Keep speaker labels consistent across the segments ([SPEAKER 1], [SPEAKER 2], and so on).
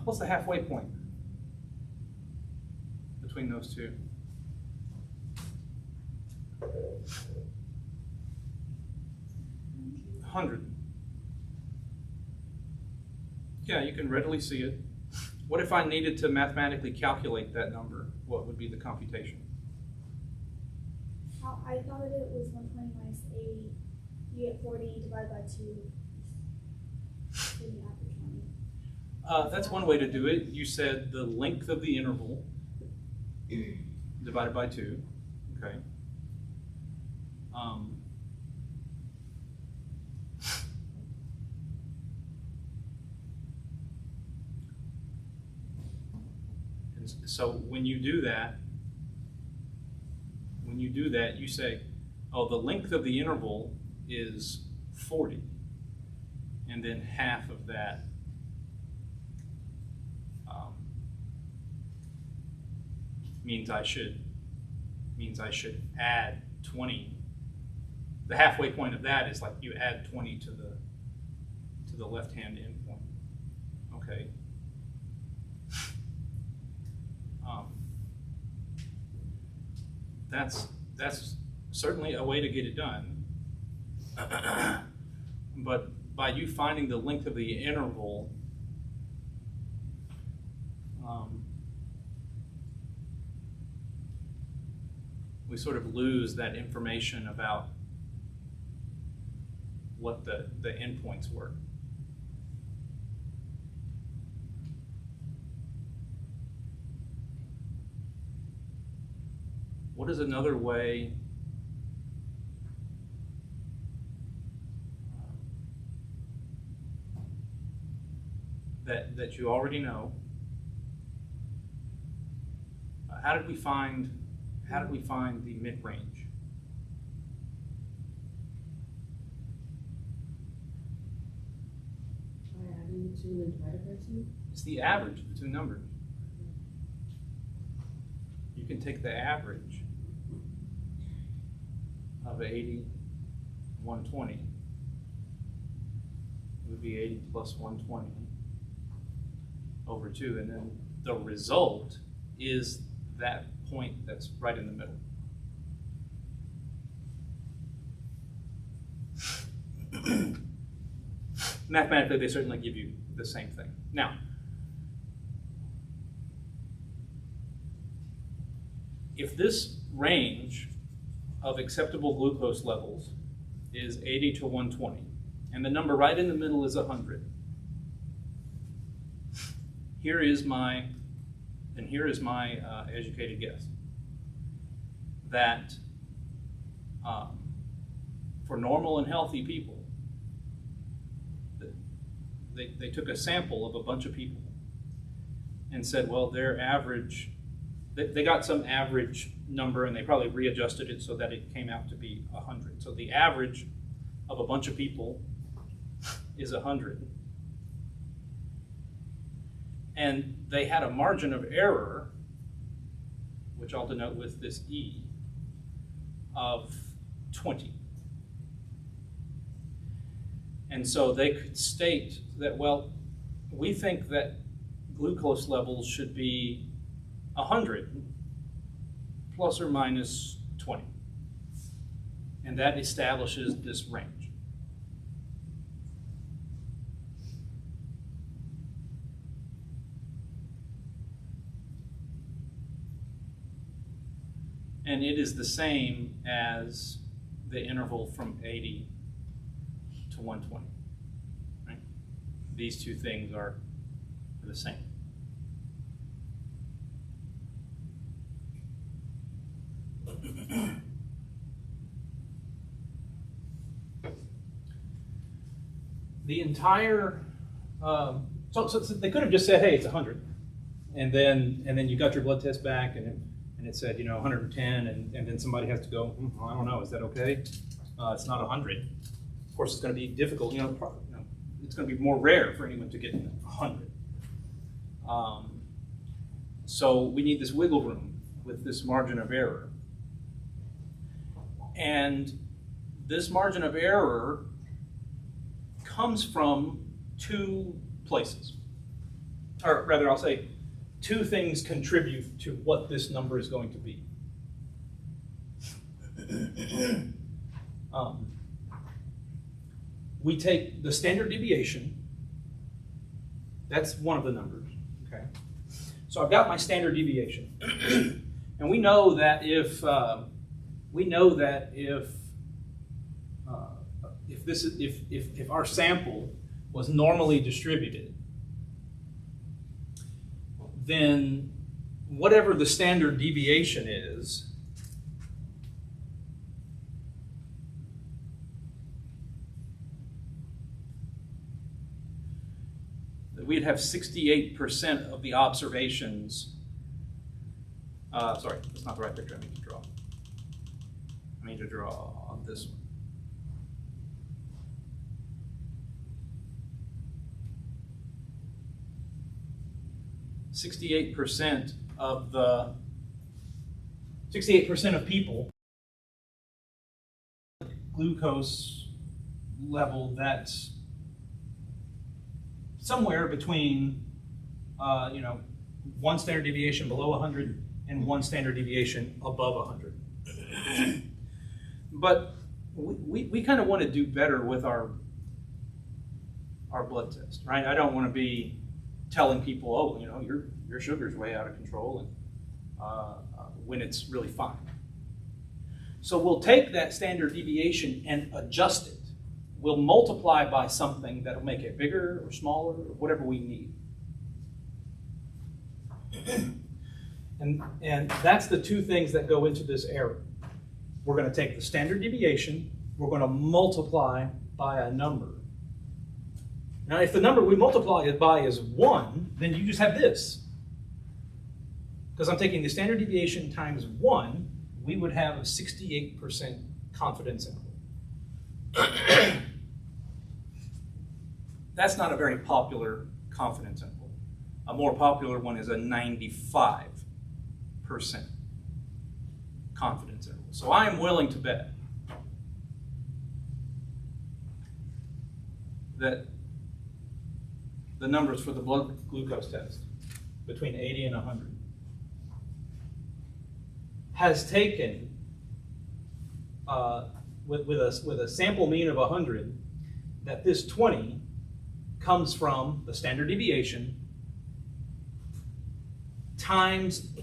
[SPEAKER 1] What's the halfway point between those two? 100. Yeah, you can readily see it. What if I needed to mathematically calculate that number? What would be the computation?
[SPEAKER 2] I thought it was 120 minus 80. You get 40 divided by 2. Then you average 20.
[SPEAKER 1] That's one way to do it. You said the length of the interval divided by 2. Okay. And so when you do that, you say, oh, the length of the interval is 40, and then half of that means I should add 20. The halfway point of that is like you add 20 to the left-hand endpoint. Okay. That's certainly a way to get it done. But by you finding the length of the interval, we sort of lose that information about what the endpoints were. What is another way that you already know? How did we find the mid-range?
[SPEAKER 3] By adding 2 and divided by 2?
[SPEAKER 1] It's the average of the two numbers. You can take the average of 80, 120. It would be 80 plus 120 over 2, and then the result is that point that's right in the middle. Mathematically, they certainly give you the same thing. Now, if this range of acceptable glucose levels is 80 to 120, and the number right in the middle is 100, here is my educated guess that for normal and healthy people, they took a sample of a bunch of people and said, well, their average, they got some average number and they probably readjusted it so that it came out to be 100. So the average of a bunch of people is 100. And they had a margin of error, which I'll denote with this E, of 20. And so they could state that, well, we think that glucose levels should be 100 plus or minus 20. And that establishes this range. And it is the same as the interval from 80 to 120. Right? These two things are the same. The entire, so they could have just said, hey, it's 100. And then you got your blood test back and it said, 110, and then somebody has to go, I don't know, is that okay? It's not 100. Of course, it's going to be difficult. It's going to be more rare for anyone to get 100. So we need this wiggle room with this margin of error. And this margin of error comes from two places. or rather I'll say, two things contribute to what this number is going to be. We take the standard deviation, that's one of the numbers, okay? So I've got my standard deviation. And we know that if if our sample was normally distributed, then whatever the standard deviation is, we'd have 68% of the observations. Sorry, that's not the right picture I need to draw. I need to draw this one. .68% of people glucose level that's somewhere between one standard deviation below 100 and one standard deviation above 100. But we kind of want to do better with our blood test, right? I don't want to be telling people, oh, your sugar's way out of control, and when it's really fine. So we'll take that standard deviation and adjust it. We'll multiply by something that'll make it bigger or smaller or whatever we need. And that's the two things that go into this error. We're going to take the standard deviation, we're going to multiply by a number. Now, if the number we multiply it by is 1, then you just have this. Because I'm taking the standard deviation times 1, we would have a 68% confidence interval. That's not a very popular confidence interval. A more popular one is a 95% confidence interval. So I am willing to bet that the numbers for the blood glucose test between 80 and 100 has taken, with a sample mean of 100, that this 20 comes from the standard deviation times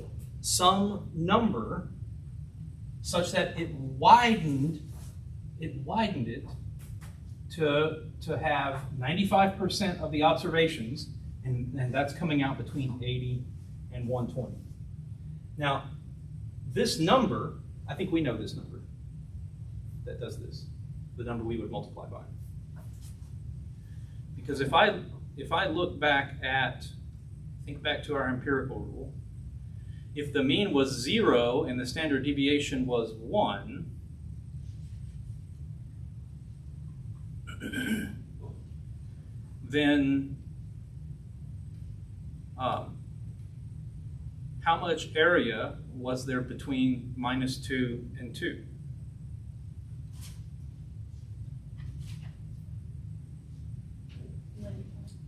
[SPEAKER 1] some number such that it widened it to have 95% of the observations, and that's coming out between 80 and 120. Now, this number, I think we know this number that does this, the number we would multiply by. Because if I look back think back to our empirical rule, if the mean was 0 and the standard deviation was 1, then how much area was there between -2 and 2?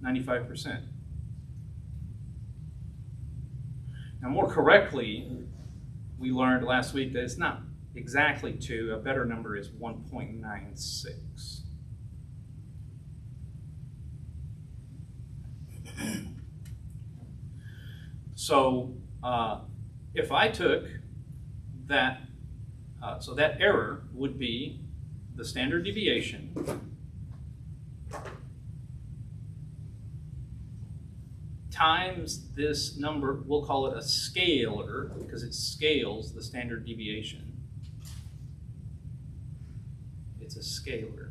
[SPEAKER 1] %. Now, more correctly, we learned last week that it's not exactly 2. A better number is 1.96. So if I took that, so that error would be the standard deviation times this number, we'll call it a scalar because it scales the standard deviation. It's a scalar.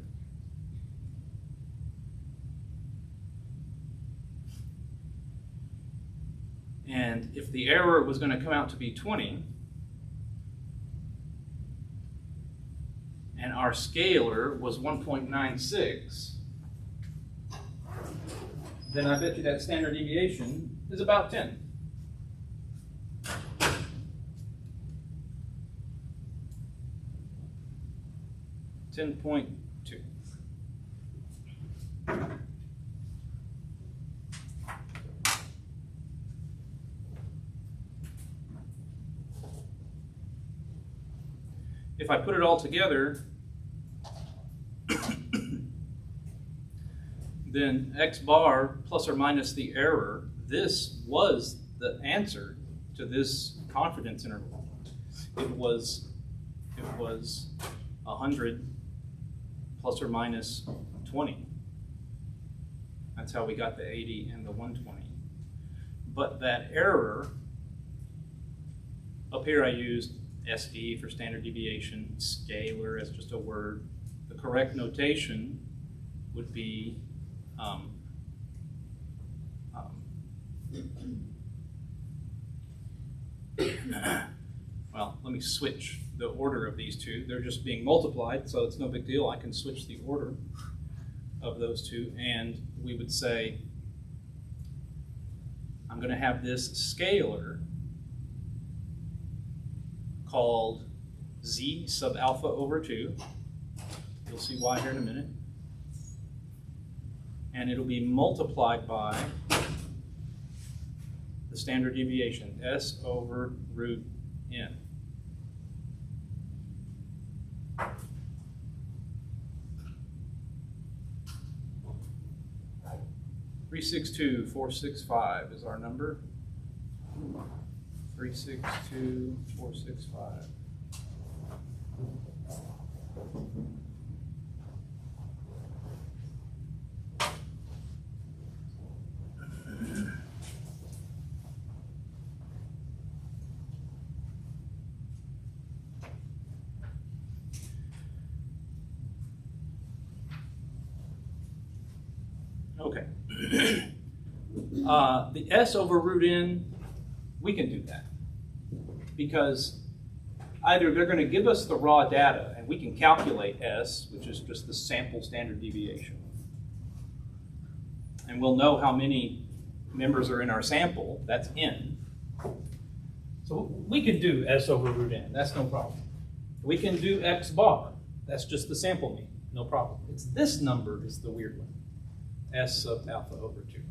[SPEAKER 1] And if the error was going to come out to be 20, and our scalar was 1.96, then I bet you that standard deviation is about 10. .2. if I put it all together, then x bar plus or minus the error, this was the answer to this confidence interval. It was 100 plus or minus 20. That's how we got the 80 and the 120. But that error, up here I used SD for standard deviation, scalar as just a word. The correct notation would be well, let me switch the order of these two. They're just being multiplied, so it's no big deal. I can switch the order of those two, and we would say I'm going to have this scalar called z sub alpha over 2. You'll see why here in a minute. And it'll be multiplied by the standard deviation, s over root n. Three 362,465 is our number. 362,465. Okay. The s over root n, we can do that. Because either they're going to give us the raw data, and we can calculate s, which is just the sample standard deviation. And we'll know how many members are in our sample, that's n. So we can do s over root n, that's no problem. We can do x bar, that's just the sample mean, no problem. It's this number is the weird one. S sub alpha over 2,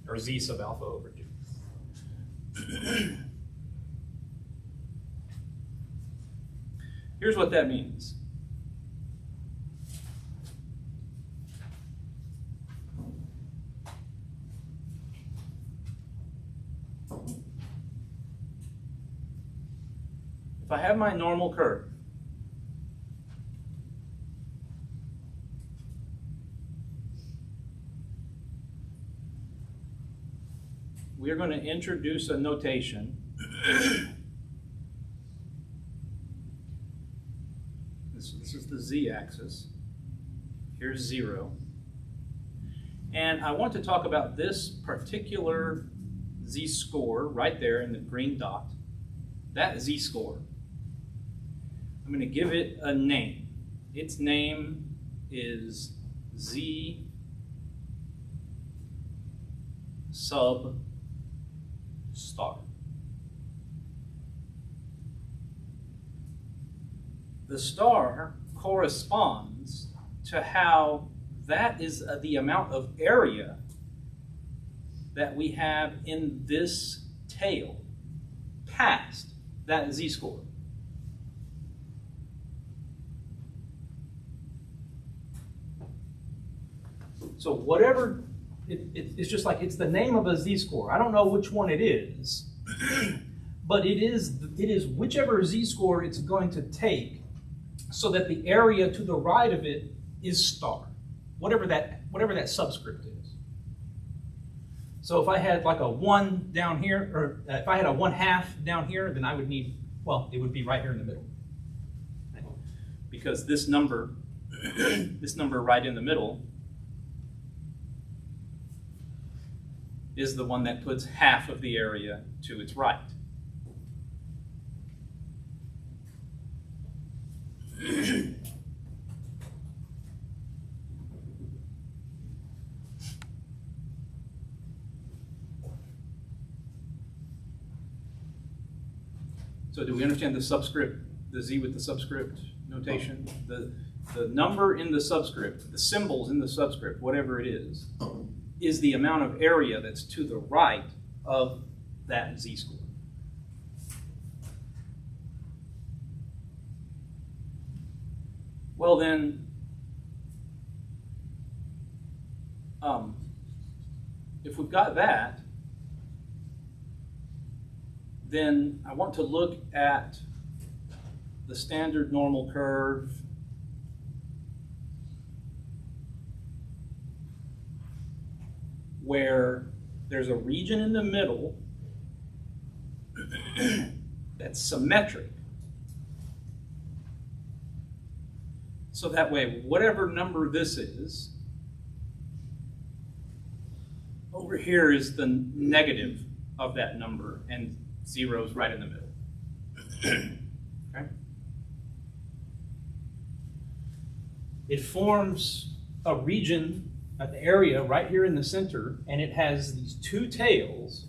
[SPEAKER 1] or z sub alpha over 2. Here's what that means. If I have my normal curve, we're going to introduce a notation. This is the z-axis. Here's 0. And I want to talk about this particular z-score right there in the green dot. That z-score. I'm going to give it a name. Its name is z sub star. The star corresponds to how that is the amount of area that we have in this tail past that z-score. So whatever, it's just like it's the name of a z-score. I don't know which one it is, but it is whichever z-score it's going to take so that the area to the right of it is star, whatever that subscript is. So if I had like a 1 down here, or if I had a 1/2 down here, then I would need, well, it would be right here in the middle. Because this number, this number right in the middle is the one that puts half of the area to its right. So do we understand the subscript, the z with the subscript notation? The number in the subscript, the symbols in the subscript, whatever it is the amount of area that's to the right of that z-score. Well then, if we've got that, then I want to look at the standard normal curve where there's a region in the middle that's symmetric. So that way, whatever number this is, over here is the negative of that number, and 0 is right in the middle. Okay? It forms a region, an area right here in the center, and it has these two tails.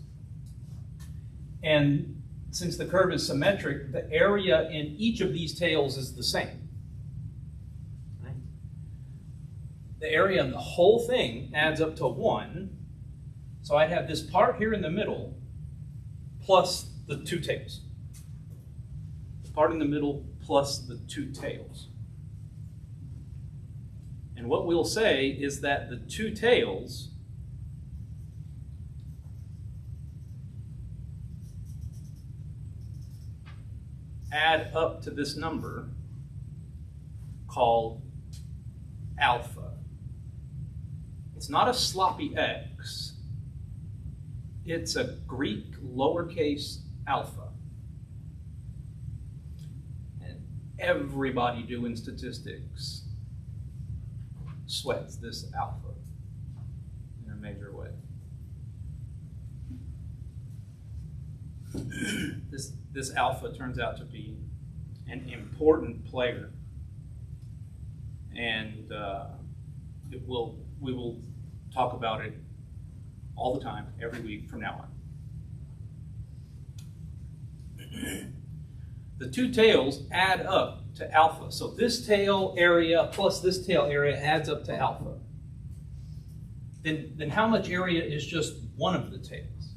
[SPEAKER 1] And since the curve is symmetric, the area in each of these tails is the same. Right? The area of the whole thing adds up to 1. So I'd have this part here in the middle plus the two tails. The part in the middle plus the two tails. And what we'll say is that the two tails add up to this number called alpha. It's not a sloppy x. It's a Greek lowercase alpha. And everybody doing statistics sweats this alpha in a major way. This alpha turns out to be an important player, and we will talk about it all the time, every week from now on. The two tails add up to alpha. So this tail area plus this tail area adds up to alpha. Then how much area is just one of the tails?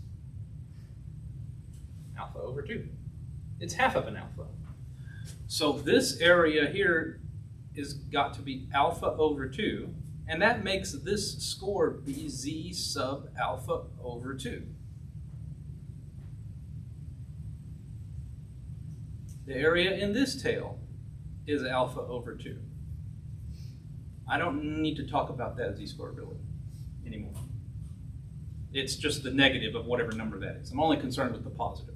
[SPEAKER 1] Alpha over 2. It's half of an alpha. So this area here is got to be alpha over 2. And that makes this score be z sub alpha over 2. The area in this tail is alpha over 2. I don't need to talk about that z-score really anymore. It's just the negative of whatever number that is. I'm only concerned with the positive one.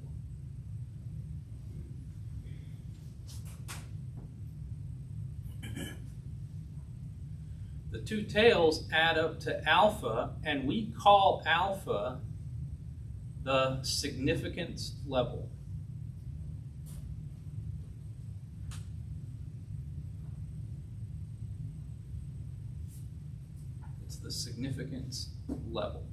[SPEAKER 1] The two tails add up to alpha, and we call alpha the significance level. It's the significance level.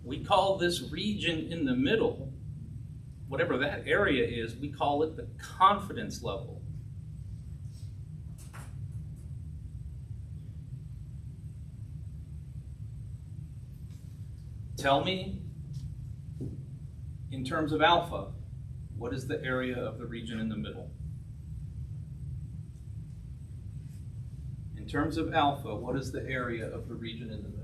[SPEAKER 1] We call this region in the middle, whatever that area is, we call it the confidence level. Tell me, in terms of alpha, what is the area of the region in the middle? In terms of alpha, what is the area of the region in the middle?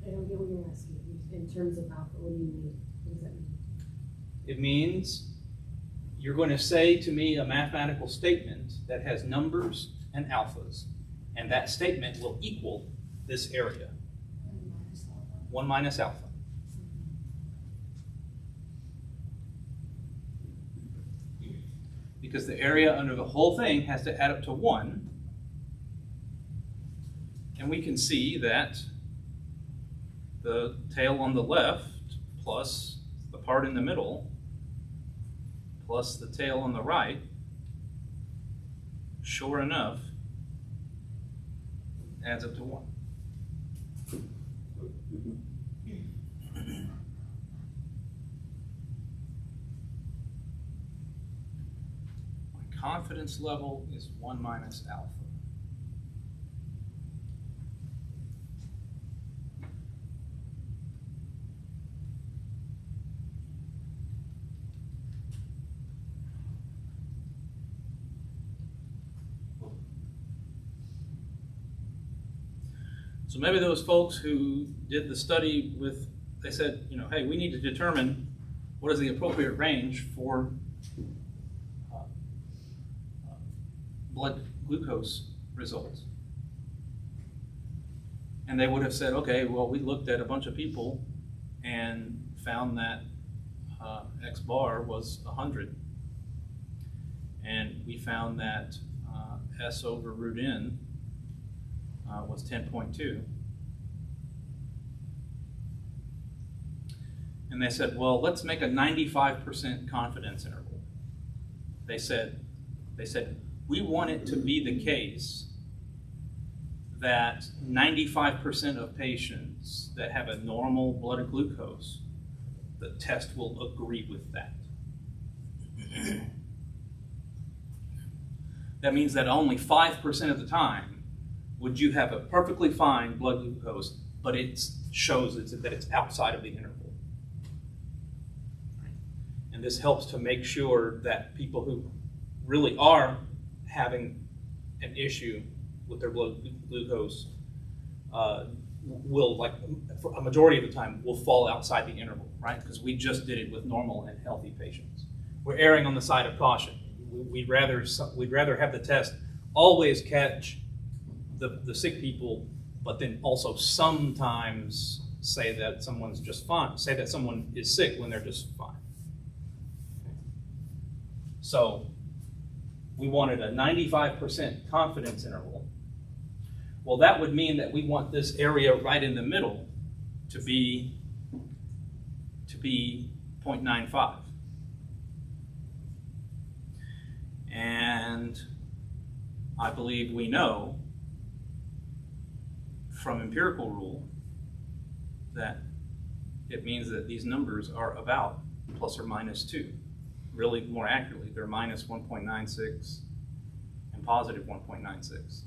[SPEAKER 3] I don't get what you're asking. In terms of alpha, what do you mean? What does that mean?
[SPEAKER 1] It means you're going to say to me a mathematical statement that has numbers and alphas, and that statement will equal this area. 1 minus alpha. Because the area under the whole thing has to add up to 1. And we can see that the tail on the left plus the part in the middle plus the tail on the right, sure enough, adds up to 1. My confidence level is 1 minus alpha. So maybe those folks who did the study with, they said, you know, hey, we need to determine what is the appropriate range for blood glucose results. And they would have said, okay, well, we looked at a bunch of people and found that X bar was 100. And we found that S over root N was 10.2. And they said, well, let's make a 95% confidence interval. They said, we want it to be the case that 95% of patients that have a normal blood glucose, the test will agree with that. That means that only 5% of the time would you have a perfectly fine blood glucose, but it shows that it's outside of the interval. And this helps to make sure that people who really are having an issue with their blood glucose will, like, for a majority of the time, will fall outside the interval, right? Because we just did it with normal and healthy patients. We're erring on the side of caution. We'd rather have the test always catch the sick people, but then also sometimes say that someone's just fine. Say that someone is sick when they're just fine. Okay. So we wanted a 95% confidence interval. Well, that would mean that we want this area right in the middle to be 0.95. And I believe we know from empirical rule that it means that these numbers are about plus or minus 2. Really, more accurately, they're minus 1.96 and positive 1.96.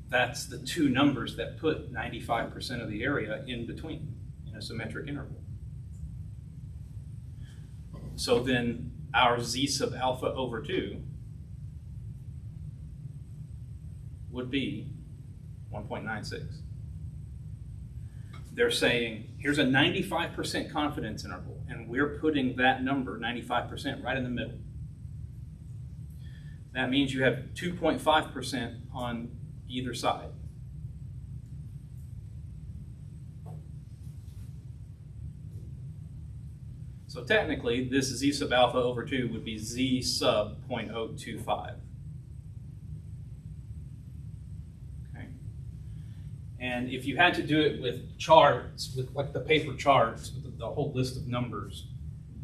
[SPEAKER 1] That's the two numbers that put 95% of the area in between in a symmetric interval. So then our z sub alpha over 2 would be 1.96. They're saying, here's a 95% confidence interval, and we're putting that number, 95%, right in the middle. That means you have 2.5% on either side. So technically, this z sub alpha over 2 would be z sub 0.025. Okay. And if you had to do it with charts, with like the paper charts, with the whole list of numbers,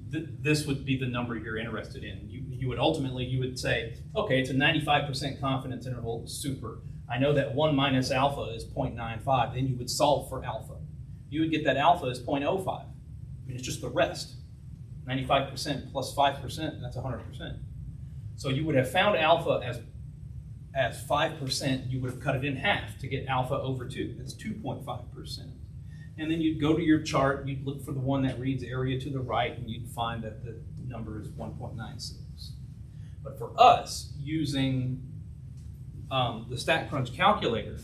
[SPEAKER 1] this would be the number you're interested in. You would ultimately, you would say, okay, it's a 95% confidence interval, super. I know that 1 minus alpha is 0.95. Then you would solve for alpha. You would get that alpha is 0.05. I mean, it's just the rest. 95% plus 5%, that's 100%. So you would have found alpha as 5%, you would have cut it in half to get alpha over 2. That's 2.5%. And then you'd go to your chart, you'd look for the one that reads area to the right, and you'd find that the number is 1.96. But for us, using the StatCrunch calculator,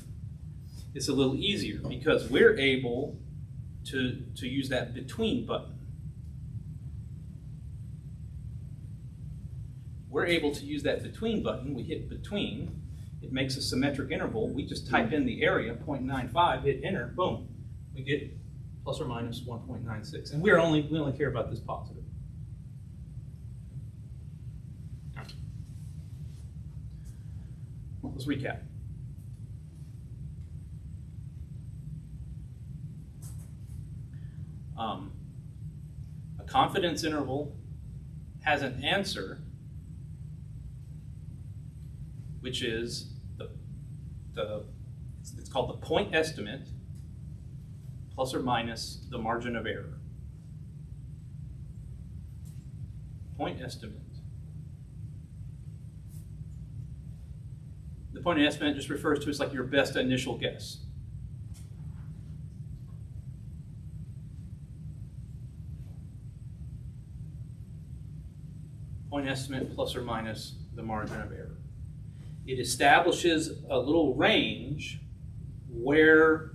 [SPEAKER 1] it's a little easier because we're able to use that between button. We're able to use that between button. We hit between. It makes a symmetric interval. We just type in the area, 0.95, hit enter, boom. We get plus or minus 1.96. And we only care about this positive. Let's recap. A confidence interval has an answer, which is it's called the point estimate plus or minus the margin of error. Point estimate. The point estimate just refers to as like your best initial guess. Point estimate plus or minus the margin of error. it establishes a little range where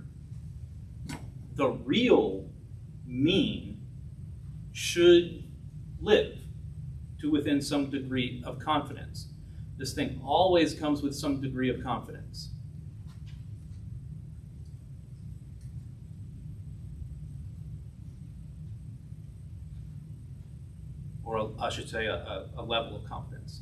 [SPEAKER 1] the real mean should live to within some degree of confidence. This thing always comes with some degree of confidence. Or I should say a level of confidence.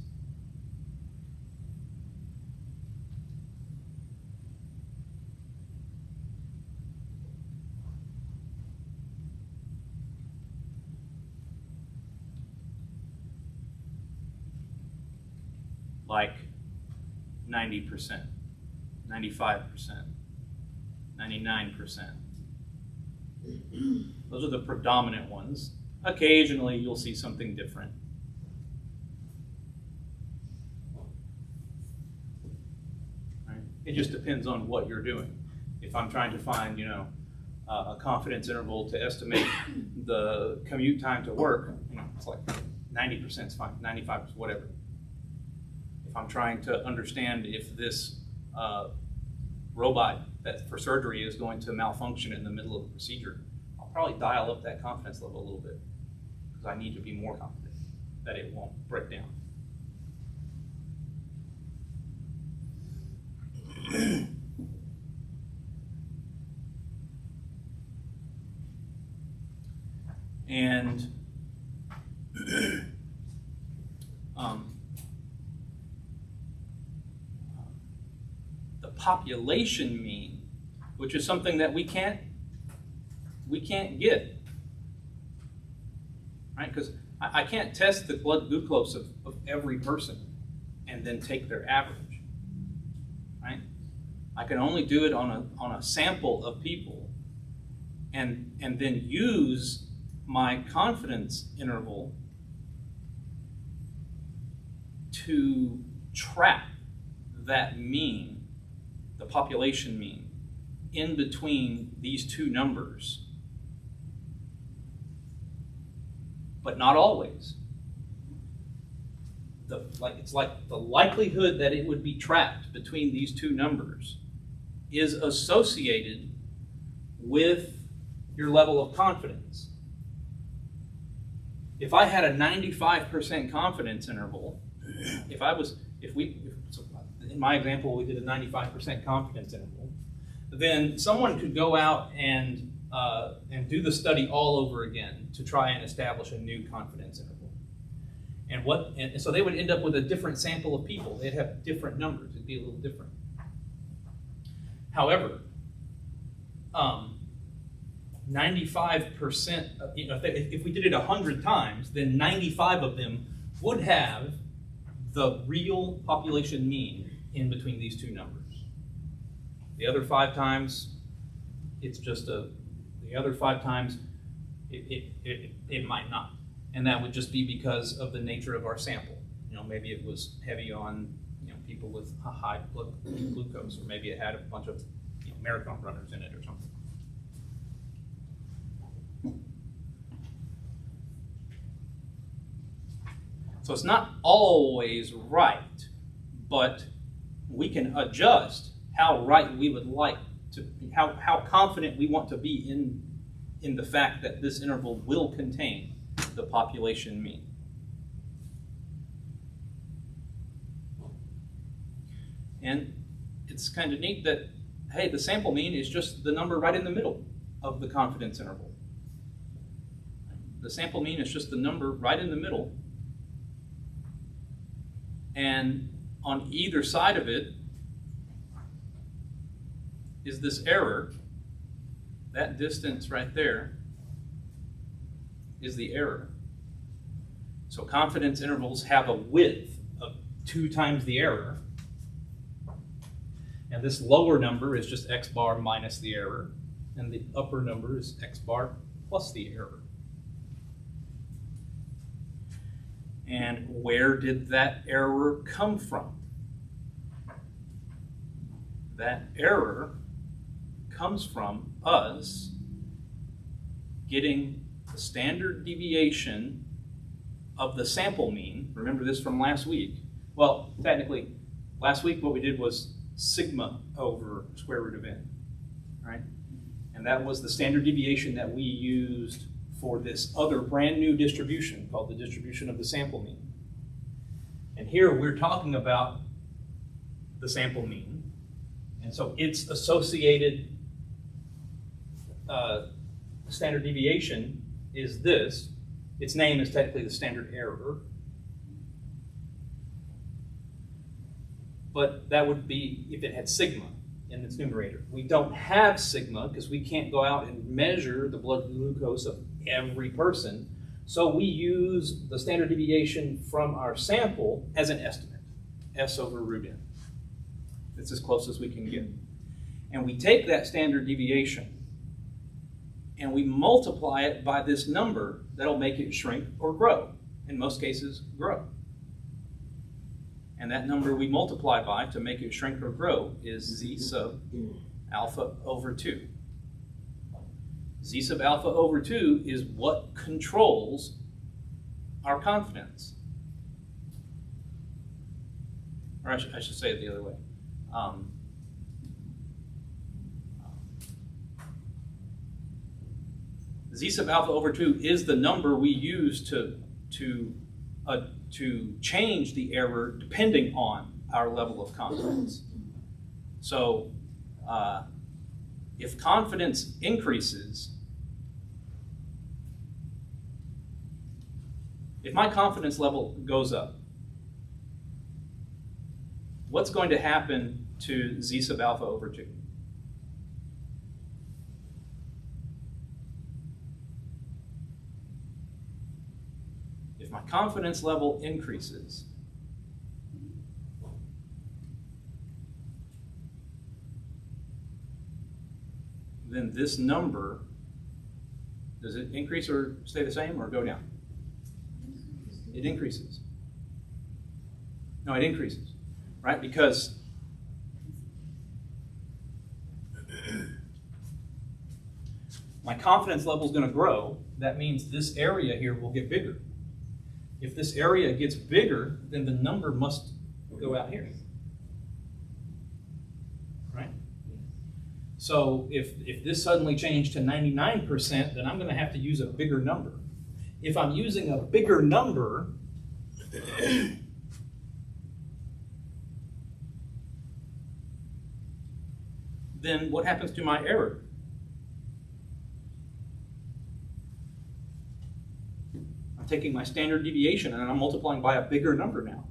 [SPEAKER 1] Like 90%, 95%, 99%. Those are the predominant ones. Occasionally, you'll see something different. Right? It just depends on what you're doing. If I'm trying to find, a confidence interval to estimate the commute time to work, it's like 90% is fine, 95%, whatever. If I'm trying to understand if this robot that for surgery is going to malfunction in the middle of the procedure, I'll probably dial up that confidence level a little bit because I need to be more confident that it won't break down. And the population mean, which is something that we can't get, right? Because I can't test the blood glucose of every person and then take their average, right? I can only do it on a sample of people, and then use my confidence interval to trap that mean, the population mean, in between these two numbers. But not always. It's like the likelihood that it would be trapped between these two numbers is associated with your level of confidence. If I had a 95% confidence interval, in my example, we did a 95% confidence interval, then someone could go out and do the study all over again to try and establish a new confidence interval. And so they would end up with a different sample of people. They'd have different numbers. It'd be a little different. However, 95%, if we did it 100 times, then 95 of them would have the real population mean in between these two numbers. The other 5 times, it's just the other 5 times, it might not. And that would just be because of the nature of our sample. Maybe it was heavy on people with a high blood glucose, or maybe it had a bunch of marathon runners in it or something. So it's not always right, but we can adjust how right we would like to, how confident we want to be in the fact that this interval will contain the population mean. And it's kind of neat that, hey, the sample mean is just the number right in the middle of the confidence interval. The sample mean is just the number right in the middle. And on either side of it is this error. That distance right there is the error. So confidence intervals have a width of 2 times the error. And this lower number is just x bar minus the error. And the upper number is x bar plus the error. And where did that error come from? That error comes from us getting the standard deviation of the sample mean. Remember this from last week. Well, technically, Last week, what we did was sigma over square root of n, right? And that was the standard deviation that we used for this other brand new distribution called the distribution of the sample mean. And here we're talking about the sample mean. And so its associated standard deviation is this. Its name is technically the standard error. But that would be if it had sigma in its numerator. We don't have sigma because we can't go out and measure the blood glucose of every person. So we use the standard deviation from our sample as an estimate, S over root n. It's as close as we can get. And we take that standard deviation and we multiply it by this number that'll make it shrink or grow. In most cases, grow. And that number we multiply by to make it shrink or grow is z sub alpha over 2. Z sub alpha over 2 is what controls our confidence. Or I should say it the other way. Z sub alpha over 2 is the number we use to change the error depending on our level of confidence. So if confidence increases, if my confidence level goes up, what's going to happen to Z sub alpha over 2? If my confidence level increases, then this number, does it increase or stay the same or go down? It increases. No, it increases, right? Because my confidence level is going to grow. That means this area here will get bigger. If this area gets bigger, then the number must go out here, right? So if this suddenly changed to 99%, then I'm going to have to use a bigger number. If I'm using a bigger number, then what happens to my error? I'm taking my standard deviation and I'm multiplying by a bigger number now.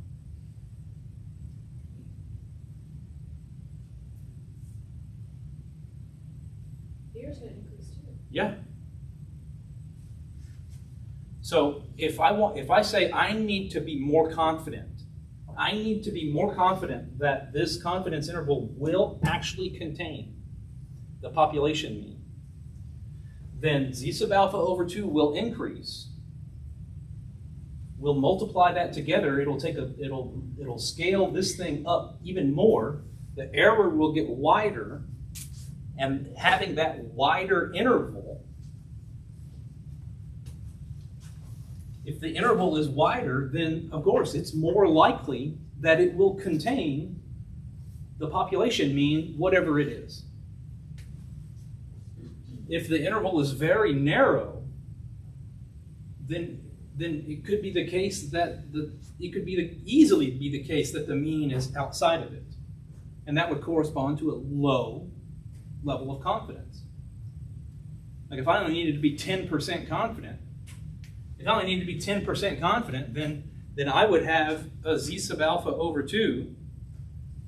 [SPEAKER 3] Yours going to increase too.
[SPEAKER 1] Yeah. So if I say I need to be more confident, I need to be more confident that this confidence interval will actually contain the population mean, then Z sub alpha over 2 will increase. We'll multiply that together. It'll scale this thing up even more. The error will get wider, and having that wider interval, if the interval is wider, then of course it's more likely that it will contain the population mean, whatever it is. If the interval is very narrow, then it could be the case that easily be the case that the mean is outside of it. And that would correspond to a low level of confidence. Like if I only needed to be 10% confident, then I would have a Z sub alpha over 2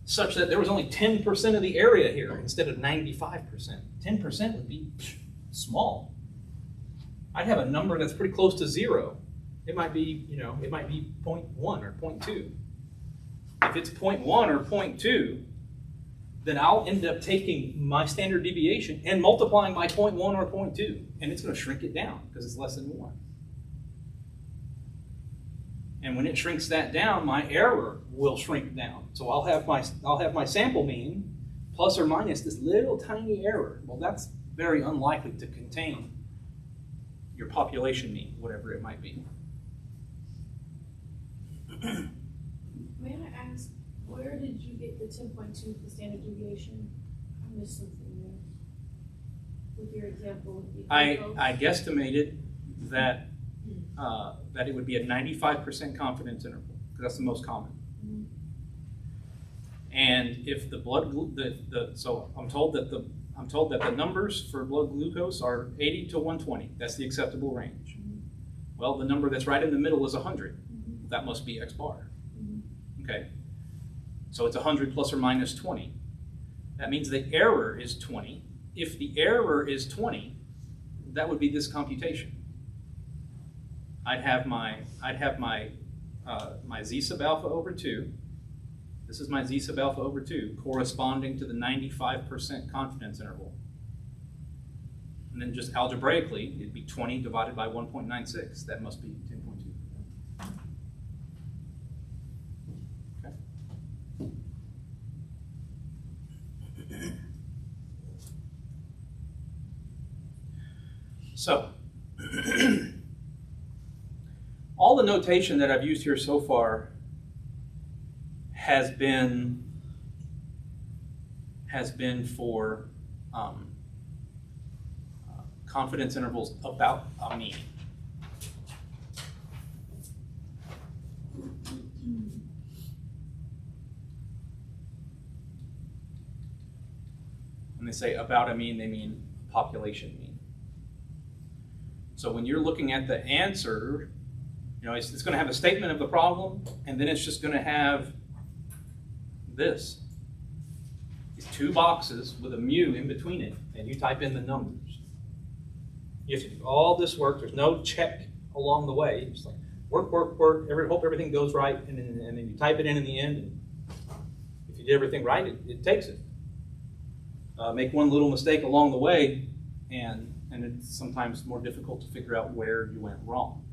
[SPEAKER 1] such that there was only 10% of the area here instead of 95%. 10% would be small. I'd have a number that's pretty close to 0. It might be, it might be 0.1 or 0.2. If it's 0.1 or 0.2, then I'll end up taking my standard deviation and multiplying by 0.1 or 0.2, and it's going to shrink it down because it's less than 1. And when it shrinks that down, my error will shrink down. So I'll have my sample mean plus or minus this little tiny error. Well, that's very unlikely to contain your population mean, whatever it might be.
[SPEAKER 3] May I ask,
[SPEAKER 2] Where did you get the 10.2 for standard deviation? I missed something there. With your example with the
[SPEAKER 1] I guesstimated that that it would be a 95% confidence interval, because that's the most common.
[SPEAKER 2] Mhm.
[SPEAKER 1] And if the so I'm told that the numbers for blood glucose are 80 to 120. That's the acceptable range.
[SPEAKER 2] Mhm.
[SPEAKER 1] Well, the number that's right in the middle is 100.
[SPEAKER 2] Mhm.
[SPEAKER 1] That must be X bar.
[SPEAKER 2] Mhm.
[SPEAKER 1] Okay. So it's 100 plus or minus 20. That means the error is 20. If the error is 20, that would be this computation. I'd have my z sub alpha over 2. This is my z sub alpha over 2 corresponding to the 95% confidence interval. And then just algebraically, it'd be 20 divided by 1.96. That must be 10.2. Okay. So, all the notation that I've used here so far has been for confidence intervals about a mean. When they say about a mean, they mean population mean. So when you're looking at the answer, you know, it's going to have a statement of the problem, and then it's just going to have this. These two boxes with a mu in between it, and you type in the numbers. You have to do all this work. There's no check along the way. It's like work, work, work. Hope everything goes right, and then you type it in the end. And if you did everything right, it takes it. Make one little mistake along the way, and it's sometimes more difficult to figure out where you went wrong.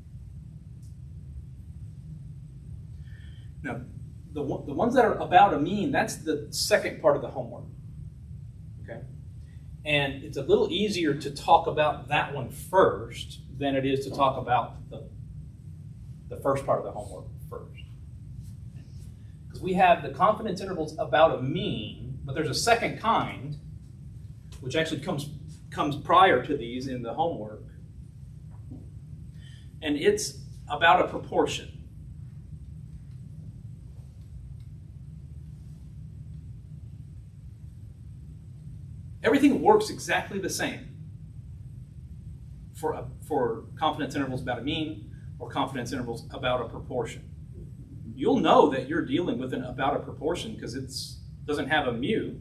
[SPEAKER 1] Now, the ones that are about a mean, that's the second part of the homework. Okay? And it's a little easier to talk about that one first than it is to talk about the first part of the homework first. Because we have the confidence intervals about a mean, but there's a second kind, which actually comes prior to these in the homework. And it's about a proportion. Everything works exactly the same for confidence intervals about a mean or confidence intervals about a proportion. You'll know that you're dealing with an about a proportion because it doesn't have a mu.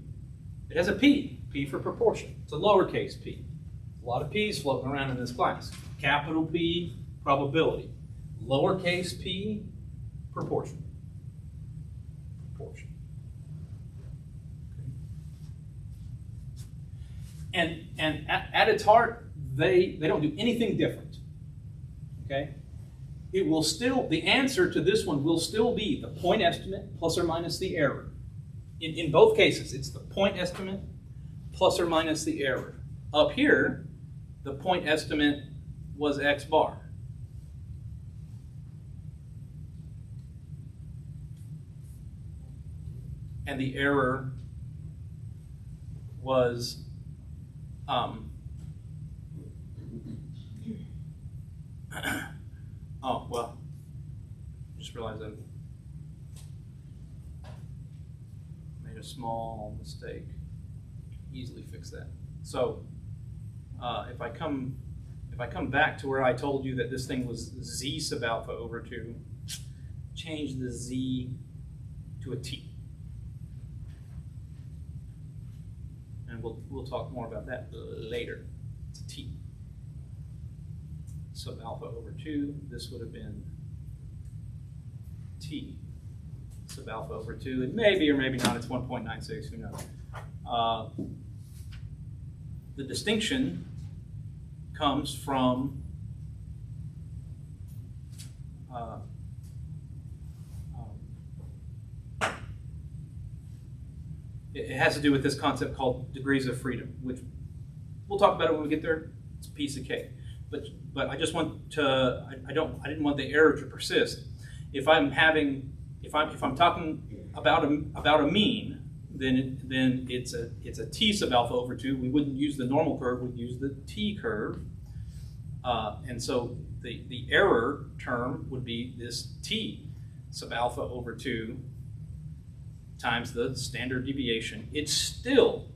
[SPEAKER 1] It has a p, p for proportion. It's a lowercase p. A lot of p's floating around in this class. Capital P, probability. Lowercase p, proportion. Proportion. And at its heart, they don't do anything different. Okay? It will still, the answer to this one will still be the point estimate plus or minus the error. In both cases, it's the point estimate plus or minus the error. Up here, the point estimate was X bar. And the error was oh, well, just realized I made a small mistake. Easily fix that. So if I come back to where I told you that this thing was z sub alpha over 2, change the z to a t. And we'll talk more about that later. It's a t. Sub alpha over 2, this would have been t sub alpha over 2, and maybe or maybe not, it's 1.96, who knows. The distinction comes from it has to do with this concept called degrees of freedom, which we'll talk about it when we get there. It's a piece of cake. But I just want to, I didn't want the error to persist. If I'm having if I'm talking about a mean, then it's a t sub alpha over 2. We wouldn't use the normal curve, we'd use the t curve. And so the error term would be this t sub alpha over 2 times the standard deviation. It's still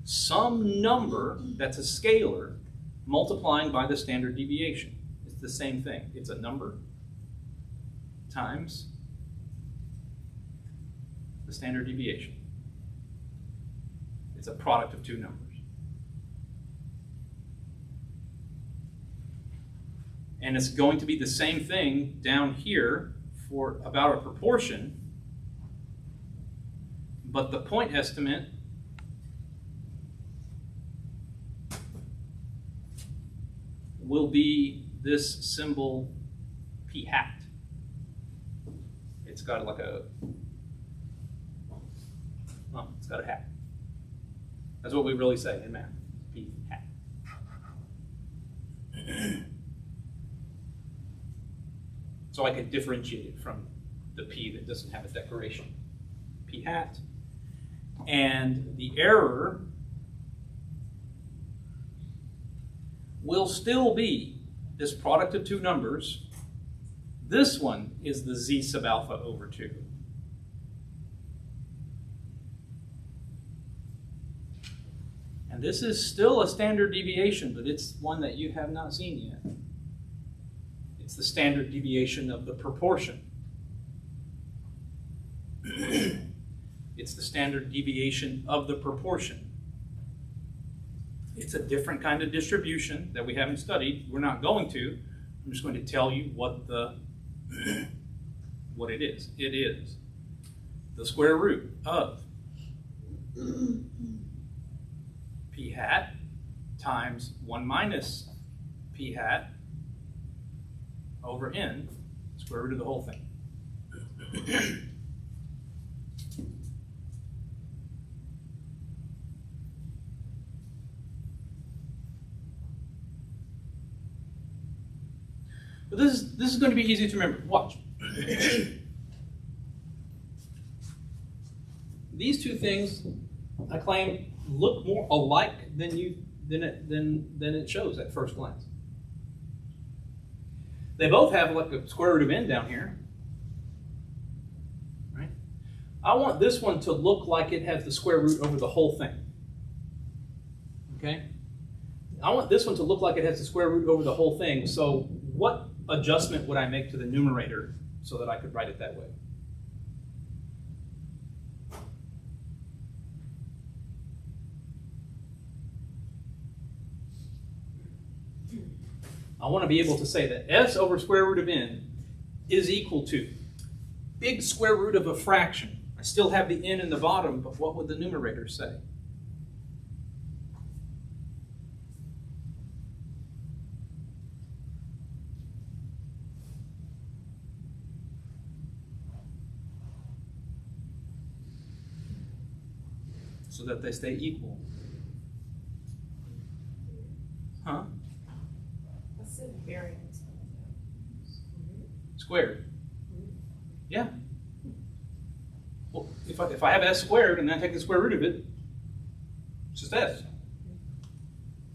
[SPEAKER 1] some number that's a scalar multiplying by the standard deviation. It's the same thing. It's a number times the standard deviation. It's a product of two numbers. And it's going to be the same thing down here for about a proportion, but the point estimate will be this symbol p hat. It's got like a, oh, it's got a hat. That's what we really say in math, p hat. So I could differentiate it from the p that doesn't have a decoration, p hat. And the error will still be this product of two numbers. This one is the z sub alpha over 2. And this is still a standard deviation, but it's one that you have not seen yet. It's the standard deviation of the proportion. It's the standard deviation of the proportion. It's a different kind of distribution that we haven't studied. We're not going to. I'm just going to tell you what it is. It is the square root of p hat times 1 minus p hat over n, square root of the whole thing. But this is going to be easy to remember. Watch. These two things, I claim, look more alike than it shows at first glance. They both have like a square root of n down here. Right? I want this one to look like it has the square root over the whole thing. Okay? I want this one to look like it has the square root over the whole thing. So what adjustment would I make to the numerator so that I could write it that way? I want to be able to say that s over square root of n is equal to big square root of a fraction. I still have the n in the bottom, but what would the numerator say? So that they stay equal. Huh?
[SPEAKER 2] What's the variance?
[SPEAKER 1] Squared. Yeah. Well, if I have s squared and then I take the square root of it, it's just s.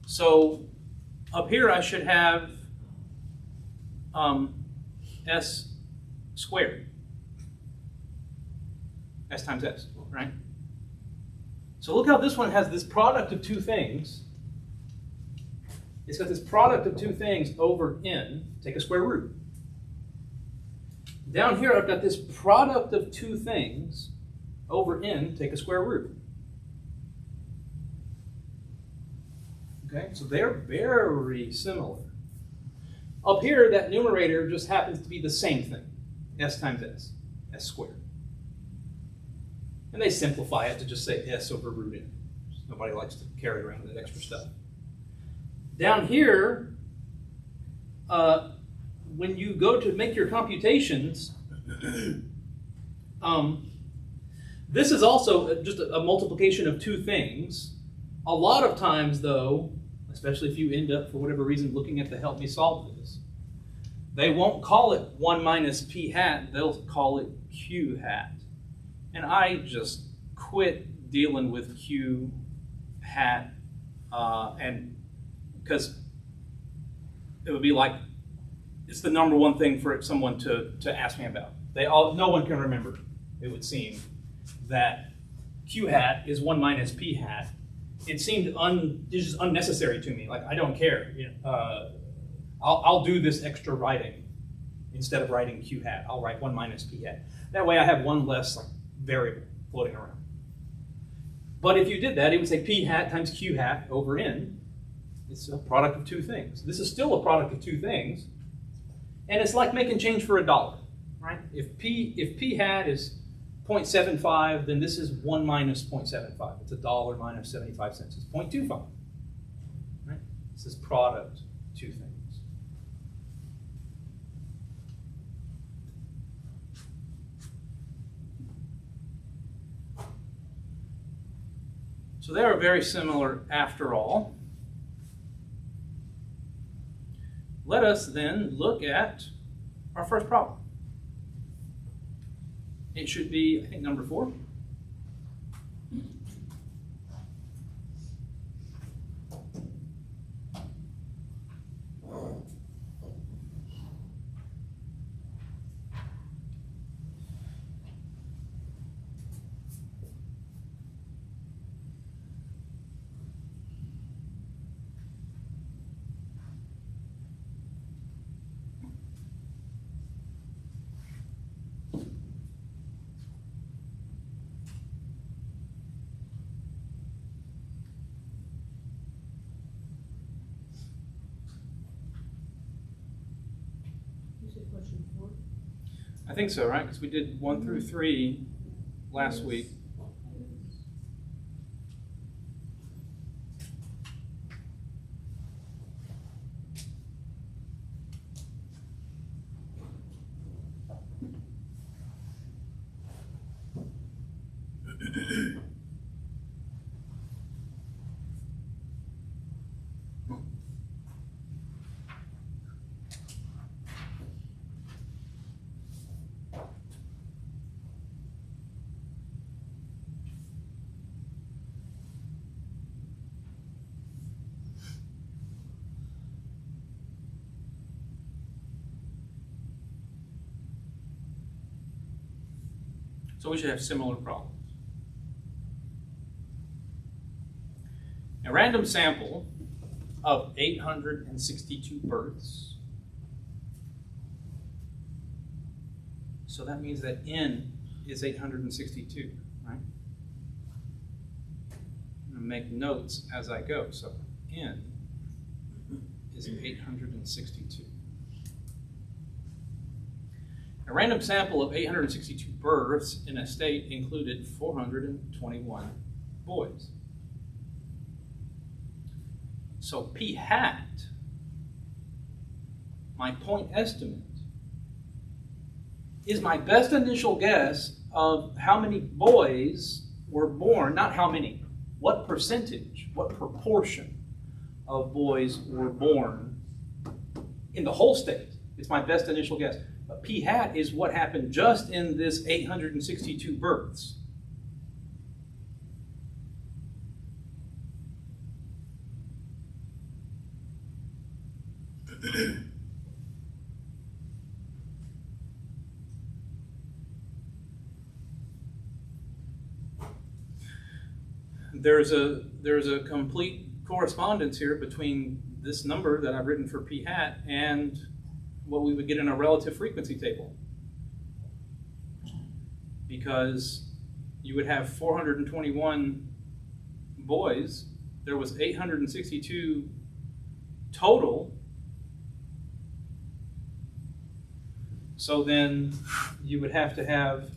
[SPEAKER 1] So up here I should have s squared. S times s, right? So look how this one has this product of two things. It's got this product of two things over n, take a square root. Down here I've got this product of two things over n, take a square root. Okay, so they're very similar. Up here, that numerator just happens to be the same thing, s times s, s squared. And they simplify it to just say s over root n. Nobody likes to carry around that extra stuff. Down here, when you go to make your computations, this is also just a multiplication of two things. A lot of times, though, especially if you end up, for whatever reason, looking at the help me solve this, they won't call it 1 minus p hat, they'll call it q hat. And I just quit dealing with q hat, and because it would be like, it's the number one thing for someone to ask me about. No one can remember, it would seem, that q hat is 1 minus p hat. It seemed it's just unnecessary to me. Like, I don't care. I'll do this extra writing. Instead of writing q hat, I'll write 1 minus p hat. That way I have one less variable floating around. But if you did that, it would say p hat times q hat over n. It's a product of two things. This is still a product of two things. And it's like making change for $1, right? If p hat is 0.75, then this is 1 minus 0.75. It's $1 minus 75 cents. It's 0.25, right? This is product of two things. So they are very similar after all. Let us then look at our first problem. It should be, I think, number 4.
[SPEAKER 3] Question 4.
[SPEAKER 1] I think so, right? Because we did 1 through 3 last week. So we should have similar problems. A random sample of 862 births. So that means that n is 862, right? I'm going to make notes as I go. So n is 862. A random sample of 862 births in a state included 421 boys. So p hat, my point estimate, is my best initial guess of how many boys were born, not how many, what percentage, what proportion of boys were born in the whole state. It's my best initial guess. But p hat is what happened just in this 862 births. There's a complete correspondence here between this number that I've written for p hat and what we would get in a relative frequency table. Because you would have 421 boys, there was 862 total. So then you would have to have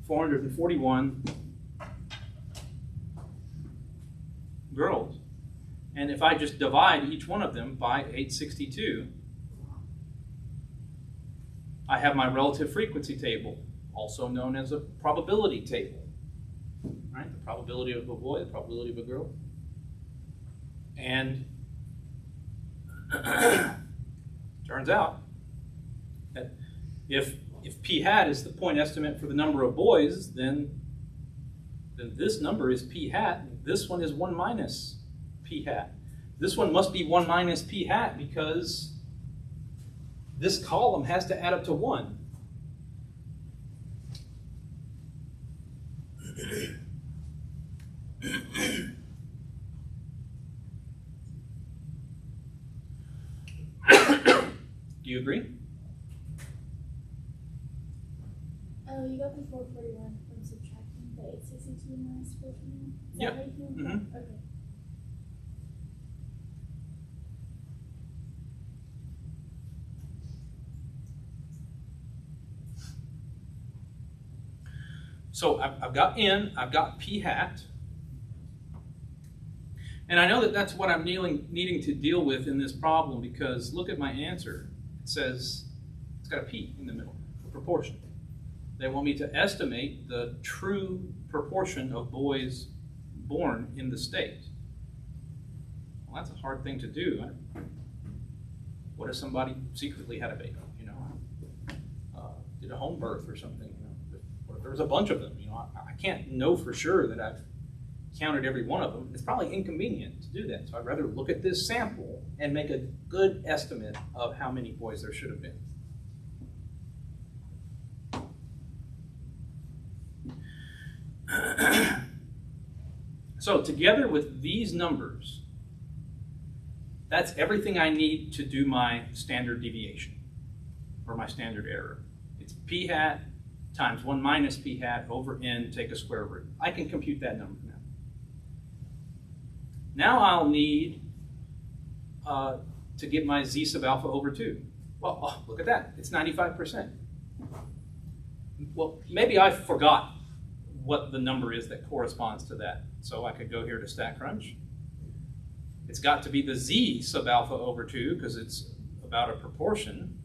[SPEAKER 1] 441 girls. And if I just divide each one of them by 862, I have my relative frequency table, also known as a probability table. Right? The probability of a boy, the probability of a girl. And Turns out that if p hat is the point estimate for the number of boys, then this number is p hat. This one is 1 minus p hat. This one must be 1 minus p hat because this column has to add up to 1. Do you agree?
[SPEAKER 2] Oh, you got the 441 from subtracting the 862 minus 421? Is
[SPEAKER 1] Yeah.
[SPEAKER 2] that how you came up with that? Okay.
[SPEAKER 1] So I've got n, I've got p hat. And I know that that's what I'm needing to deal with in this problem because look at my answer. It says it's got a p in the middle, a proportion. They want me to estimate the true proportion of boys born in the state. Well, that's a hard thing to do. What if somebody secretly had a baby, did a home birth or something? What if there was a bunch of them? I can't know for sure that I've counted every one of them. It's probably inconvenient to do that. So I'd rather look at this sample and make a good estimate of how many boys there should have been. So together with these numbers, that's everything I need to do my standard deviation or my standard error. It's p hat times 1 minus p hat over n, take a square root. I can compute that number now. Now I'll need to get my z sub alpha over 2. Well, oh, look at that. It's 95%. Well, maybe I forgot what the number is that corresponds to that. So I could go here to StatCrunch. It's got to be the z sub alpha over 2 because it's about a proportion.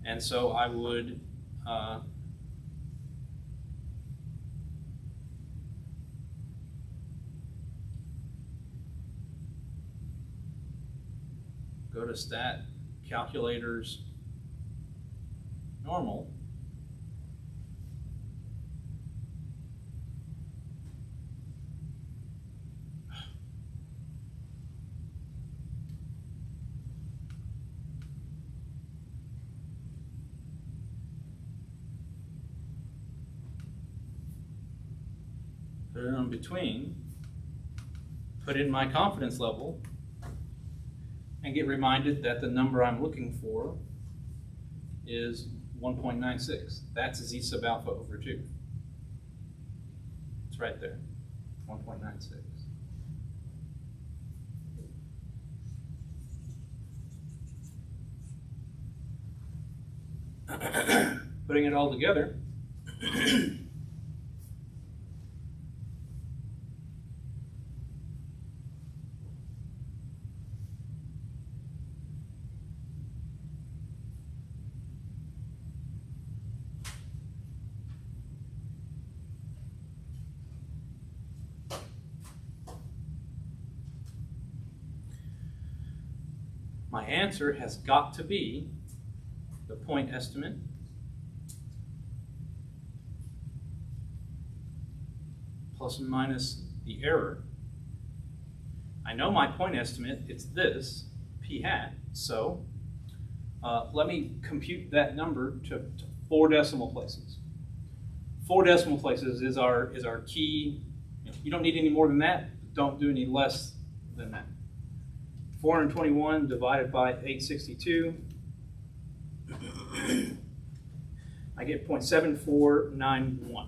[SPEAKER 1] And so I would go to Stat Calculators Normal. Put it on between, put in my confidence level, and get reminded that the number I'm looking for is 1.96. That's z sub alpha over 2. It's right there, 1.96. Putting it all together, my answer has got to be the point estimate plus and minus the error. I know my point estimate, it's this, p hat, so let me compute that number to 4 decimal places. 4 decimal places is our key. You don't need any more than that, don't do any less than that. 421 divided by 862, I get 0.7491.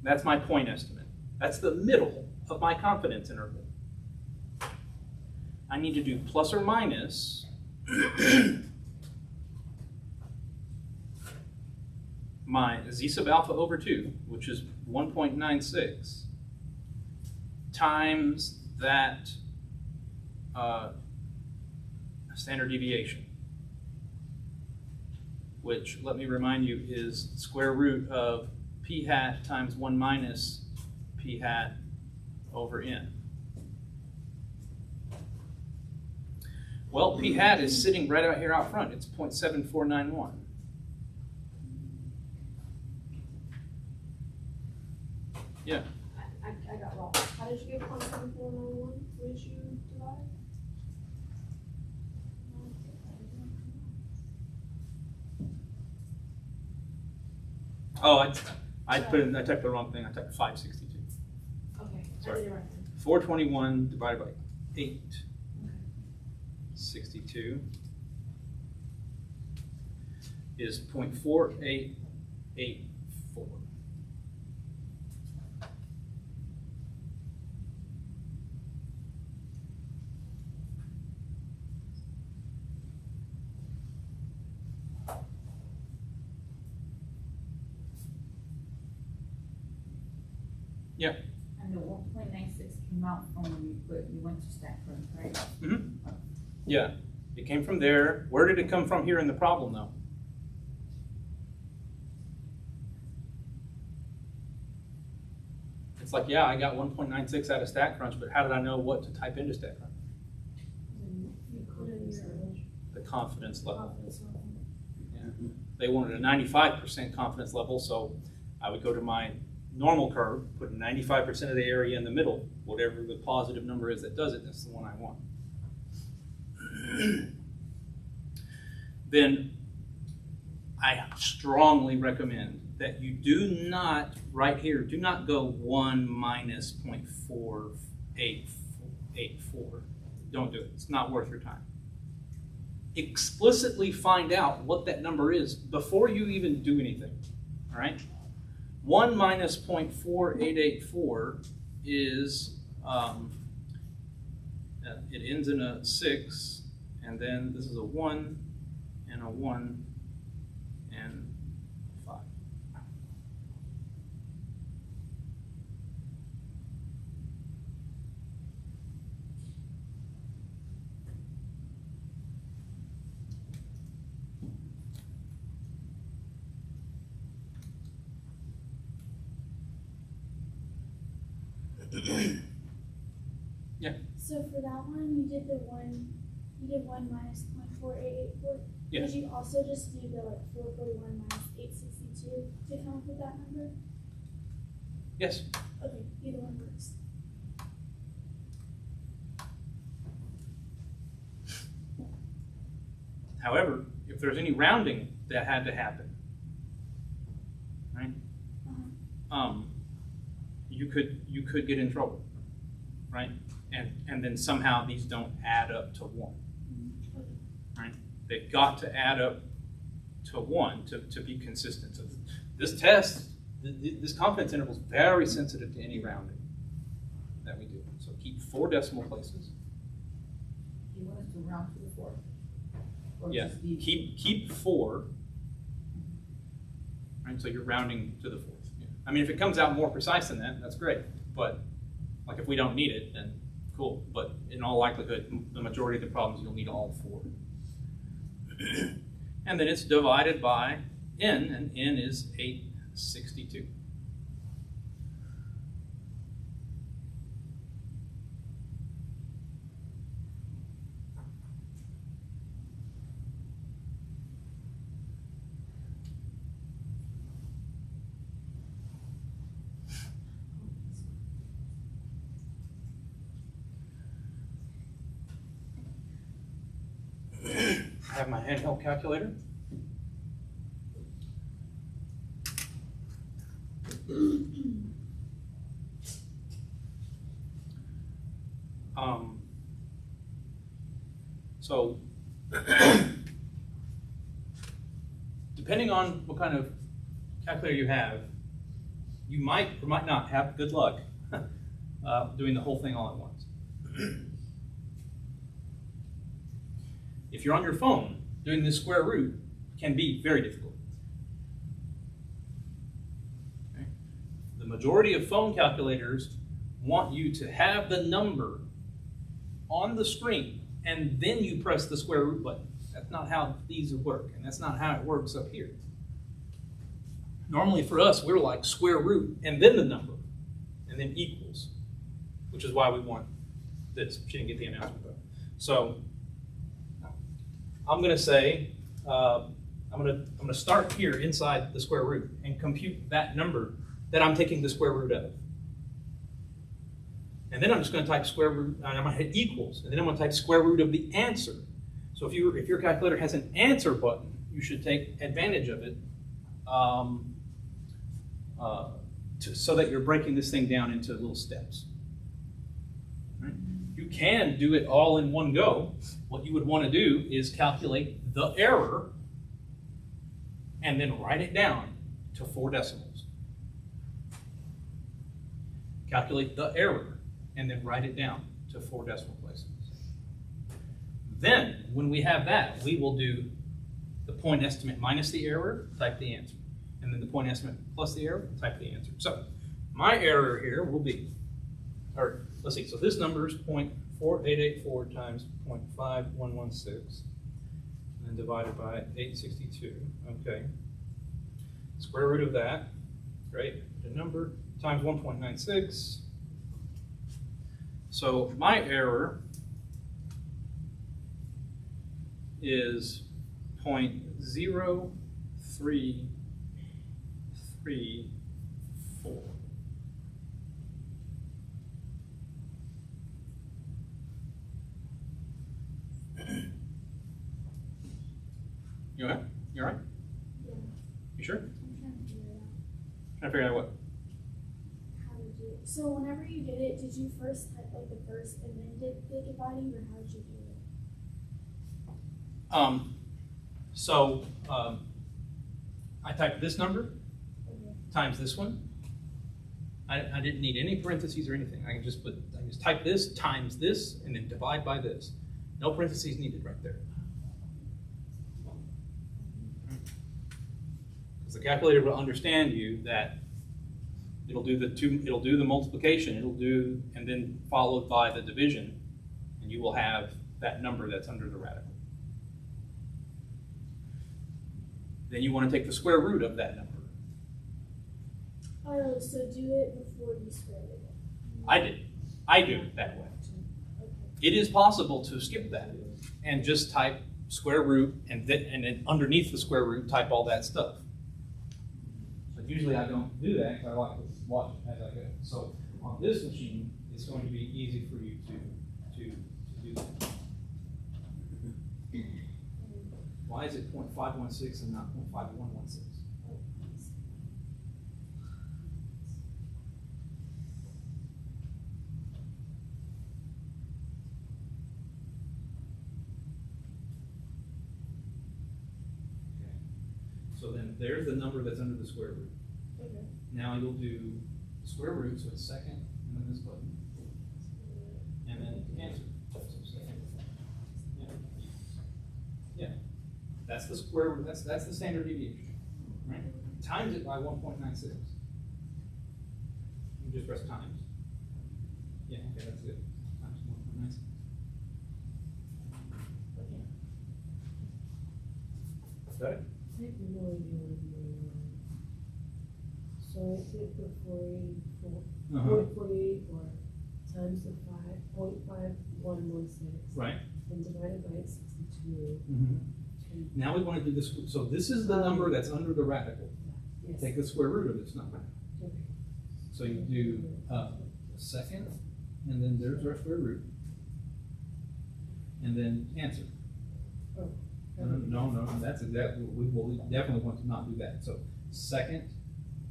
[SPEAKER 1] That's my point estimate. That's the middle of my confidence interval. I need to do plus or minus my z sub alpha over 2, which is 1.96, times that standard deviation, which, let me remind you, is square root of p hat times 1 minus p hat over n. Well, P hat is sitting right out here out front. It's 0.7491. Yeah.
[SPEAKER 2] I got wrong. How did you get 0.7491? What did you divide?
[SPEAKER 1] Oh, I typed the wrong thing. I typed 562.
[SPEAKER 2] Okay,
[SPEAKER 1] Sorry.
[SPEAKER 2] I did it right then.
[SPEAKER 1] 421 divided by 8.
[SPEAKER 2] Okay.
[SPEAKER 1] 62 is 0.4884. Yeah.
[SPEAKER 4] And the 1.96 came out from when you went to stack crunch, right?
[SPEAKER 1] Mm-hmm. Yeah. It came from there. Where did it come from here in the problem, though? It's like, yeah, I got 1.96 out of StatCrunch, but how did I know what to type into StatCrunch?
[SPEAKER 2] You put in your
[SPEAKER 1] The confidence level.
[SPEAKER 2] confidence level.
[SPEAKER 1] Yeah. They wanted a 95% confidence level, so I would go to my normal curve, put 95% of the area in the middle, whatever the positive number is that does it, that's the one I want. Then I strongly recommend that you do not, right here, do not go 1 minus 0.4884. Don't do it. It's not worth your time. Explicitly find out what that number is before you even do anything. All right? 1 minus 0.4884 is, it ends in a 6, and then this is a 1, and a 1, and 5. Yeah.
[SPEAKER 5] So for that one, you did 1 minus 0.4884.
[SPEAKER 1] Yeah.
[SPEAKER 5] Did you also just do the 441 minus 862 to come up with that number?
[SPEAKER 1] Yes.
[SPEAKER 5] Okay, either one works.
[SPEAKER 1] However, if there's any rounding that had to happen, right? You could get in trouble, right? And then somehow these don't add up to 1, right? They've got to add up to 1 to be consistent. So this test, this confidence interval is very sensitive to any rounding that we do. So keep 4 decimal places.
[SPEAKER 4] You want us to round to the 4th? Or
[SPEAKER 1] Yeah,
[SPEAKER 4] just leave-
[SPEAKER 1] keep 4, right? So you're rounding to the 4th. Yeah. I mean, if it comes out more precise than that, that's great. But like if we don't need it, then cool. But in all likelihood, the majority of the problems you'll need all 4. And then it's divided by n, and n is 862. I have my handheld calculator. So, depending on what kind of calculator you have, you might or might not have good luck doing the whole thing all at once. If you're on your phone, doing the square root can be very difficult. Okay? The majority of phone calculators want you to have the number on the screen and then you press the square root button. That's not how these work, and that's not how it works up here. Normally for us, we're like square root and then the number, and then equals, which is why we want this. She didn't get the announcement though. So I'm gonna say, I'm gonna start here inside the square root and compute that number that I'm taking the square root of. And then I'm just gonna type square root, and I'm gonna hit equals, and then I'm gonna type square root of the answer. So if your calculator has an answer button, you should take advantage of it, so that you're breaking this thing down into little steps. Right? You can do it all in one go. What you would want to do is calculate the error and then write it down to 4 decimals. Calculate the error and then write it down to 4 decimal places. Then, when we have that, we will do the point estimate minus the error, type the answer. And then the point estimate plus the error, type the answer. So, my error here will be, or let's see, so this number is 0.4884 times 0.5116, and then divided by 862, okay. Square root of that, right, the number, times 1.96. So my error is 0.0334. You all right? You all right?
[SPEAKER 5] Yeah,
[SPEAKER 1] You sure?
[SPEAKER 5] I'm trying to figure it out.
[SPEAKER 1] Trying to figure out what?
[SPEAKER 5] How to do it. So whenever you did it, did you first type like the first and then did the dividing, or how did you do it?
[SPEAKER 1] I typed this number
[SPEAKER 5] Okay.
[SPEAKER 1] times this one. I didn't need any parentheses or anything. I can just type this times this and then divide by this. No parentheses needed right there. Because the calculator will understand you that it'll do the multiplication, and then followed by the division, and you will have that number that's under the radical. Then you want to take the square root of that number.
[SPEAKER 5] Oh, so do it before you square root it.
[SPEAKER 1] I do it that way.
[SPEAKER 5] Okay.
[SPEAKER 1] It is possible to skip that and just type square root and then underneath the square root type all that stuff. But usually I don't do that because I like to watch it as I go. So on this machine, it's going to be easy for you to do that. Why is it 0.516 and not 0.5116? So then there's the number that's under the square root.
[SPEAKER 5] Okay.
[SPEAKER 1] Now you'll do the square root, so it's second, and then this button, and then answer. So second. Yeah. Yeah. That's the square root. That's the standard deviation, right? Times it by 1.96. You just press times. Yeah. Okay, that's it. Times 1.96. Got it?
[SPEAKER 3] I have no idea what I'm doing wrong. So I did the 484 times the 5.5116.
[SPEAKER 1] Right.
[SPEAKER 3] And divided by 862.
[SPEAKER 1] Mm-hmm. Now we want to do this. So this is the number that's under the radical.
[SPEAKER 3] Yes.
[SPEAKER 1] Take the square root of its number.
[SPEAKER 3] Okay.
[SPEAKER 1] So you do second, and then there's our square root, and then answer.
[SPEAKER 3] Oh.
[SPEAKER 1] No, that's exactly we definitely want to not do that. So second,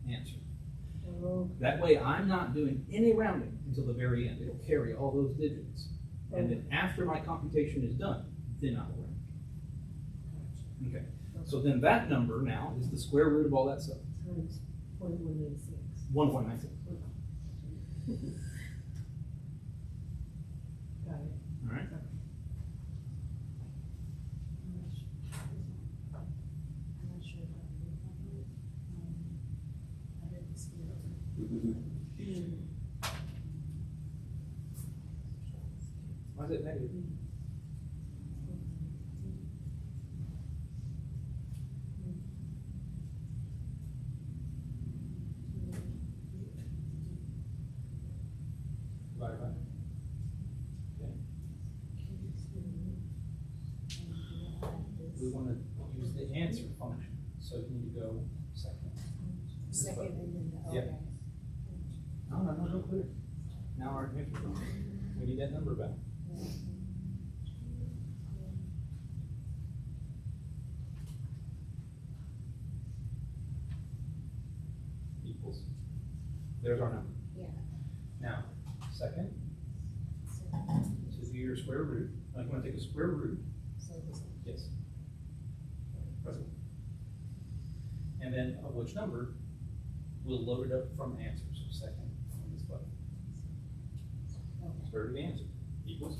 [SPEAKER 1] answer.
[SPEAKER 3] Oh.
[SPEAKER 1] That way I'm not doing any rounding until the very end. It'll carry all those digits. And then after my computation is done, then I will round. Okay. So then that number now is the square root of all that stuff.
[SPEAKER 3] Times 0.196.
[SPEAKER 1] 1.96.
[SPEAKER 3] Got it.
[SPEAKER 1] All right.
[SPEAKER 3] I'm not sure about that. I read the scale.
[SPEAKER 1] Why is it negative? Divided by. Okay. we want to use the answer function. So you need to go second.
[SPEAKER 3] Second and then the,
[SPEAKER 1] Yeah.
[SPEAKER 3] okay.
[SPEAKER 1] No, clear. Now our answer function. We need that number back. Equals. There's our number.
[SPEAKER 3] Yeah.
[SPEAKER 1] Now, second,
[SPEAKER 3] So,
[SPEAKER 1] to do your square root. Like you want to take a square root.
[SPEAKER 3] so this one.
[SPEAKER 1] Yes. Press it. And then of which number, we'll load it up from answer. So second on this button.
[SPEAKER 3] Okay.
[SPEAKER 1] Square root of the answer equals.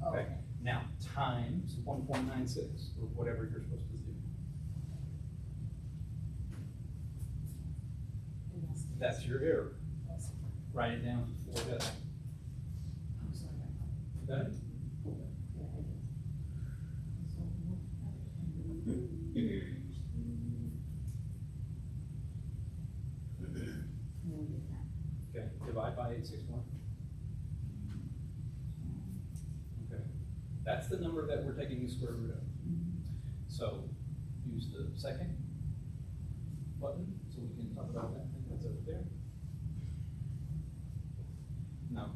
[SPEAKER 1] Okay. Now times 1.96 or whatever you're supposed to do.
[SPEAKER 3] And
[SPEAKER 1] That's your error.
[SPEAKER 3] that's-
[SPEAKER 1] Write it down for that.
[SPEAKER 3] I'm sorry.
[SPEAKER 1] Got it?
[SPEAKER 3] Yeah, I did.
[SPEAKER 1] Okay. Divide by 861. Okay. That's the number that we're taking the square root of. So use the second button so we can talk about that. I think that's over there. No.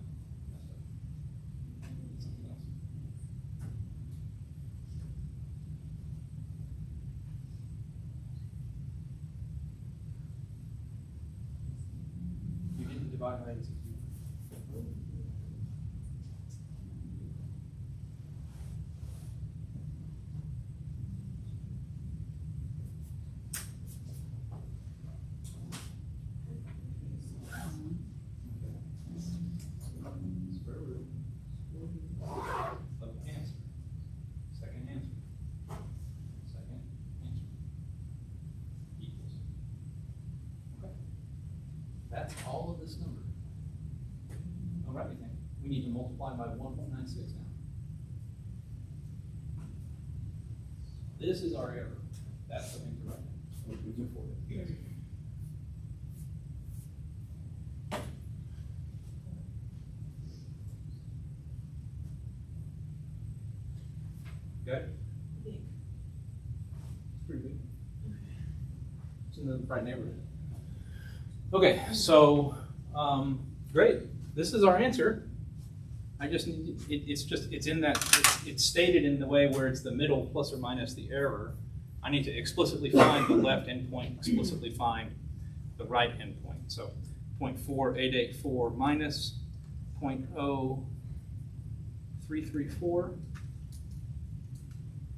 [SPEAKER 1] That's something else. You didn't divide by 861. Square root of answer. Second answer. Second answer. Equals. Okay. That's all of this number. All right, we think. We need to multiply by 1.96 now. This is our error. That's the thing to write. For it. Okay?
[SPEAKER 2] Big.
[SPEAKER 1] It's pretty big. It's in the right neighborhood. Okay, so, great. This is our answer. I just need, it's in that, it's stated in the way where it's the middle plus or minus the error. I need to explicitly find the left endpoint, explicitly find the right endpoint. So 0.4884 minus 0.0334.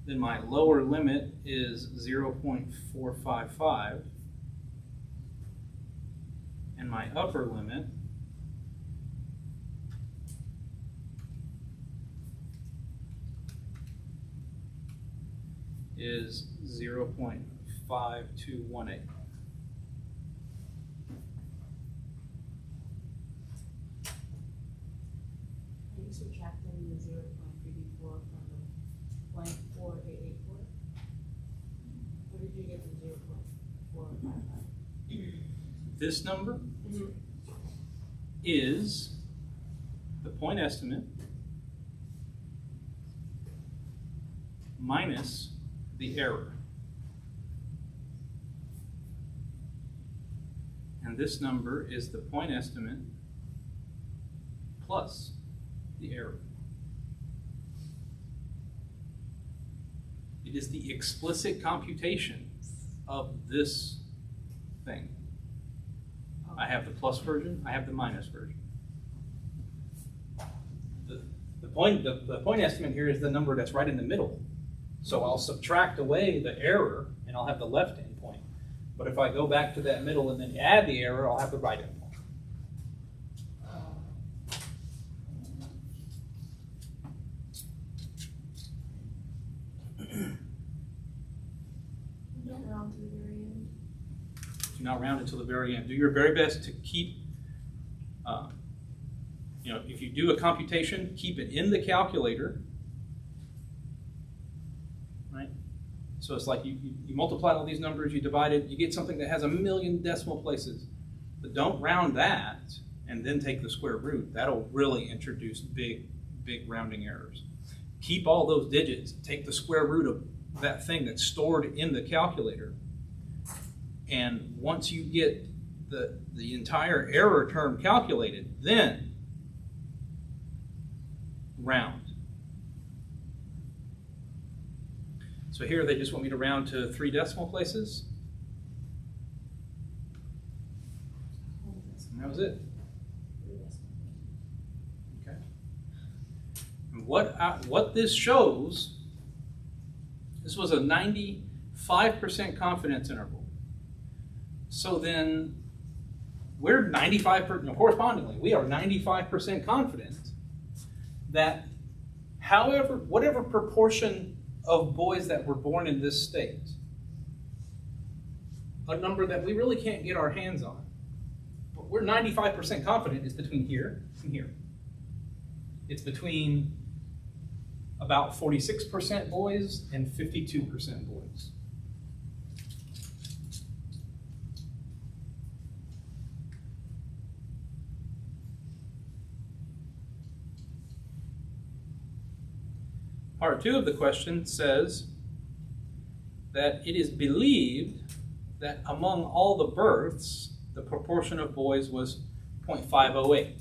[SPEAKER 1] Then my lower limit is 0.455. And my upper limit is 0.5218.
[SPEAKER 3] Are you subtracting the 0.334 from the 0.4884? Where did you get the 0.455?
[SPEAKER 1] This number is the point estimate minus the error. And this number is the point estimate plus the error. It is the explicit computation of this thing. I have the plus version, I have the minus version. The point estimate here is the number that's right in the middle. So I'll subtract away the error and I'll have the left endpoint. But if I go back to that middle and then add the error, I'll have the right endpoint.
[SPEAKER 2] Don't round to the very end.
[SPEAKER 1] Do not round it to the very end. Do your very best to keep, if you do a computation, keep it in the calculator, right? So it's like you multiply all these numbers, you divide it, you get something that has 1,000,000 decimal places. But don't round that and then take the square root. That'll really introduce big rounding errors. keep all those digits, take the square root of that thing that's stored in the calculator, and once you get the entire error term calculated, then round. So here they just want me to round to 3 decimal places. And that was it. Okay. And what this shows, this was a 95% confidence interval. So then we're 95%, correspondingly, we are 95% confident that whatever proportion of boys that were born in this state, a number that we really can't get our hands on, but we're 95% confident it's between here and here. It's between about 46% boys and 52% boys. Part 2 of the question says that it is believed that among all the births, the proportion of boys was 0.508.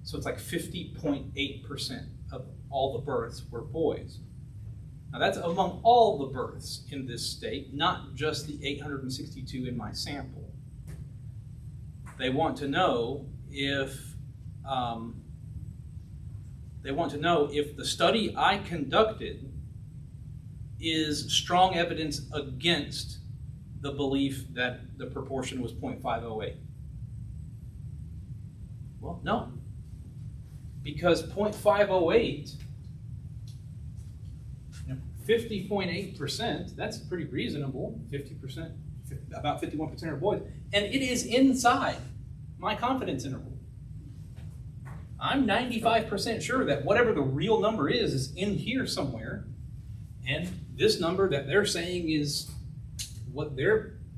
[SPEAKER 1] So it's like 50.8% of all the births were boys. Now that's among all the births in this state, not just the 862 in my sample. They want to know if the study I conducted is strong evidence against the belief that the proportion was 0.508. Well, no. Because 0.508, 50.8%, that's pretty reasonable. 50%, about 51% are boys. And it is inside my confidence interval. I'm 95% sure that whatever the real number is in here somewhere. And this number that they're saying is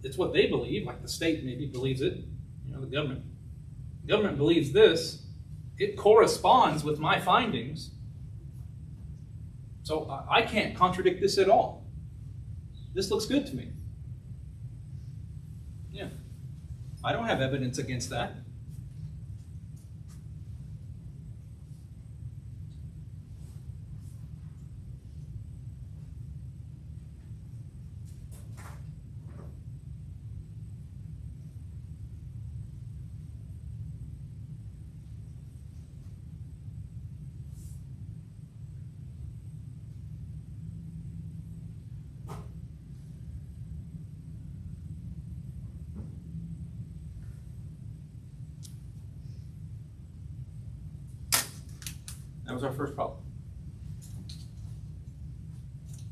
[SPEAKER 1] it's what they believe, like the state maybe believes it, the government. The government believes this. It corresponds with my findings. So I can't contradict this at all. This looks good to me. Yeah. I don't have evidence against that. That was our first problem.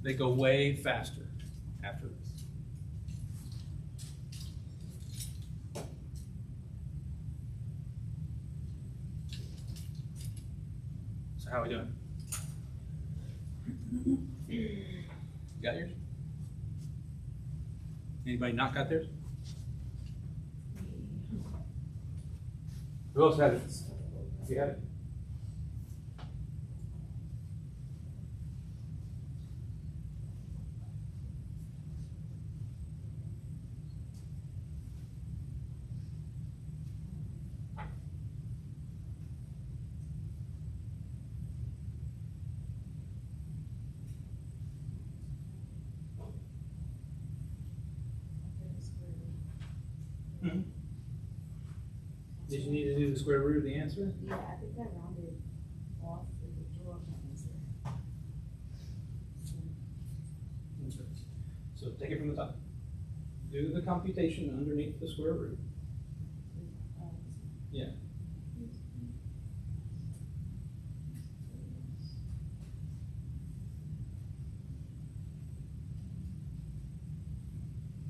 [SPEAKER 1] They go way faster after this. So how are we doing? You got yours? Anybody not got theirs? Who else had it? You had it? Did you need to do the square root of the answer?
[SPEAKER 3] Yeah, I think I rounded off the draw my answer.
[SPEAKER 1] So take it from the top. Do the computation underneath the square root. Yeah.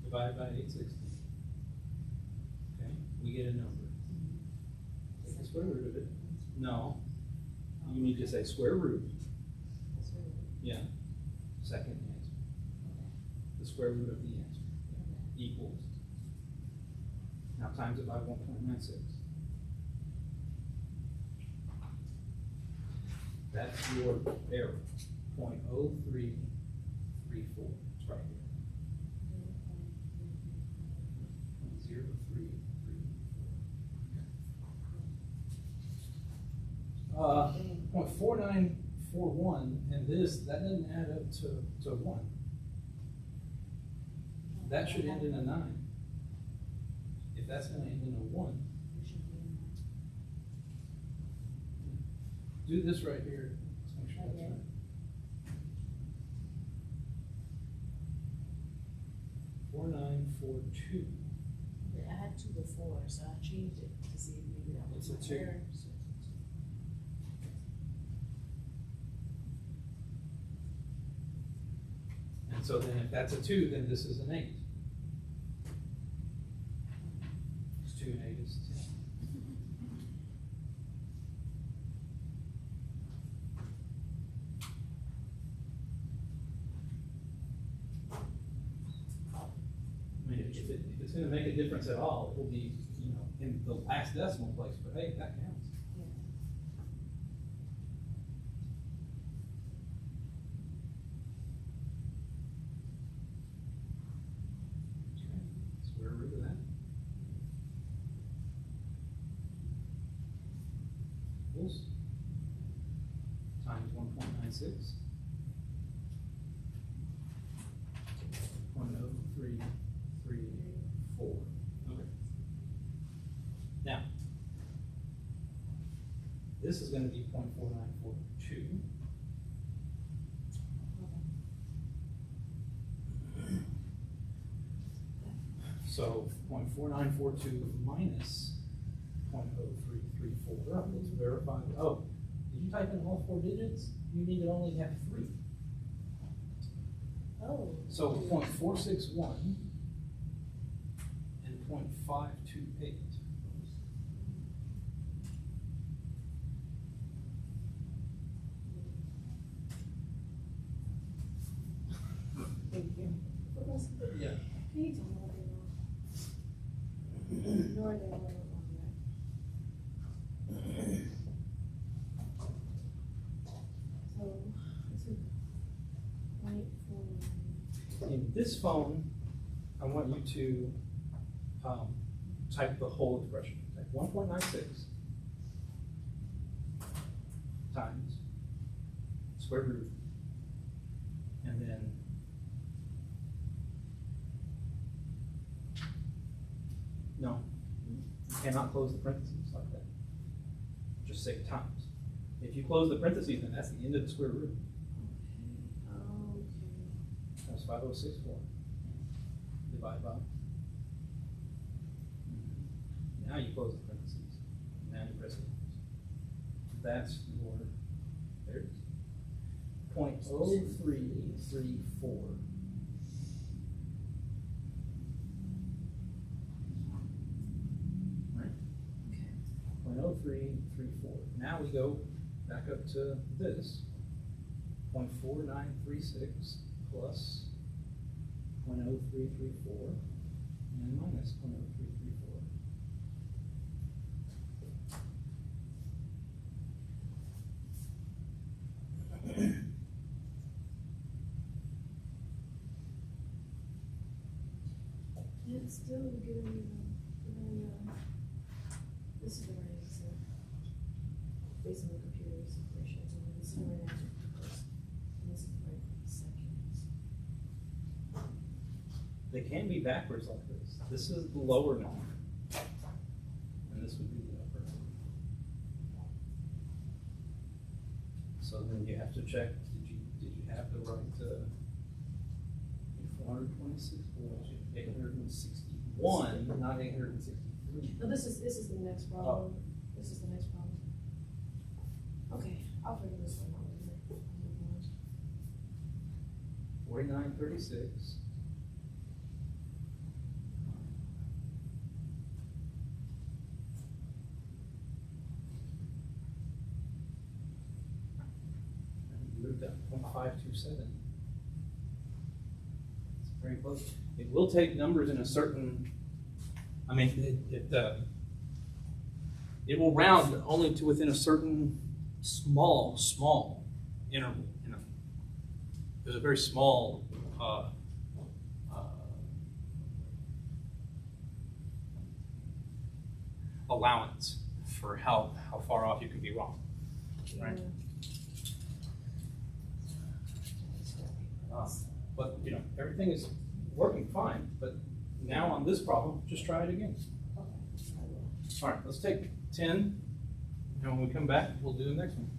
[SPEAKER 1] Divided by 860. Okay, we get a number. Take the square root of it. No. You need to say square root. Yeah. Second answer. The square root of the answer equals. Now times it by 1.96. That's your error. .0334, it's right here. 0.0334. 0.4941, and that doesn't add up to 1. That should end in a 9. If that's going to end in a 1,
[SPEAKER 3] It should be in
[SPEAKER 1] do this right here. Let's make sure that's
[SPEAKER 3] Okay.
[SPEAKER 1] right. .4942.
[SPEAKER 3] there. I had 2 before, so I changed it to see if maybe that was
[SPEAKER 1] It's a
[SPEAKER 3] my
[SPEAKER 1] 2.
[SPEAKER 3] error. So it's a 2.
[SPEAKER 1] And so then if that's a 2, then this is an 8. 2 and 8 is 10. I mean, if it's gonna make a difference at all, it will be, in the last decimal place, but hey, that counts. Okay, square root of that. Equals times 1.96. 0.0334. Okay. Now, this is going to be 0.4942. So 0.4942 minus 0.0334. Let's verify. Oh, did you type in all 4 digits? You need to only have 3.
[SPEAKER 3] Oh.
[SPEAKER 1] So 0.461 and 0.528.
[SPEAKER 3] Thank you.
[SPEAKER 2] What else?
[SPEAKER 1] Yeah.
[SPEAKER 2] Can you tell me what they want? Nor they want it on that. So, this is .49.
[SPEAKER 1] In this phone, I want you to type the whole expression. Type 1.96 times square root, and then no, you cannot close the parentheses like that. Just say times. If you close the parentheses, then that's the end of the square root.
[SPEAKER 2] Okay.
[SPEAKER 1] That's 5064. Divide by. Now you close the parentheses. Now you press it. That's your, there it is. 0.0334. Right?
[SPEAKER 3] Okay.
[SPEAKER 1] 0.0334. Now we go back up to this. 0.4936 plus 0.0334 and minus 0.0334.
[SPEAKER 2] It's still giving me this is the right answer. Based on the computer simulation, so this is the right answer for the first, and this is the right for the second.
[SPEAKER 1] They can be backwards like this. This is the lower number, and this would be the upper. So then you have to check, did you have the right 426, or was it 861, not 863?
[SPEAKER 2] No, this is the next problem. This is the next problem. Okay, I'll figure this one out later.
[SPEAKER 1] 4936. You moved up 0.527. It's very close. It will take numbers in a certain, I mean, it will round only to within a certain small interval, there's a very small allowance for how far off you can be wrong. Right. But you know, everything is working fine, but now on this problem, just try it again. All right, let's take 10, and when we come back, we'll do the next one.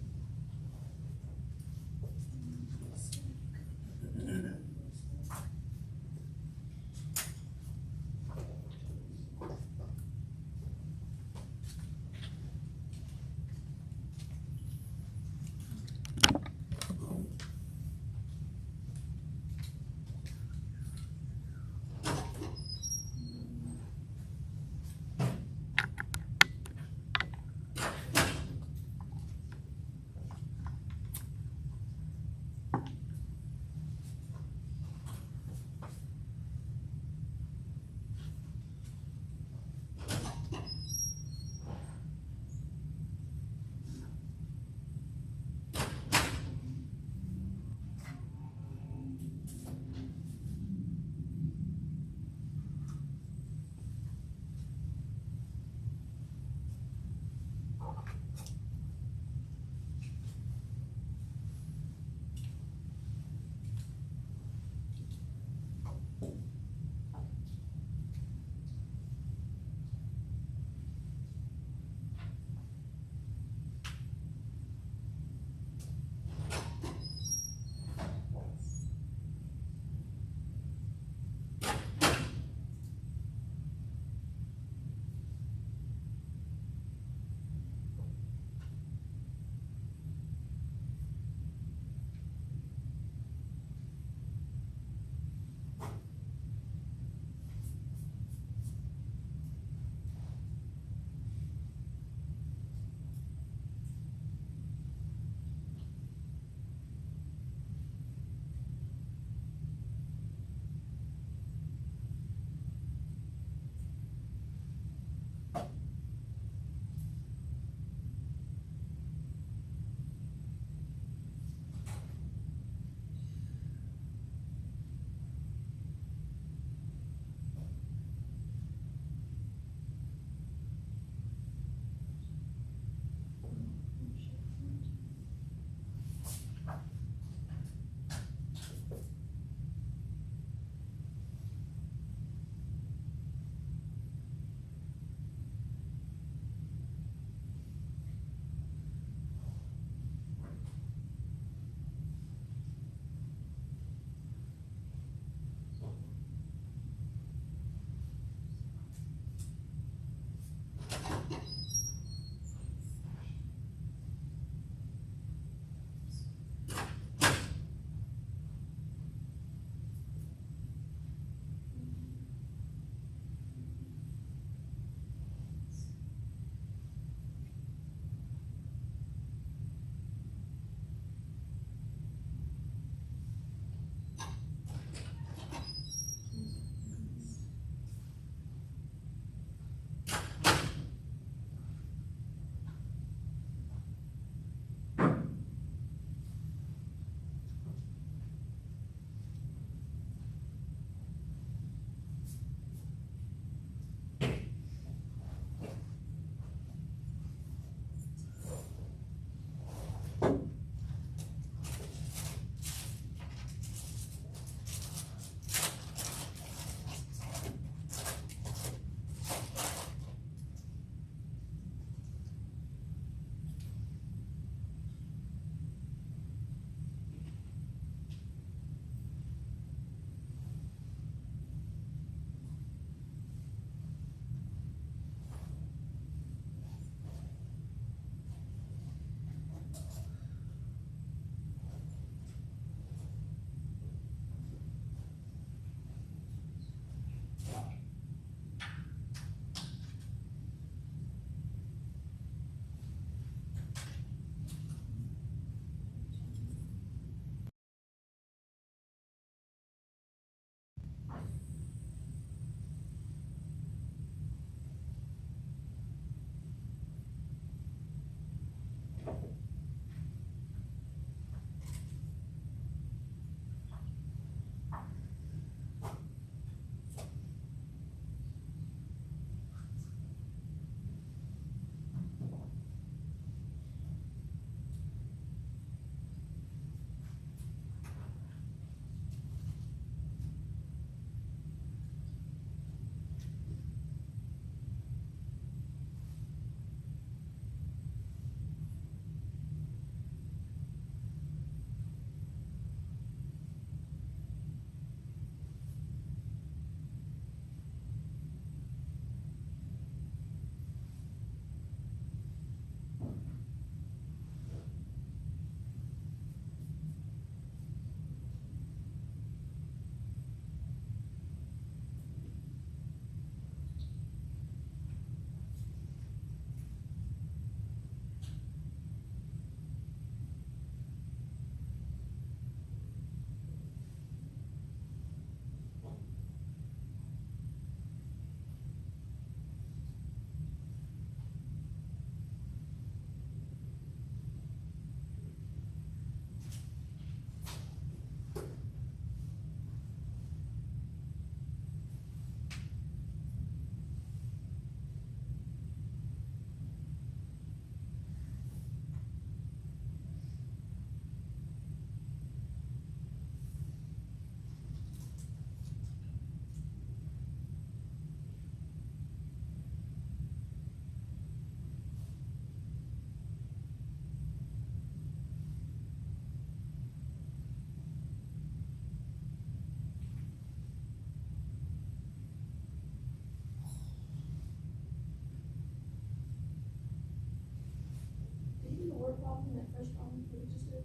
[SPEAKER 5] problem, that first problem that we just did?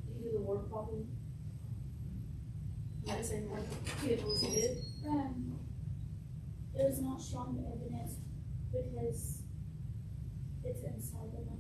[SPEAKER 2] Do you do the word problem? Not saying like, it was good.
[SPEAKER 5] It was not strong evidence because it's inside the 95%.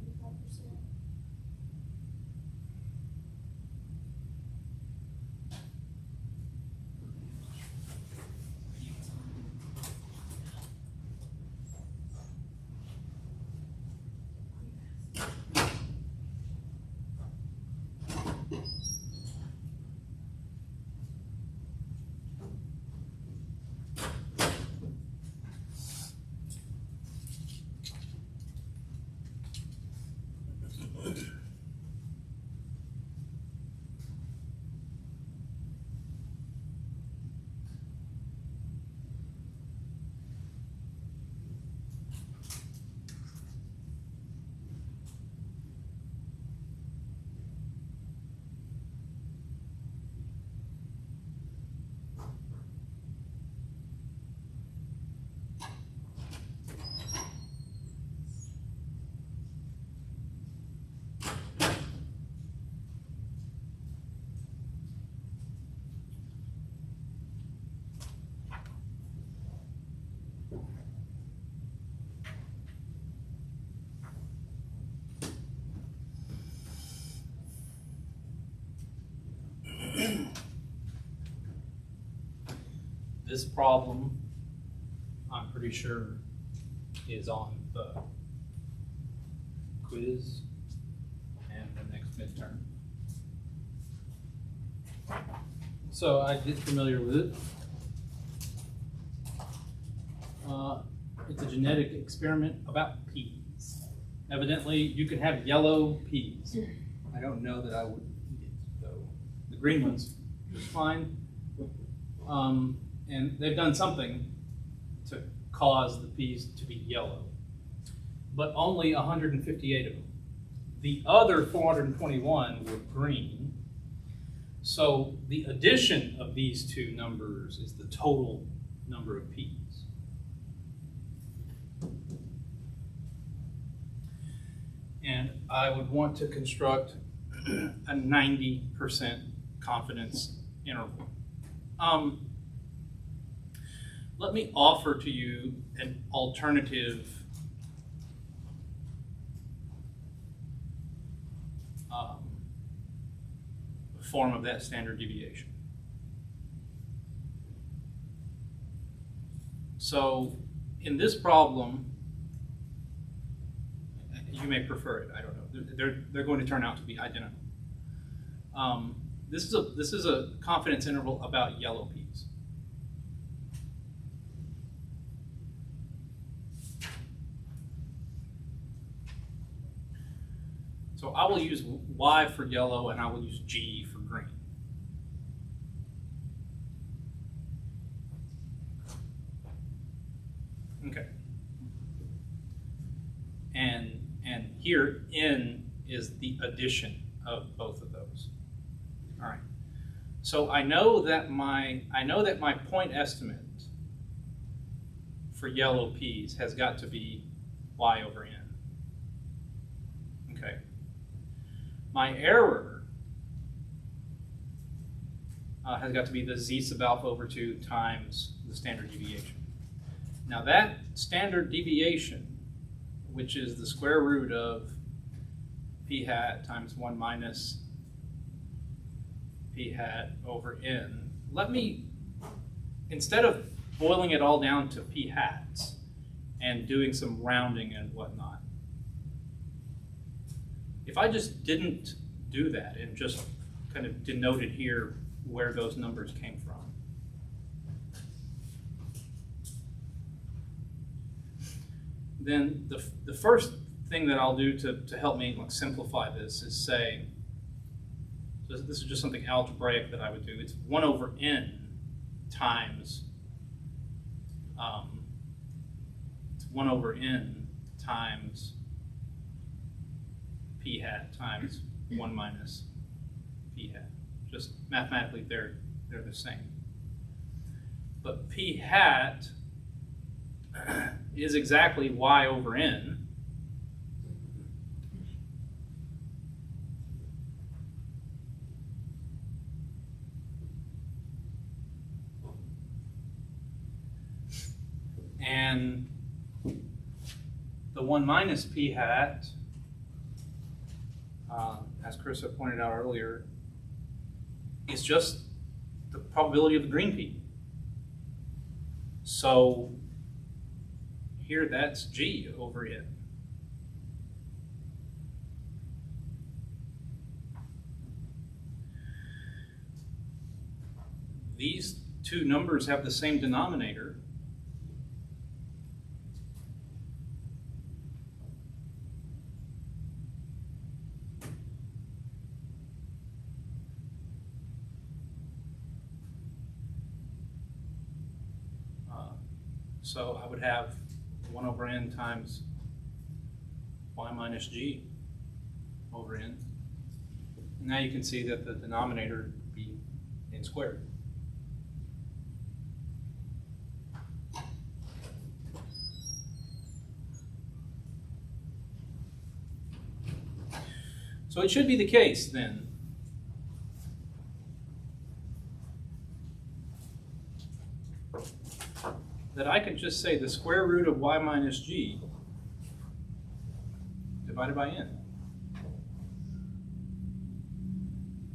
[SPEAKER 1] This problem, I'm pretty sure, is on the quiz and the next midterm. So I get familiar with it. It's a genetic experiment about peas. Evidently, you can have yellow peas. I don't know that I would eat it, though. The green ones, just fine. And they've done something to cause the peas to be yellow, but only 158 of them. The other 421 were green. So the addition of these two numbers is the total number of peas. And I would want to construct a 90% confidence interval. Let me offer to you an alternative form of that standard deviation. So in this problem, you may prefer it, I don't know. They're going to turn out to be identical. This is a confidence interval about yellow peas. So I will use Y for yellow and I will use G for green. Okay. And here N is the addition of both of those. All right. So I know that my point estimate for yellow peas has got to be Y over N. Okay. My error has got to be the z sub alpha over 2 times the standard deviation. Now that standard deviation, which is the square root of p hat times 1 minus p hat over n, let me, instead of boiling it all down to p hats and doing some rounding and whatnot, if I just didn't do that and just kind of denoted here where those numbers came from, then the first thing that I'll do to help me simplify this is say, so this is just something algebraic that I would do. It's 1 over n times, it's 1 over n times p hat times 1 minus p hat. Just mathematically, they're the same. But p hat is exactly y over n. And the 1 minus p hat, as Carissa pointed out earlier, is just the probability of the green p. So here that's G over N. These two numbers have the same denominator. So I would have 1 over n times y minus g over n. Now you can see that the denominator would be n squared. So it should be the case then that I could just say the square root of y minus g divided by n.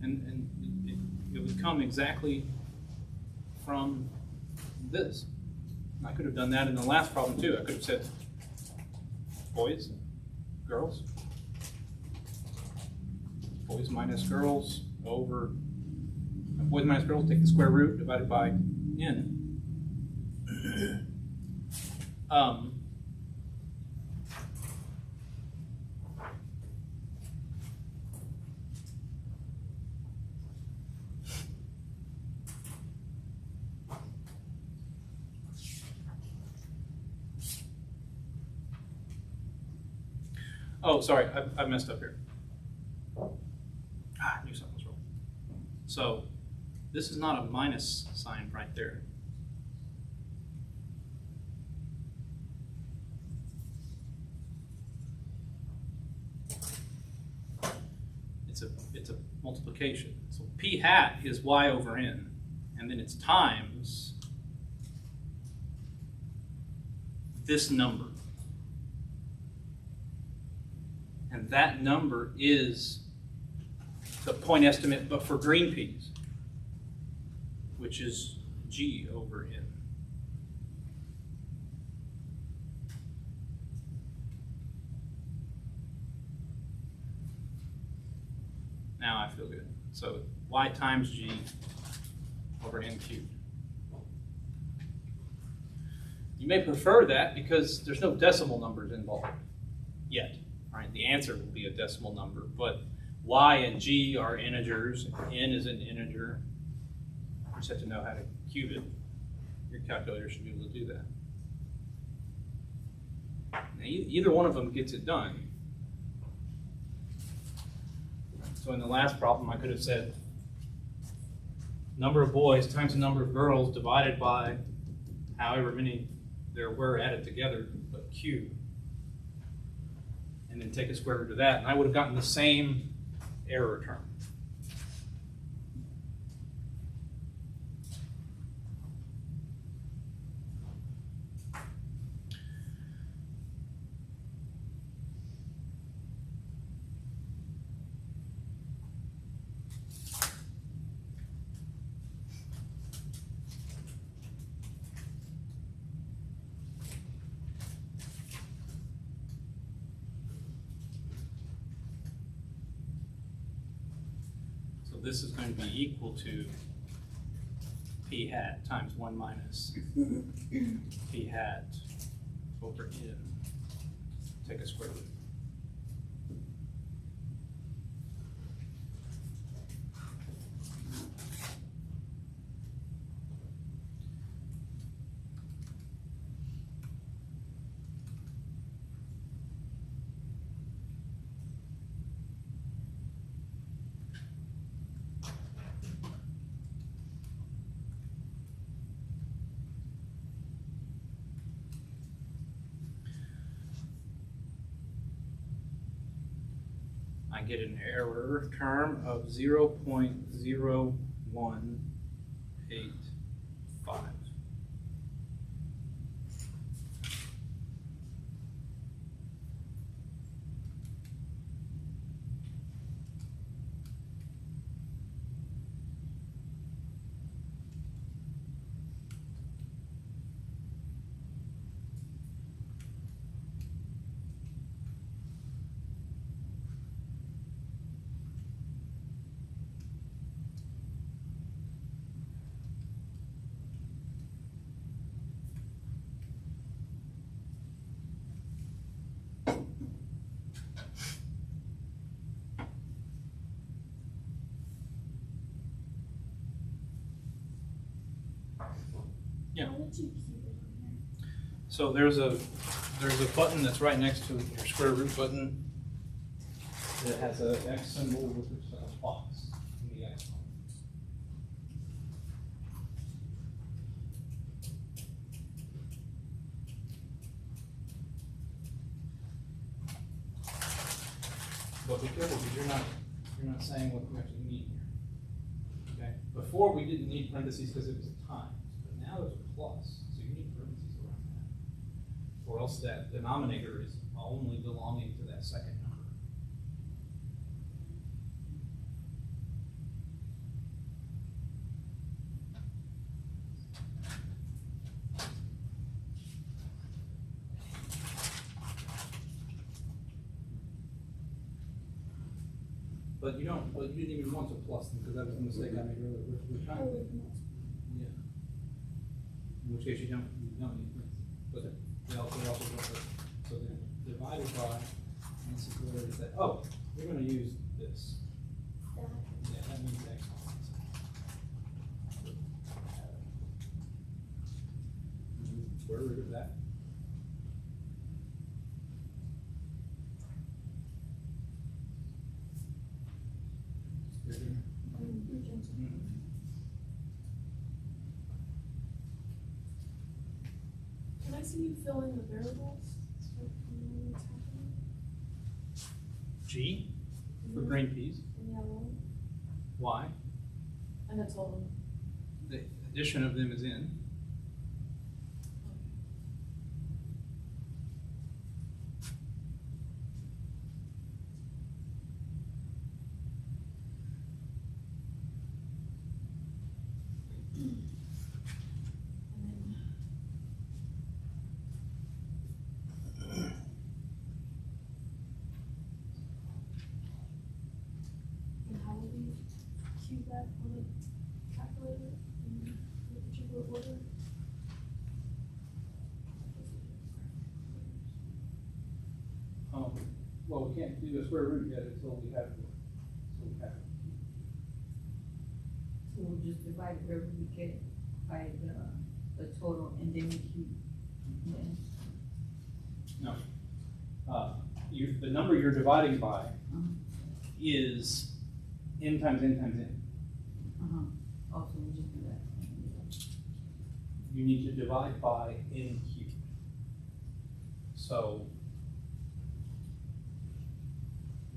[SPEAKER 1] And it would come exactly from this. I could have done that in the last problem too. I could have said boys, girls, boys minus girls over boys minus girls, take the square root divided by n. Oh, sorry, I messed up here. I knew something was wrong. So this is not a minus sign right there. It's a multiplication. So p hat is y over n, and then it's times this number. And that number is the point estimate, but for green peas, which is g over n. Now I feel good. So y times g over n cubed. You may prefer that because there's no decimal numbers involved yet. Right? The answer will be a decimal number, but y and g are integers, n is an integer. You just have to know how to cube it. Your calculator should be able to do that. Now, either one of them gets it done. So in the last problem, I could have said number of boys times the number of girls divided by however many there were added together, but cube. And then take a square root of that, and I would have gotten the same error term. This is going to be equal to p hat times 1 minus p hat over n. Take a square root. I get an error term of 0.0185.
[SPEAKER 5] you cube it on here?
[SPEAKER 1] So there's a button that's right next to your square root button that has a X symbol with a box in the X. But be careful because you're not saying what you actually need here. Okay? Before we didn't need parentheses because it was a times, but now there's a plus, so you need parentheses around that. Or else that denominator is only belonging to that second number. But you didn't even want to plus them because that was a mistake I made earlier. We're trying to, yeah. In which case you don't need parentheses. But they also want to, so then divided by, and singularity say, oh, we're going to use this.
[SPEAKER 5] That.
[SPEAKER 1] Yeah, that means X. Square root of that.
[SPEAKER 2] Can I see you fill in the variables? So you know what's happening?
[SPEAKER 1] G for green peas.
[SPEAKER 2] In yellow,
[SPEAKER 1] Y.
[SPEAKER 2] and the total.
[SPEAKER 1] The addition of them is in.
[SPEAKER 2] And then and how will we cube that on the calculator in the particular order?
[SPEAKER 1] Well, we can't do a square root yet until we have it.
[SPEAKER 4] So we'll just divide wherever we get by the total and then we cube. Then,
[SPEAKER 1] No. The number you're dividing by is n times n times n.
[SPEAKER 4] Also, we just do that.
[SPEAKER 1] You need to divide by n cubed. So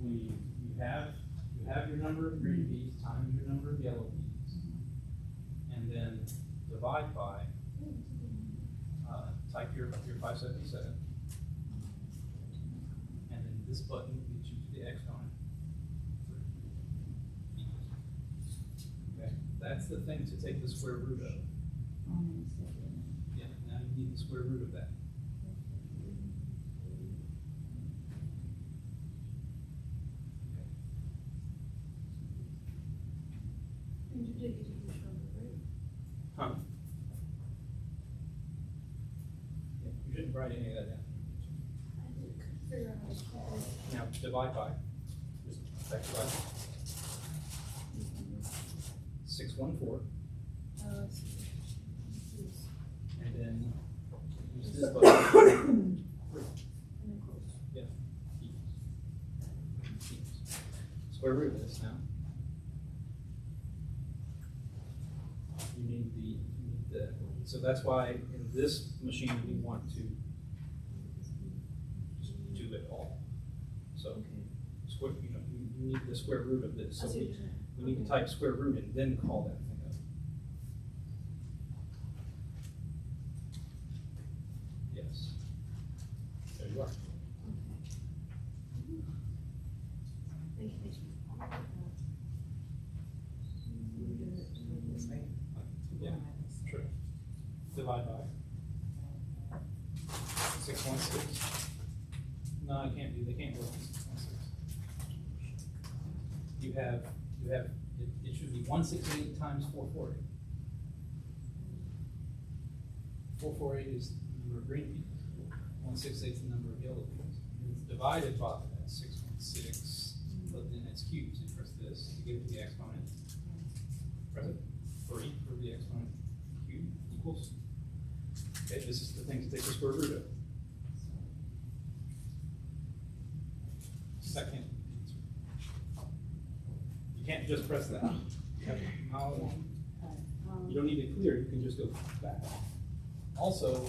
[SPEAKER 1] you have your number of green peas times your number of yellow peas, and then divide by type your 577, and then this button gets you to the exponent. Okay, that's the thing to take the square root of. Yeah, now you need the square root of that.
[SPEAKER 2] And you did get a huge number, right?
[SPEAKER 1] Huh? Yeah, you shouldn't write any of that down.
[SPEAKER 5] I couldn't figure out how to call it.
[SPEAKER 1] Now divide by, just divide 614, and then use this button.
[SPEAKER 2] And then close.
[SPEAKER 1] Yeah. Square root of this now. You need the, so that's why in this machine we want to just do it all. So, square, you need the square root of this. So
[SPEAKER 2] I see what you're saying.
[SPEAKER 1] we need to type square root and then call that thing up. Yes. There you are.
[SPEAKER 2] Thank you. We were doing it this way.
[SPEAKER 1] Yeah, true. Divide by 616. No, I can't do, they can't work on 616. It should be 168 times 440. 448 is the number of green peas. 168 is the number of yellow peas. It's divided by that 616, but then it's cubed. So you press this to get it to the exponent. Press it. 3 for the exponent cube equals Okay, this is the thing to take the square root of. Second. You can't just press that. You have to follow along. You don't need it clear, you can just go back. Also,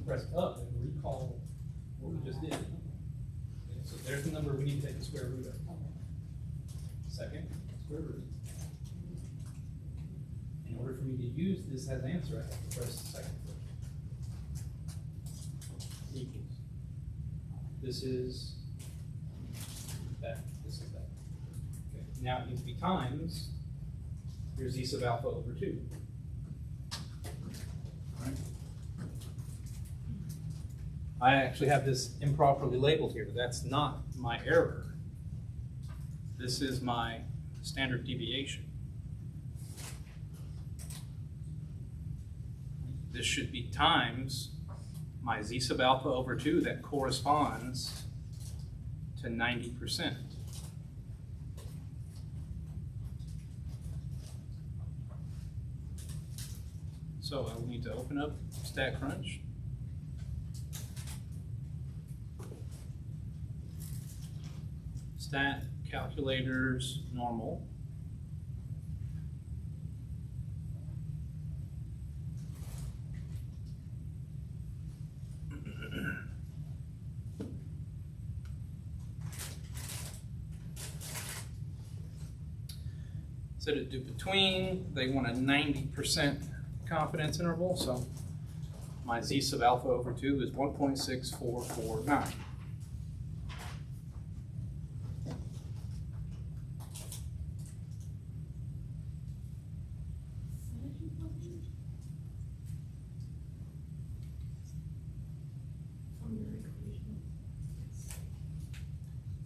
[SPEAKER 1] press up and recall what we just did. Okay, so there's the number we need to take the square root of. Second, square root. In order for me to use this as answer, I have to press the second first. Equals. This is that, this is that. Okay. Now it needs to be times your z sub alpha over 2. All right. I actually have this improperly labeled here. That's not my error. This is my standard deviation. This should be times my z sub alpha over 2 that corresponds to 90%. So I will need to open up StatCrunch. Stat calculators normal. Set it to between, they want a 90% confidence interval, so my z sub alpha over 2 is 1.6449.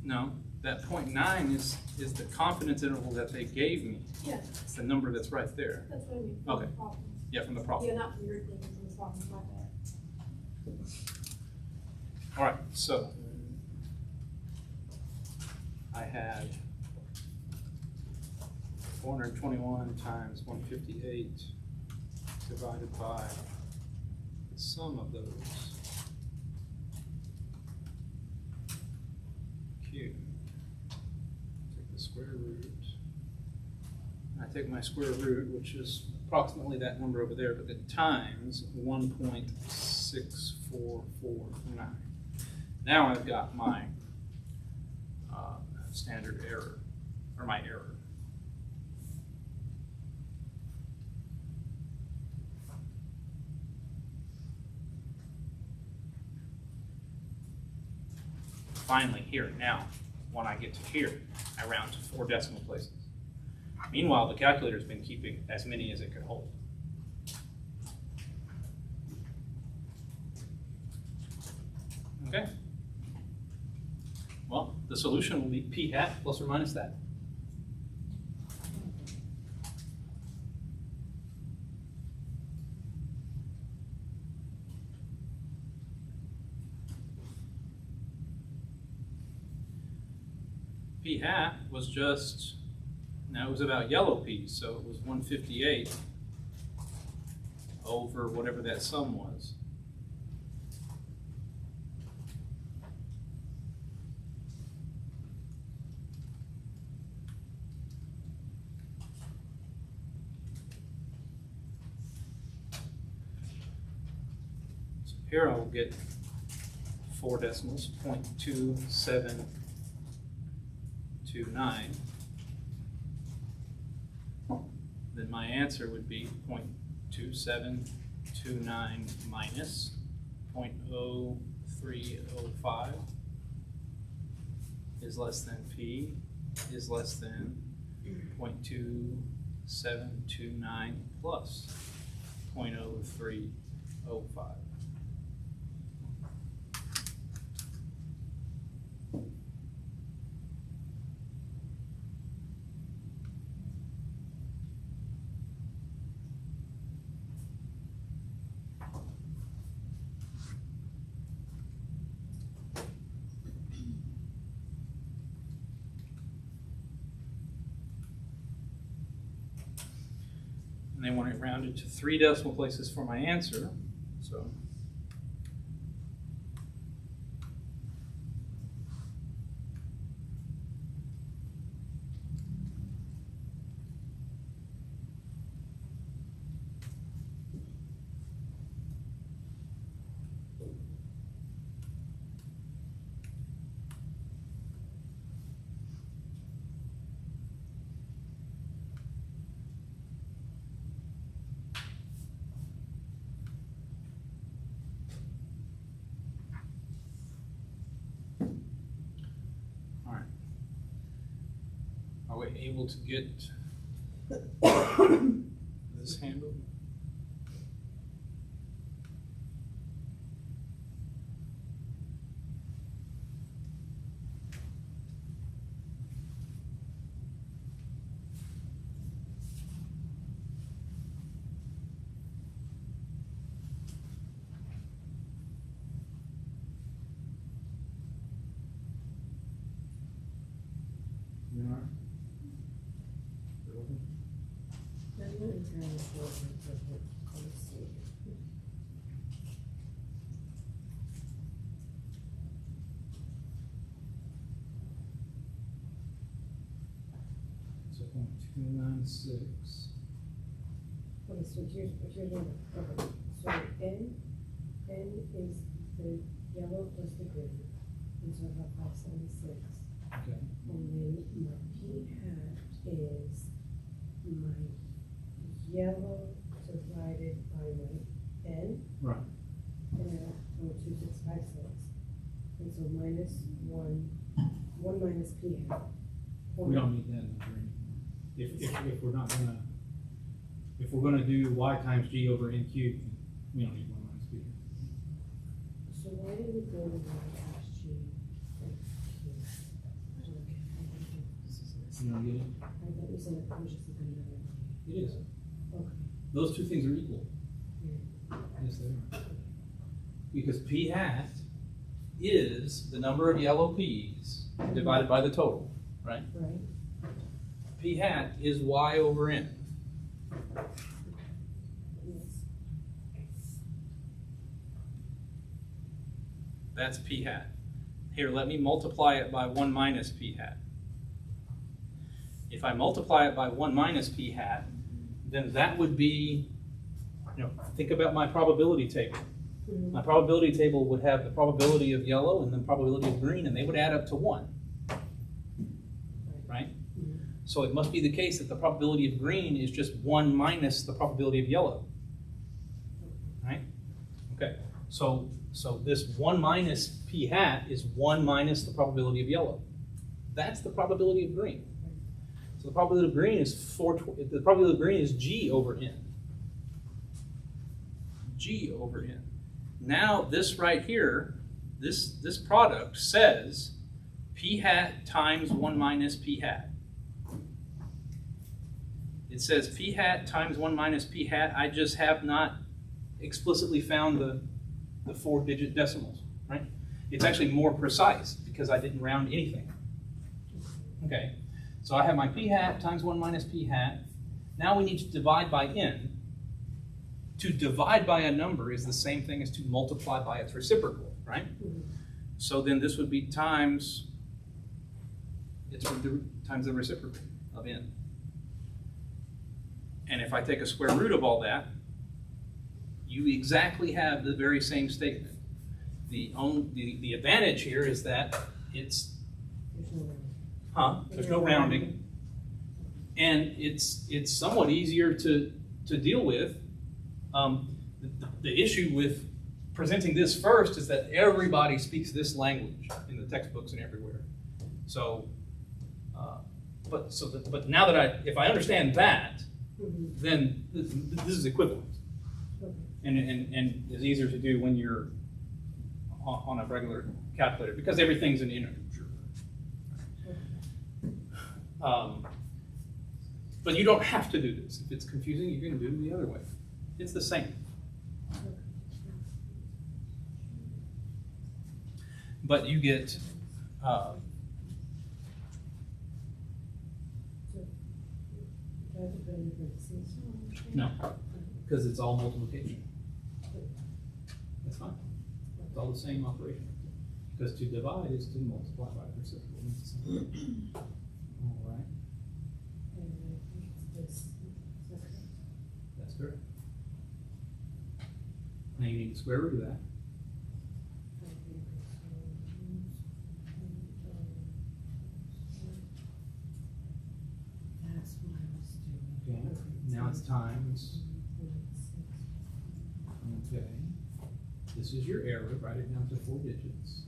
[SPEAKER 1] No, that 0.9 is the confidence interval that they gave me.
[SPEAKER 2] Yeah,
[SPEAKER 1] It's the number that's right there.
[SPEAKER 2] that's what I mean.
[SPEAKER 1] Okay.
[SPEAKER 2] From the problem.
[SPEAKER 1] Yeah, from the problem.
[SPEAKER 2] Yeah, not from your equation, from the problem, my bad.
[SPEAKER 1] All right, so I had 421 times 158 divided by the sum of those. Q. Take the square root. I take my square root, which is approximately that number over there, but then times 1.6449. Now I've got my standard error, or my error. Finally, here, now, when I get to here, I round to 4 decimal places. Meanwhile, the calculator's been keeping as many as it could hold. Okay? Well, the solution will be p hat plus or minus that. P hat was just, now it was about yellow peas, so it was 158 over whatever that sum was. So here I will get 4 decimals, 0.2729. Then my answer would be 0.2729 minus 0.0305 is less than P is less than 0.2729 plus 0.0305. And they want it rounded to 3 decimal places for my answer. So are we able to get this handled? You are?
[SPEAKER 2] I'm not entirely sure what let's see.
[SPEAKER 1] So 0.296.
[SPEAKER 2] Okay, so here's what, okay, so N is the yellow plus the green, and so I have 576.
[SPEAKER 1] Okay.
[SPEAKER 2] And then my P hat is my yellow divided by my N,
[SPEAKER 1] Right.
[SPEAKER 2] and then I have 0.2656. And so minus one minus P hat.
[SPEAKER 1] We don't need that in the green. If we're not gonna, if we're gonna do y times g over n cubed, we don't need 1 minus b.
[SPEAKER 2] So why did we go to y dash G?
[SPEAKER 1] You don't get it?
[SPEAKER 2] I thought you said it was just a another.
[SPEAKER 1] It is.
[SPEAKER 2] Okay.
[SPEAKER 1] Those two things are equal.
[SPEAKER 2] Yeah.
[SPEAKER 1] Yes, they are. Because p hat is the number of yellow peas divided by the total, right?
[SPEAKER 2] Right.
[SPEAKER 1] P hat is y over n.
[SPEAKER 2] Yes.
[SPEAKER 1] That's p hat. Here, let me multiply it by 1 minus p hat. If I multiply it by 1 minus p hat, then that would be, think about my probability table.
[SPEAKER 2] Mhm.
[SPEAKER 1] My probability table would have the probability of yellow and the probability of green, and they would add up to 1, right?
[SPEAKER 2] Mhm.
[SPEAKER 1] So it must be the case that the probability of green is just 1 minus the probability of yellow, right? Okay, so this 1 minus p hat is 1 minus the probability of yellow. That's the probability of green. So the probability of green is the probability of green is g over n. G over n. Now this right here, this product says p hat times 1 minus p hat. It says p hat times 1 minus p hat. I just have not explicitly found the 4-digit decimals, right? It's actually more precise because I didn't round anything. Okay, so I have my p hat times 1 minus p hat. Now we need to divide by n. To divide by a number is the same thing as to multiply by its reciprocal, right?
[SPEAKER 2] Mhm.
[SPEAKER 1] So then this would be times times the reciprocal of n. And if I take a square root of all that, you exactly have the very same statement. The advantage here is that it's
[SPEAKER 2] There's no rounding.
[SPEAKER 1] there's no rounding, and it's somewhat easier to deal with. The issue with presenting this first is that everybody speaks this language in the textbooks and everywhere. So, but now that if I understand that,
[SPEAKER 2] Mhm.
[SPEAKER 1] then this is equivalent,
[SPEAKER 2] Okay.
[SPEAKER 1] and is easier to do when you're on a regular calculator because everything's an integer. But you don't have to do this. If it's confusing, you can do it the other way. It's the same. But you get
[SPEAKER 2] I have to put in parentheses.
[SPEAKER 1] No, because it's all multiplication. That's fine. It's all the same operation. Because to divide is to multiply by a reciprocal. All right,
[SPEAKER 2] And I think it's this. Is that correct?
[SPEAKER 1] that's correct. Now you need the square root of that.
[SPEAKER 2] That's what I was doing.
[SPEAKER 1] Okay, now it's times. Okay. This is your error, write it down to 4 digits.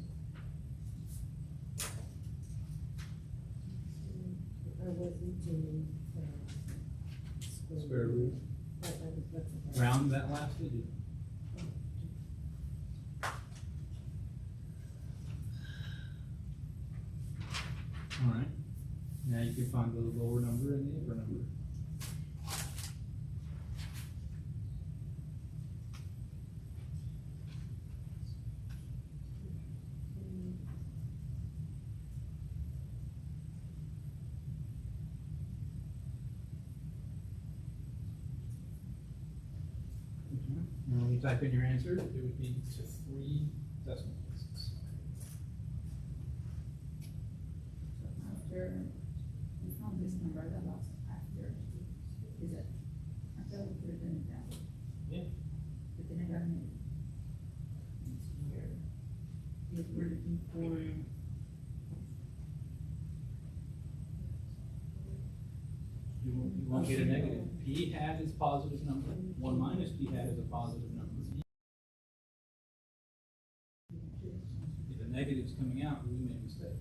[SPEAKER 2] I wasn't doing,
[SPEAKER 1] Square root.
[SPEAKER 2] That's okay.
[SPEAKER 1] Round that last digit. All right. Now you can find the lower number and the upper number. Okay. And when you type in your answer, it would be to 3 decimal places.
[SPEAKER 4] After we found this number, that was after, is it? I thought we could have done it that way.
[SPEAKER 1] Yeah.
[SPEAKER 4] But then I got it. Here. If we're looking for,
[SPEAKER 1] You won't get a negative. P hat is positive number. 1 minus P hat is a positive number. If a negative's coming out, we made a mistake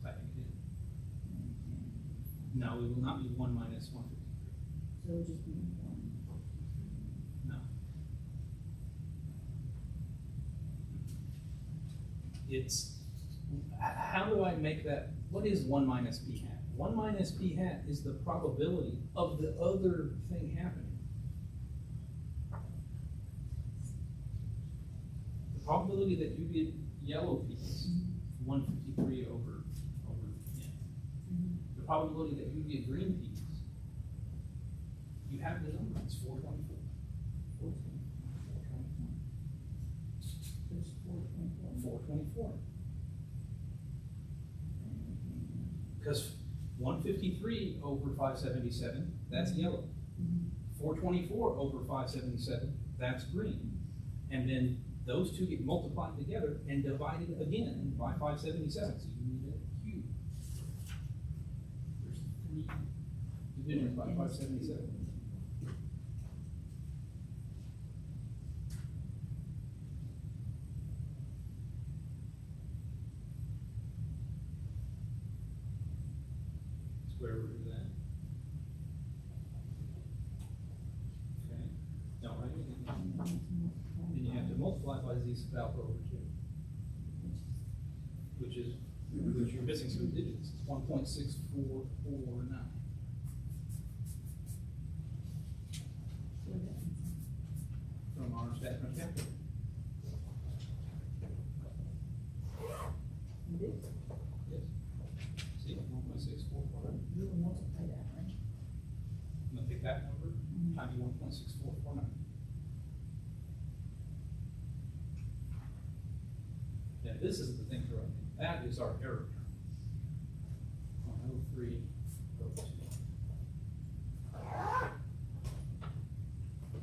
[SPEAKER 1] typing it in. No, it will not be 1 minus 153.
[SPEAKER 4] so it'll just be one.
[SPEAKER 1] No. It's, how do I make that, what is 1 minus P hat? 1 minus P hat is the probability of the other thing happening. The probability that you get yellow peas, 153 over n. The probability that you get green peas, you have the number, it's 424. 424.
[SPEAKER 4] There's 4.1.
[SPEAKER 1] 424. Because 153 over 577, that's yellow. 424 over 577, that's green. And then those two get multiplied together and divided again by 577. So you need a cube. There's 3 divisions by 577. Square root of that. Okay. Don't write anything down. Then you have to multiply by z sub alpha over 2, which you're missing some digits. It's 1.6449 from our stat from calculator. Yes. See, 1.6449.
[SPEAKER 4] You will multiply that, right?
[SPEAKER 1] I'm gonna pick that number, times 1.6449. Yeah, this is the thing to write. That is our error term. 10302.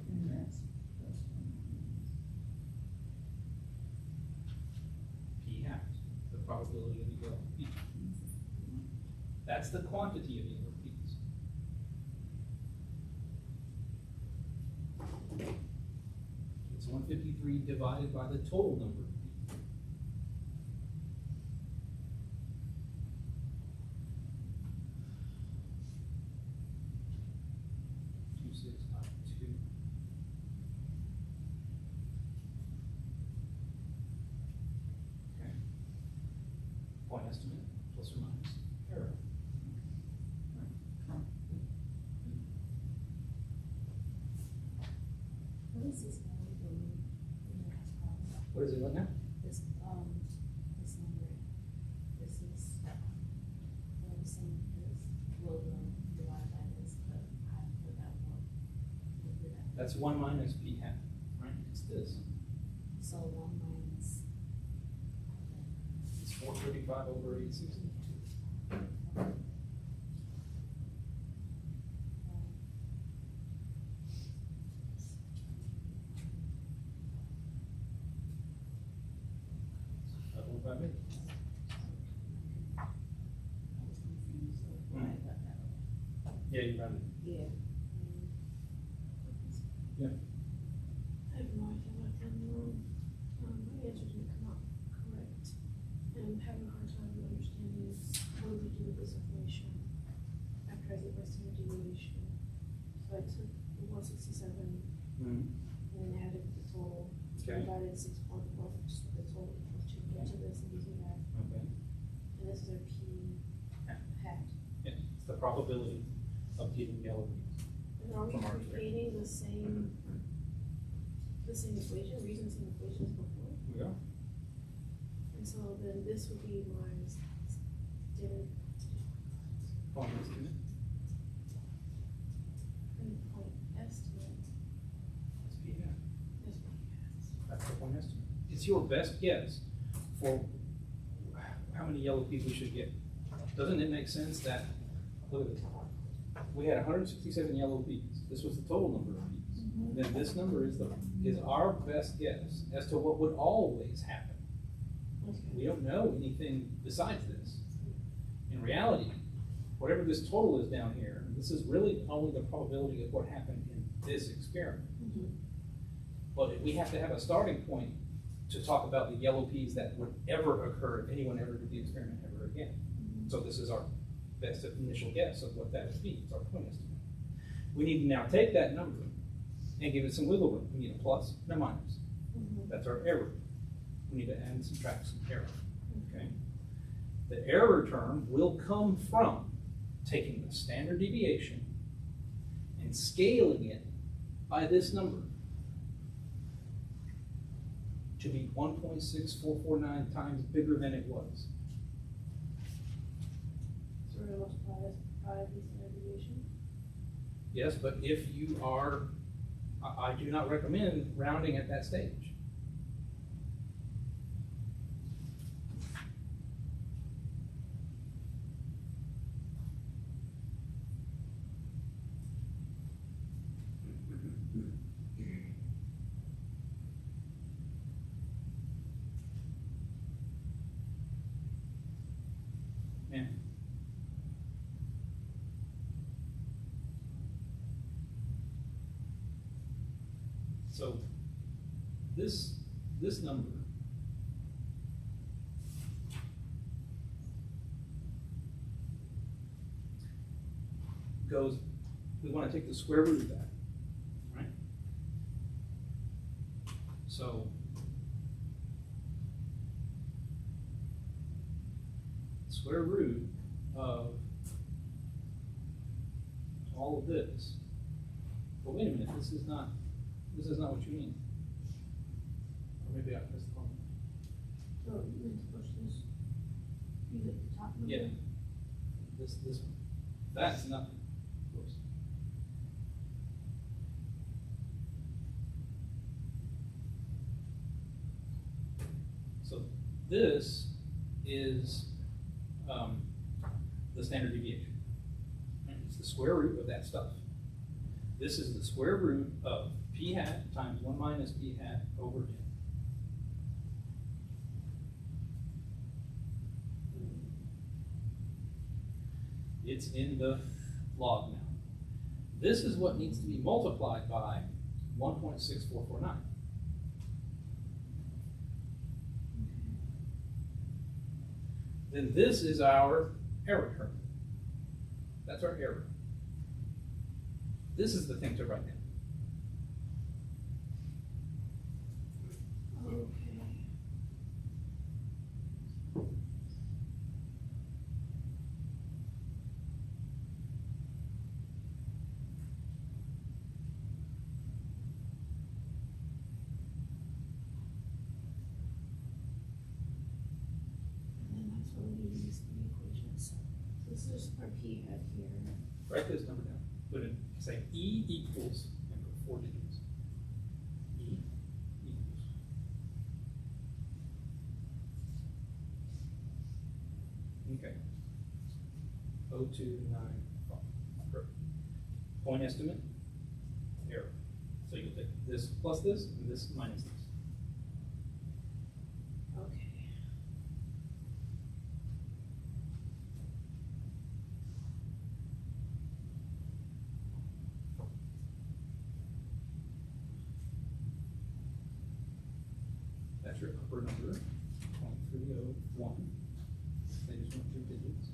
[SPEAKER 4] And that's plus 1.
[SPEAKER 1] P hat, the probability of the yellow pea. That's the quantity of yellow peas. It's 153 divided by the total number of peas. Two, 6, 5, 2. Okay. Point estimate, plus or minus, error.
[SPEAKER 3] What is this value going in the last column?
[SPEAKER 1] What is it, what now?
[SPEAKER 3] This number, this is, well, the same as this, will divided by this, but I
[SPEAKER 1] that's 1 minus p hat, right? It's this.
[SPEAKER 3] So 1 minus.
[SPEAKER 1] It's 435 over 862. Divided by mid. Yeah, you got it.
[SPEAKER 3] Yeah.
[SPEAKER 1] Yeah.
[SPEAKER 5] I have no idea what I've done wrong. My answer didn't come out correct. And I'm having a hard time understanding what do we do with this information after I get my standard deviation. So I took the 167
[SPEAKER 1] Mhm.
[SPEAKER 5] and then added the total.
[SPEAKER 1] Okay.
[SPEAKER 5] Divided 6.4, just what the total equals to get to this and gives me that.
[SPEAKER 1] Okay.
[SPEAKER 5] And this is our P hat.
[SPEAKER 1] Yeah, it's the probability of getting yellow bees.
[SPEAKER 5] And are we
[SPEAKER 1] From our
[SPEAKER 5] creating the same equation, we're using the same equation as before?
[SPEAKER 1] We are.
[SPEAKER 5] And so then this would be my standard
[SPEAKER 1] Point estimate.
[SPEAKER 5] point estimate.
[SPEAKER 1] That's p hat.
[SPEAKER 5] Is what he has.
[SPEAKER 1] That's the point estimate. It's your best guess for how many yellow peas we should get. Doesn't it make sense that, look at this. We had 167 yellow peas. This was the total number of peas. Then this number is our best guess as to what would always happen. We don't know anything besides this. In reality, whatever this total is down here, this is really only the probability of what happened in this experiment. But we have to have a starting point to talk about the yellow peas that would ever occur if anyone ever did the experiment ever again. So this is our best initial guess of what that would be. It's our point estimate. We need to now take that number and give it some wiggle room. We need a plus and a minus. That's our error. We need to add and subtract some error. Okay. The error term will come from taking the standard deviation and scaling it by this number to be 1.6449 times bigger than it was.
[SPEAKER 5] So we're gonna multiply this by the standard deviation?
[SPEAKER 1] Yes, but if you are, I do not recommend rounding at that stage. Yeah. So this number goes, we want to take the square root of that, right? So square root of all of this. But wait a minute, this is not what you mean. Or maybe I pressed the wrong one.
[SPEAKER 5] So you meant to push this, you hit the top number?
[SPEAKER 1] Yeah. This one. That's nothing, of course. So this is the standard deviation. Right? It's the square root of that stuff. This is the square root of p hat times 1 minus p hat over n. It's in the log now. This is what needs to be multiplied by 1.6449. Then this is our error term. That's our error. This is the thing to write down.
[SPEAKER 5] Okay. And then that's where we use the equations. So this is our p hat here.
[SPEAKER 1] Write this number down. Put in, say E equals, and put 4 digits. Okay. 0295. Perfect. Point estimate, error. So you'll take this plus this, and this minus this.
[SPEAKER 5] Okay.
[SPEAKER 1] That's your upper number, 0.301. They just want 2 digits.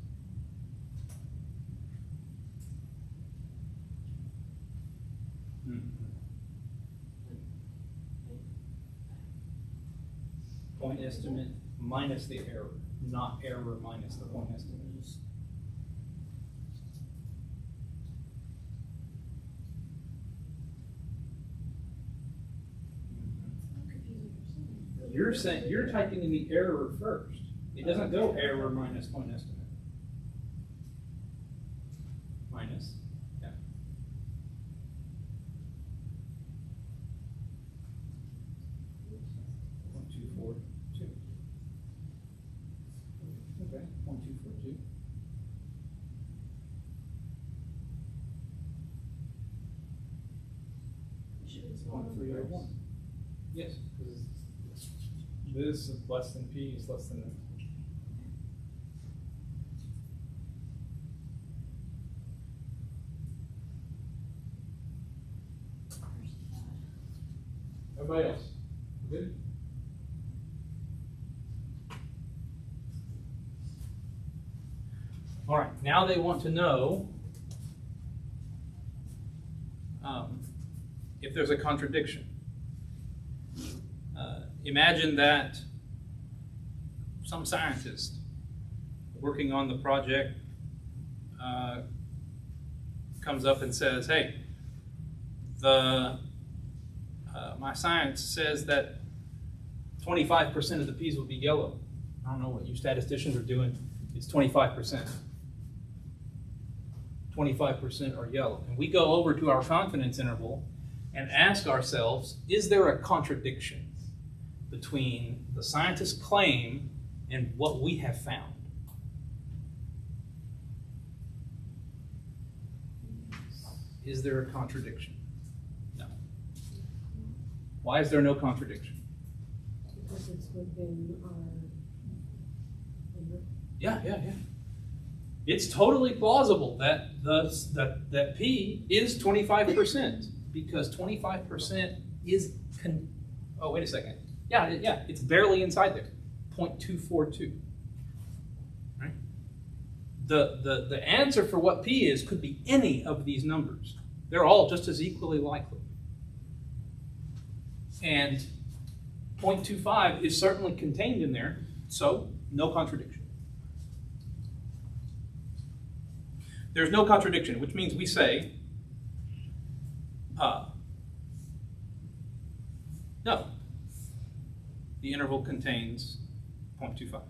[SPEAKER 1] Point estimate minus the error, not error minus the point estimate.
[SPEAKER 5] I'm confused what
[SPEAKER 1] You're saying, you're typing in the error first. It doesn't go error minus point estimate. Minus, yeah. Point 242. Okay, 0.242.
[SPEAKER 5] Should be smaller first.
[SPEAKER 1] 0.301. Yes, because this is less than P is less than that. Everybody else, good? All right, now they want to know if there's a contradiction. Imagine that some scientist working on the project comes up and says, hey, my science says that 25% of the peas will be yellow. I don't know what you statisticians are doing. It's 25%. 25% are yellow. And we go over to our confidence interval and ask ourselves, is there a contradiction between the scientist's claim and what we have found? Is there a contradiction? No. Why is there no contradiction?
[SPEAKER 2] Because it's within our.
[SPEAKER 1] Yeah. It's totally plausible that that P is 25% because 25% is oh, wait a second. Yeah, it's barely inside there. 0.242. Right? The answer for what P is could be any of these numbers. They're all just as equally likely. And 0.25 is certainly contained in there, so no contradiction. There's no contradiction, which means we say, no, the interval contains 0.25.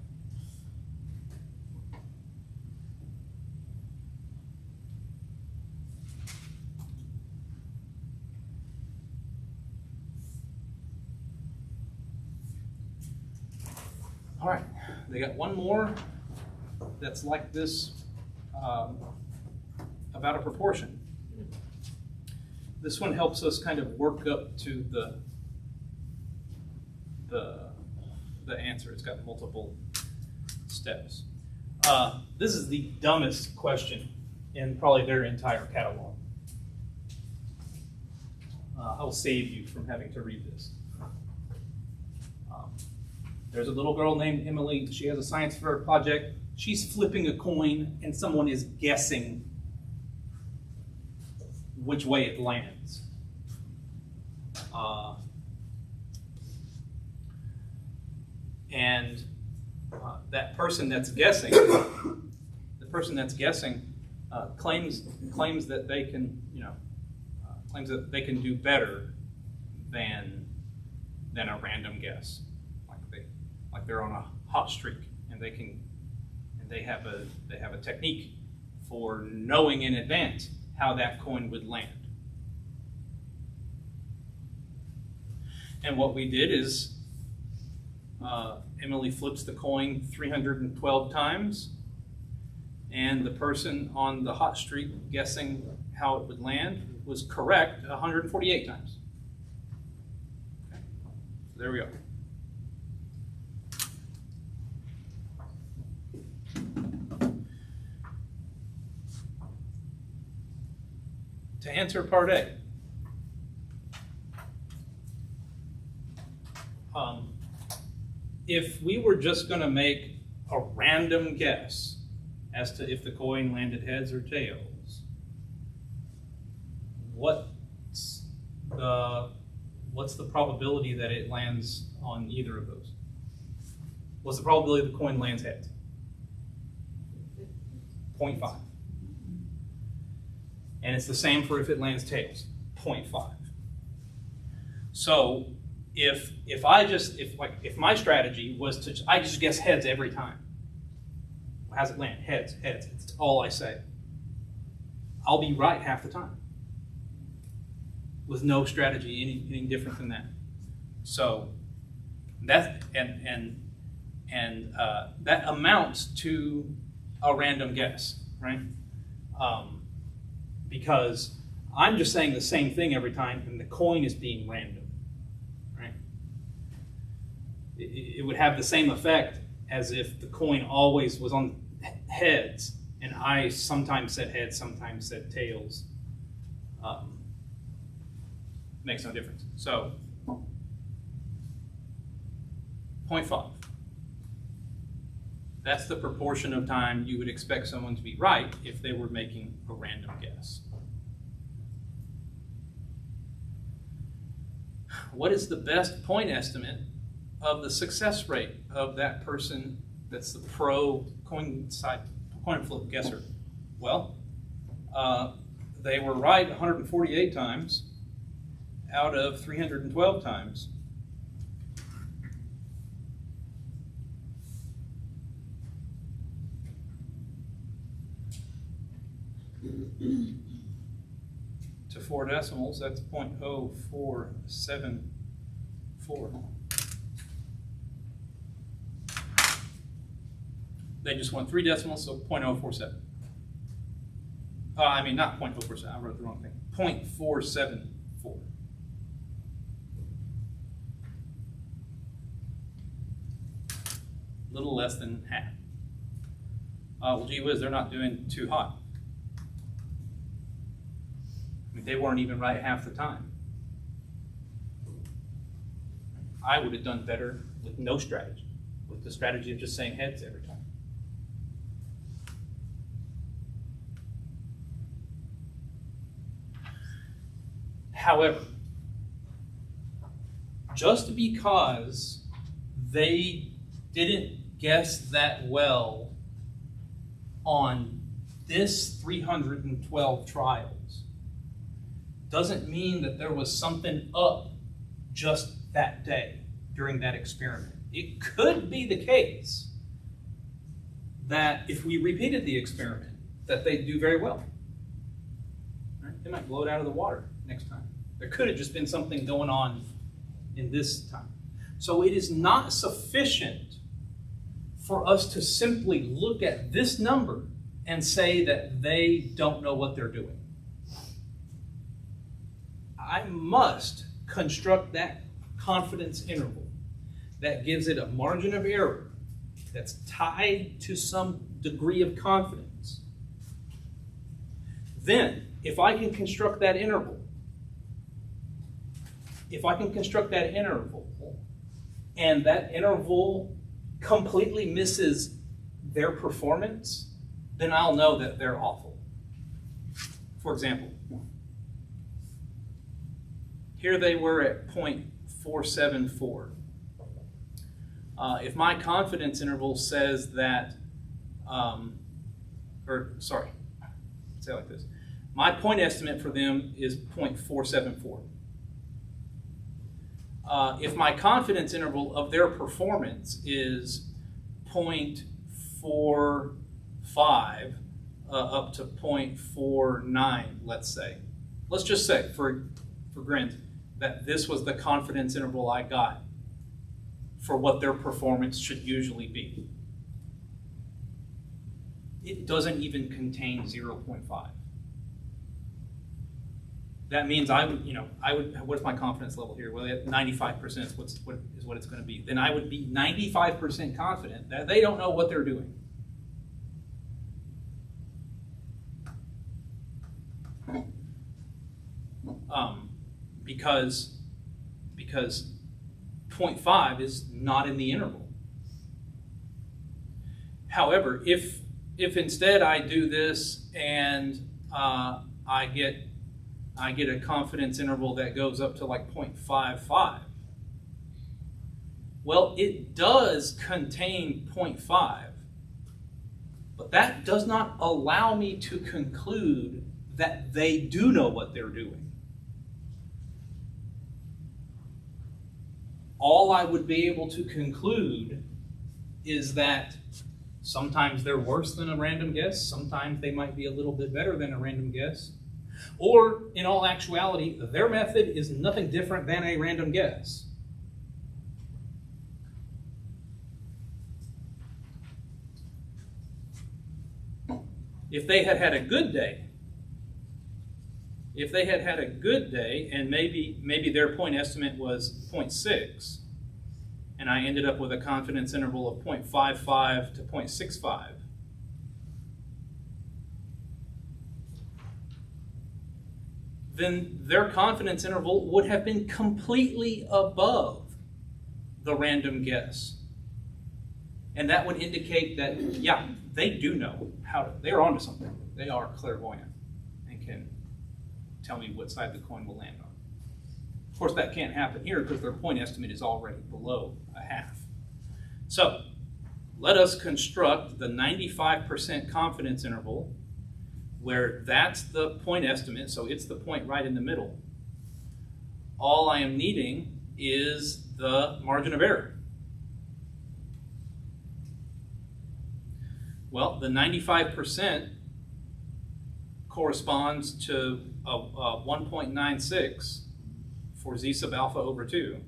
[SPEAKER 1] All right, they got one more that's like this about a proportion. This one helps us kind of work up to the answer. It's got multiple steps. This is the dumbest question in probably their entire catalog. I'll save you from having to read this. There's a little girl named Emily. She has a science fair project. She's flipping a coin, and someone is guessing which way it lands. That person that's guessing, claims that they can, claims that they can do better than a random guess. Like they're on a hot streak, and they have a technique for knowing in advance how that coin would land. And what we did is Emily flips the coin 312 times, and the person on the hot streak guessing how it would land was correct 148 times. Okay. So there we go. To answer part A, if we were just going to make a random guess as to if the coin landed heads or tails, what's the probability that it lands on either of those? What's the probability the coin lands heads? 0.5. And it's the same for if it lands tails, 0.5. So if my strategy was to I just guess heads every time. How's it land? Heads, heads. It's all I say. I'll be right half the time with no strategy anything different than that. So that that amounts to a random guess, right? Because I'm just saying the same thing every time, and the coin is being random, right? It would have the same effect as if the coin always was on heads, and I sometimes said heads, sometimes said tails. Makes no difference. So, 0.5. That's the proportion of time you would expect someone to be right if they were making a random guess. What is the best point estimate of the success rate of that person that's the pro coin flip guesser? Well, they were right 148 times out of 312 times. To 4 decimals, that's 0.0474. They just want 3 decimals, so 0.047. I mean, not 0.047, I wrote the wrong thing. 0.474. Little less than half. Well, gee whiz, they're not doing too hot. I mean, they weren't even right half the time. I would have done better with no strategy, with the strategy of just saying heads every time. However, just because they didn't guess that well on this 312 trials doesn't mean that there was something up just that day during that experiment. It could be the case that if we repeated the experiment, that they'd do very well. Right? They might blow it out of the water next time. There could have just been something going on in this time. So it is not sufficient for us to simply look at this number and say that they don't know what they're doing. I must construct that confidence interval that gives it a margin of error that's tied to some degree of confidence. Then, if I can construct that interval, and that interval completely misses their performance, then I'll know that they're awful. For example, here they were at 0.474. If my confidence interval says that, say it like this. My point estimate for them is 0.474. If my confidence interval of their performance is 0.45 up to 0.49, let's say. Let's just say, for granted, that this was the confidence interval I got for what their performance should usually be. it doesn't even contain 0.5. That means I would, what's my confidence level here? Well, at 95% is what it's going to be. Then I would be 95% confident that they don't know what they're doing. Because 0.5 is not in the interval. However, if instead I do this and I get a confidence interval that goes up to like 0.55, well, it does contain 0.5, but that does not allow me to conclude that they do know what they're doing. All I would be able to conclude is that sometimes they're worse than a random guess, sometimes they might be a little bit better than a random guess, or in all actuality, their method is nothing different than a random guess. If they had had a good day, and maybe their point estimate was 0.6, and I ended up with a confidence interval of 0.55 to 0.65, then their confidence interval would have been completely above the random guess. And that would indicate that, yeah, they do know they're onto something. They are clairvoyant and can tell me what side the coin will land on. Of course, that can't happen here because their point estimate is already below a half. So let us construct the 95% confidence interval where that's the point estimate, so it's the point right in the middle. All I am needing is the margin of error. Well, the 95% corresponds to a 1.96 for z sub alpha over 2.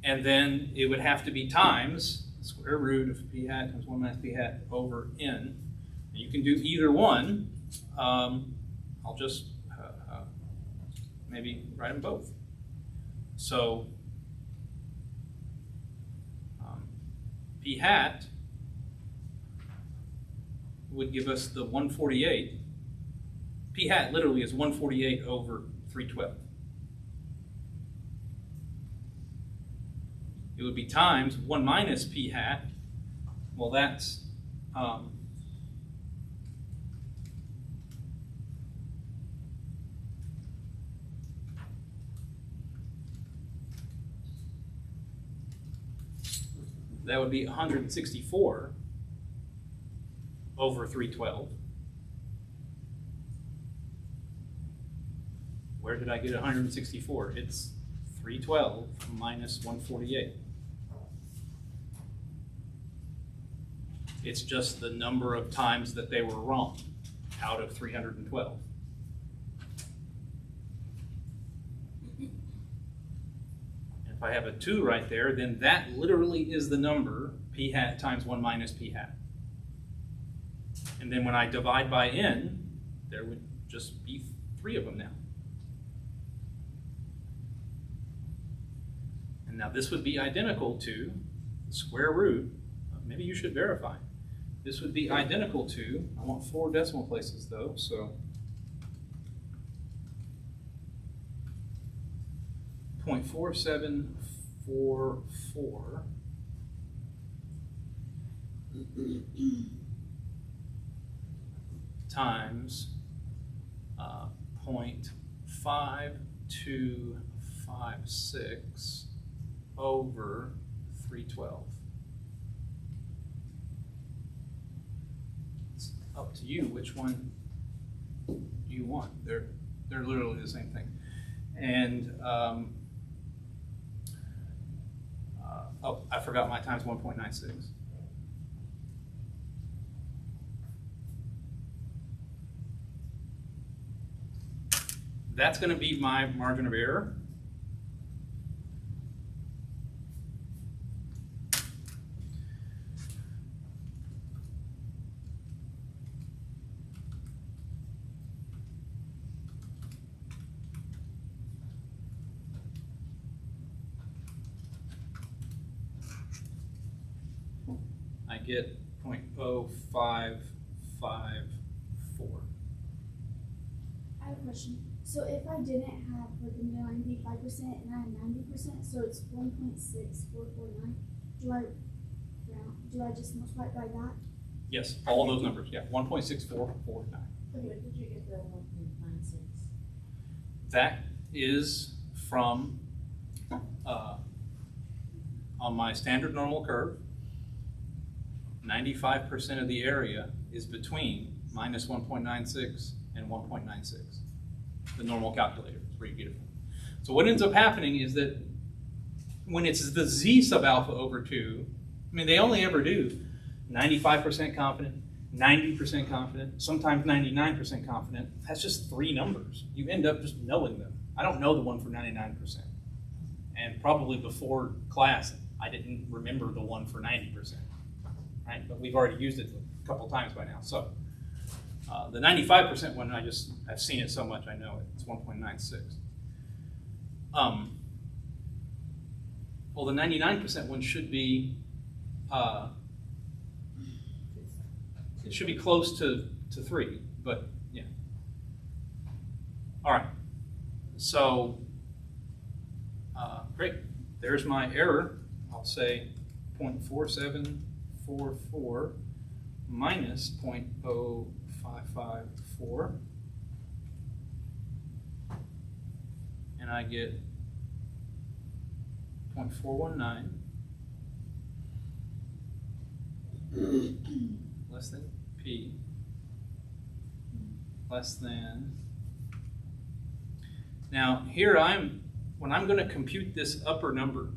[SPEAKER 1] And then it would have to be times square root of p hat times 1 minus p hat over n. And you can do either one. I'll just maybe write them both. So p hat would give us the 148. P hat literally is 148 over 312. It would be times 1 minus p hat. Well, that's that would be 164 over 312. Where did I get 164? It's 312 minus 148. It's just the number of times that they were wrong out of 312. If I have a 2 right there, then that literally is the number p hat times 1 minus p hat. And then when I divide by n, there would just be 3 of them now. And now this would be identical to the square root. Maybe you should verify. This would be identical to, I want 4 decimal places though, so 0.4744 times 0.5256 over 312. It's up to you which one you want. They're literally the same thing. And oh, I forgot my times 1.96. That's going to be my margin of error. get 0.0554.
[SPEAKER 6] I have a question. So if I didn't have like the 95% and I had 90%, so it's 1.6449. Do I just multiply it by that?
[SPEAKER 1] Yes, all those numbers, yeah, 1.6449.
[SPEAKER 3] Where did you get the 1.96?
[SPEAKER 1] That is from, on my standard normal curve, 95% of the area is between minus 1.96 and 1.96. The normal calculator is where you get it from. So what ends up happening is that when it's the z sub alpha over 2, I mean, they only ever do 95% confident, 90% confident, sometimes 99% confident. That's just 3 numbers. You end up just knowing them. I don't know the one for 99%. And probably before class, I didn't remember the one for 90%. Right? But we've already used it a couple times by now. So the 95% one, I've seen it so much, I know it. It's 1.96. Well, the 99% one should be, it should be close to 3, but yeah. All right, so great. There's my error. I'll say 0.4744 minus 0.0554, and I get 0.419 less than P less than. Now here when I'm going to compute this upper number,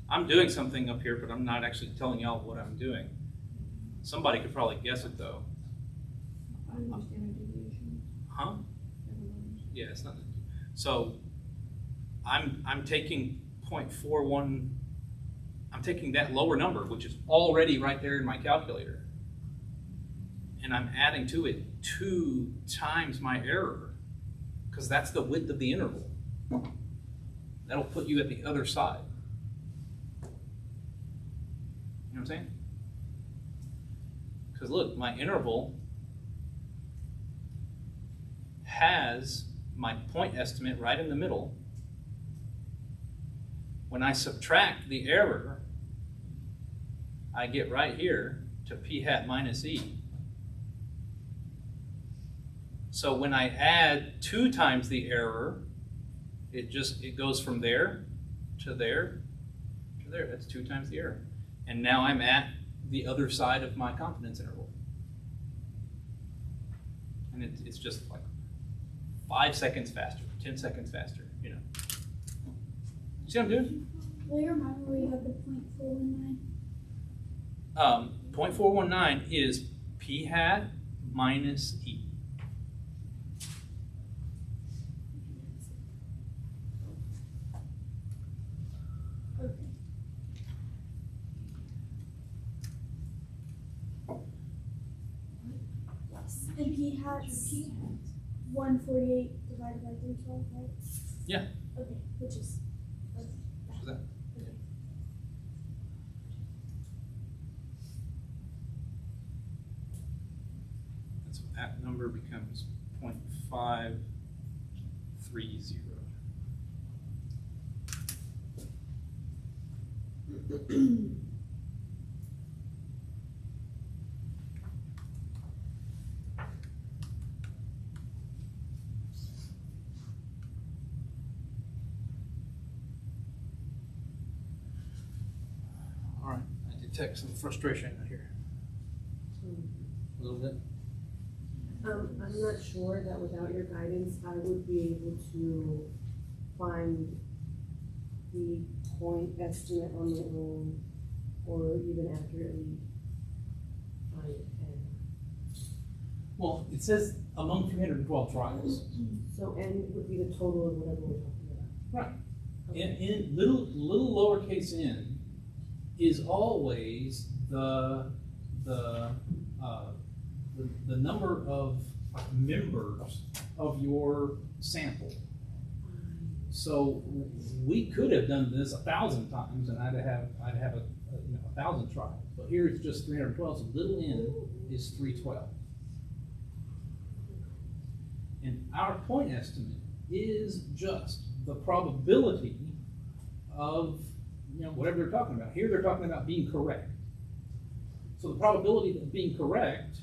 [SPEAKER 1] I'm doing something up here, but I'm not actually telling y'all what I'm doing. Somebody could probably guess it though.
[SPEAKER 5] Standard deviation.
[SPEAKER 1] Huh? Yeah, it's not. So I'm taking 0.41. I'm taking that lower number, which is already right there in my calculator, and I'm adding to it 2 times my error, because that's the width of the interval. That'll put you at the other side. You know what I'm saying? Because look, my interval has my point estimate right in the middle. When I subtract the error, I get right here to p hat minus e. So when I add 2 times the error, it goes from there to there to there. That's 2 times the error. And now I'm at the other side of my confidence interval. And it's just like 5 seconds faster, 10 seconds faster, you know. See what I'm doing?
[SPEAKER 6] Will you remind me where you have the 0.419?
[SPEAKER 1] 0.419 is p hat minus e.
[SPEAKER 6] Okay. Yes. And p hat's 148 divided by 312, right?
[SPEAKER 1] Yeah.
[SPEAKER 6] Okay, which is
[SPEAKER 1] So that,
[SPEAKER 6] okay.
[SPEAKER 1] that's what that number becomes 0.530. All right, I detect some frustration here. A little bit.
[SPEAKER 2] I'm not sure that without your guidance, I would be able to find the point estimate on my own, or even accurately find n.
[SPEAKER 1] Well, it says among 312 trials.
[SPEAKER 2] So n would be the total of whatever we're talking about.
[SPEAKER 1] Right.
[SPEAKER 2] Okay.
[SPEAKER 1] In little lowercase n is always the number of members of your sample. So we could have done this 1,000 times and I'd have a 1,000 trials. But here it's just 312, so little n is 312. And our point estimate is just the probability of, whatever they're talking about. Here they're talking about being correct. So the probability of being correct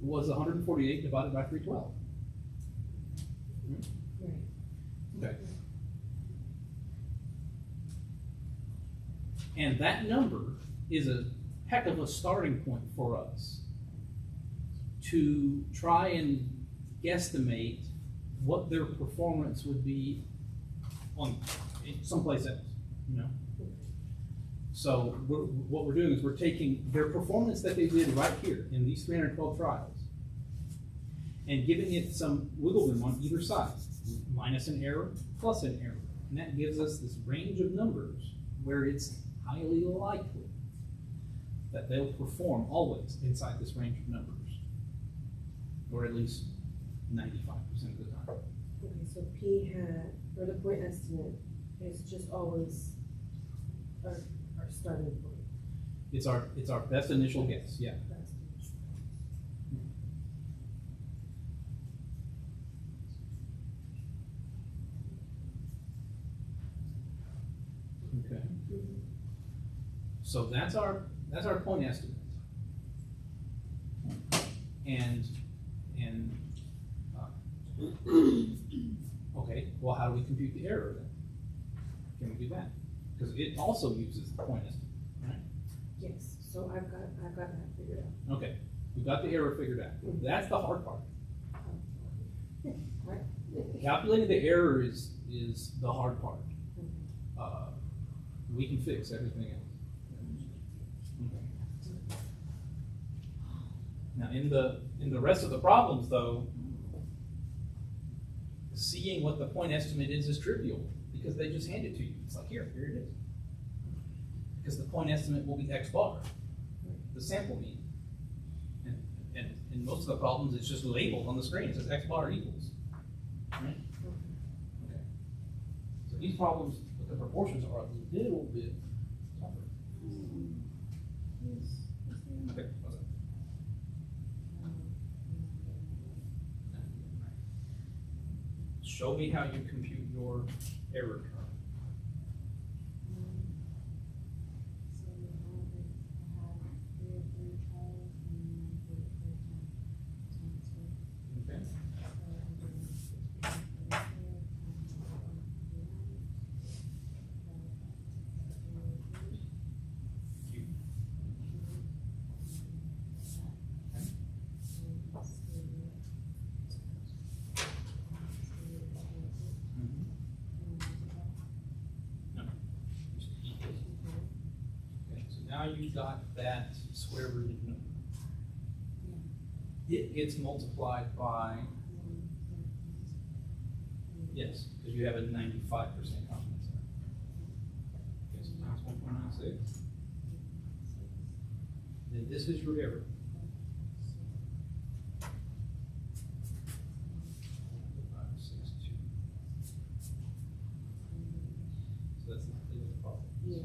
[SPEAKER 1] was 148 divided by 312.
[SPEAKER 2] Right.
[SPEAKER 1] Okay. And that number is a heck of a starting point for us to try and guesstimate what their performance would be on someplace else, So what we're doing is we're taking their performance that they did right here in these 312 trials and giving it some wiggle room on either side, minus an error, plus an error. And that gives us this range of numbers where it's highly likely that they'll perform always inside this range of numbers, or at least 95% of the time.
[SPEAKER 2] Okay, so P hat, or the point estimate, is just always our starting point.
[SPEAKER 1] It's our best initial guess, yeah.
[SPEAKER 2] That's the initial
[SPEAKER 1] Okay. So that's our point estimate. And okay, well, how do we compute the error then? Can we do that? Because it also uses the point estimate, right?
[SPEAKER 2] Yes, so I've got that figured out.
[SPEAKER 1] Okay, we got the error figured out. That's the hard part.
[SPEAKER 2] Right.
[SPEAKER 1] Calculating the error is the hard part. We can fix everything else. Okay. Now, in the rest of the problems, though, seeing what the point estimate is trivial because they just hand it to you. It's like, here it is. Because the point estimate will be X bar, the sample mean. And in most of the problems, it's just labeled on the screen. It says X bar equals. Right? Okay. So these problems with the proportions are a little bit tougher. Okay, what's that? Show me how you compute your error term.
[SPEAKER 3] So we have three or four trials and then 44 times 2.
[SPEAKER 1] Okay. You- mhm. No. Just equals. Okay, so now you got that square rooted number. It gets multiplied by, yes, because you have a 95% confidence interval. Okay, so times 1.96. Then this is your error. So that's not the end of the problem.
[SPEAKER 3] Yeah.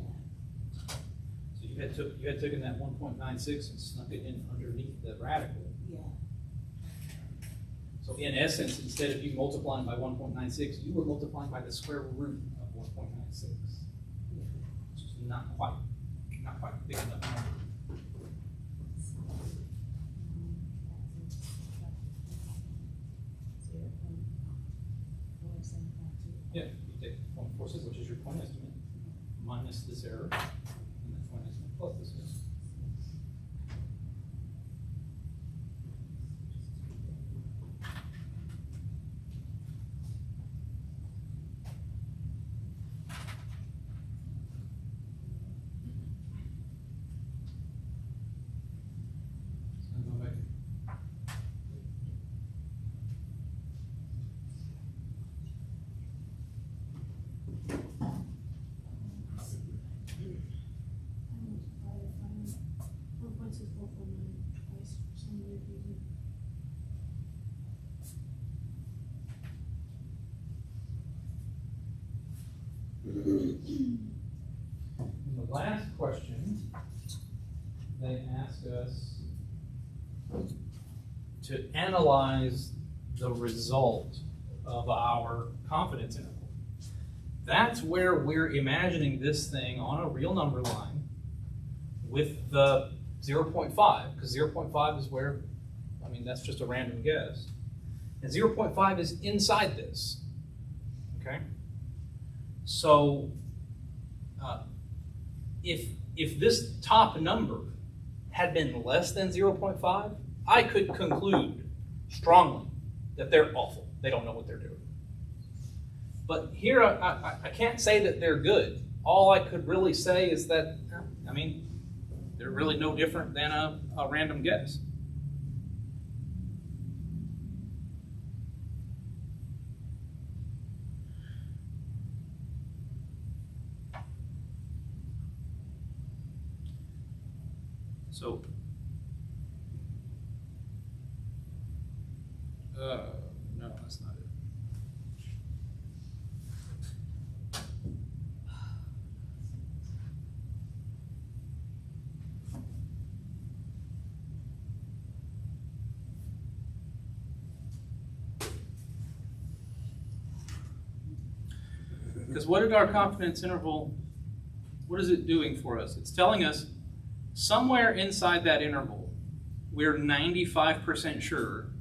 [SPEAKER 1] So you had taken that 1.96 and snuck it in underneath the radical.
[SPEAKER 3] Yeah.
[SPEAKER 1] So in essence, instead of you multiplying by 1.96, you were multiplying by the square root of 1.96. Which is not quite big enough number. Yeah, you take 0.46, which is your point estimate, minus this error, and the point estimate plus this error. So go back. And the last question, they ask us to analyze the result of our confidence interval. That's where we're imagining this thing on a real number line with the 0.5, because 0.5 is where, I mean, that's just a random guess. And 0.5 is inside this, okay? So if this top number had been less than 0.5, I could conclude strongly that they're awful. They don't know what they're doing. But here, I can't say that they're good. All I could really say is that, I mean, they're really no different than a random guess. So, no, that's not it. Because what did our confidence interval, what is it doing for us? It's telling us somewhere inside that interval, we're 95% sure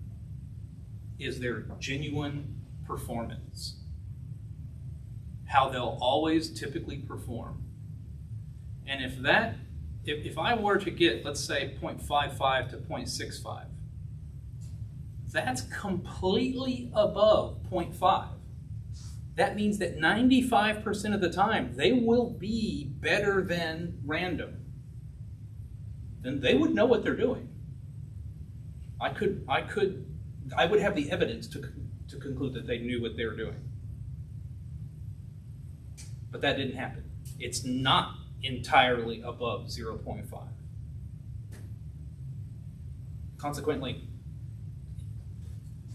[SPEAKER 1] is their genuine performance. How they'll always typically perform. And if I were to get, let's say, 0.55 to 0.65, that's completely above 0.5. That means that 95% of the time, they will be better than random. Then they would know what they're doing. I would have the evidence to conclude that they knew what they were doing. But that didn't happen. It's not entirely above 0.5. Consequently,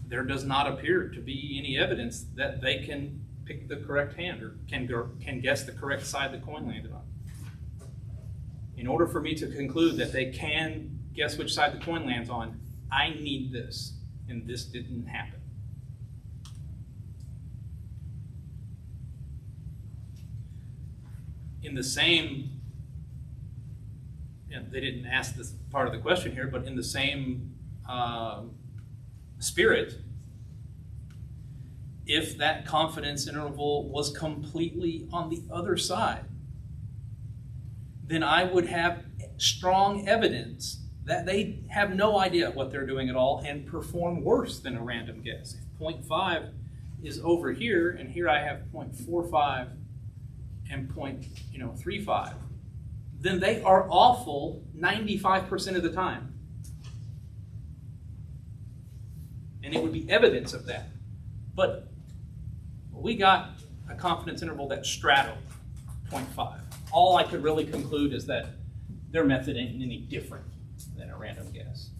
[SPEAKER 1] there does not appear to be any evidence that they can pick the correct hand or can guess the correct side the coin landed on. In order for me to conclude that they can guess which side the coin lands on, I need this, and this didn't happen. In the same, they didn't ask this part of the question here, but in the same spirit, if that confidence interval was completely on the other side, then I would have strong evidence that they have no idea what they're doing at all and perform worse than a random guess. If 0.5 is over here, and here I have 0.45 and 0.35, then they are awful 95% of the time. And it would be evidence of that. But we got a confidence interval that straddled 0.5. All I could really conclude is that their method ain't any different than a random guess.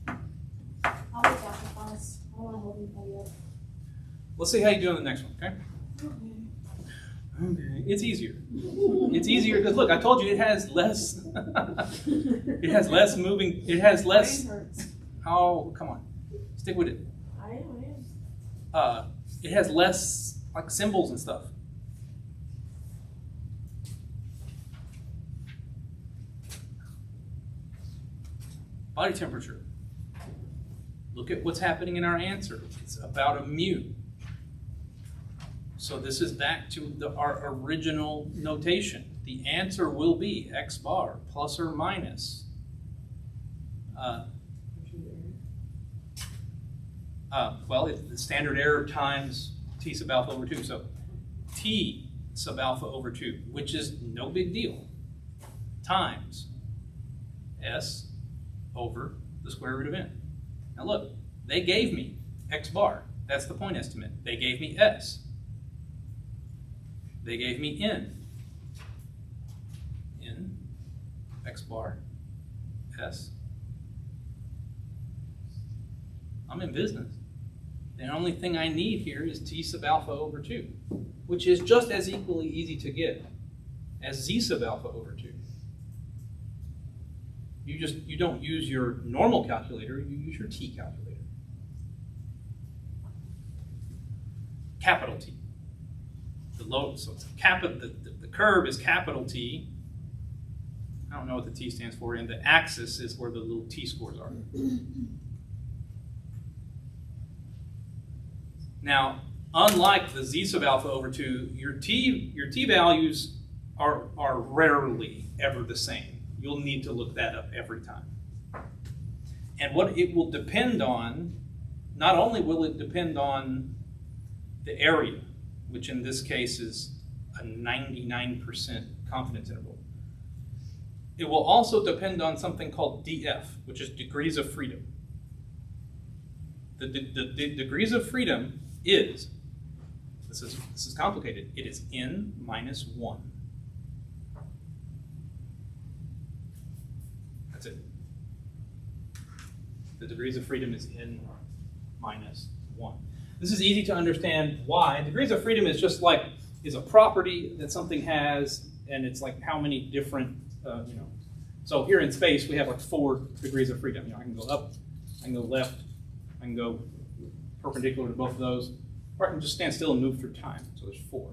[SPEAKER 5] I'll look out for us. I don't want to hold anybody up.
[SPEAKER 1] Let's see how you do on the next one, okay? Okay. It's easier. It's easier because look, I told you it has less. It has less moving. It has less.
[SPEAKER 3] Brain hurts.
[SPEAKER 1] Oh, come on, stick with it.
[SPEAKER 3] I am.
[SPEAKER 1] It has less like symbols and stuff. Body temperature. Look at what's happening in our answer. It's about a mu. So this is back to our original notation. The answer will be x bar plus or minus. Well, it's the standard error times t sub alpha over 2. So t sub alpha over 2, which is no big deal, times s over the square root of n. Now look, they gave me x bar. That's the point estimate. They gave me s. They gave me n x bar s. I'm in business. The only thing I need here is T sub alpha over 2, which is just as equally easy to get as Z sub alpha over 2. You don't use your normal calculator, you use your T calculator. Capital T. So it's the curve is capital T. I don't know what the T stands for, and the axis is where the little T scores are. Now, unlike the Z sub alpha over 2, your T values are rarely ever the same. You'll need to look that up every time. And what it will depend on, not only will it depend on the area, which in this case is a 99% confidence interval, it will also depend on something called DF, which is degrees of freedom. The degrees of freedom is, this is complicated, it is n minus 1. That's it. The degrees of freedom is n minus 1. This is easy to understand why. Degrees of freedom is just like, is a property that something has, and it's like how many different, So here in space, we have like 4 degrees of freedom. I can go up, I can go left, I can go perpendicular to both of those, or I can just stand still and move through time. So there's 4.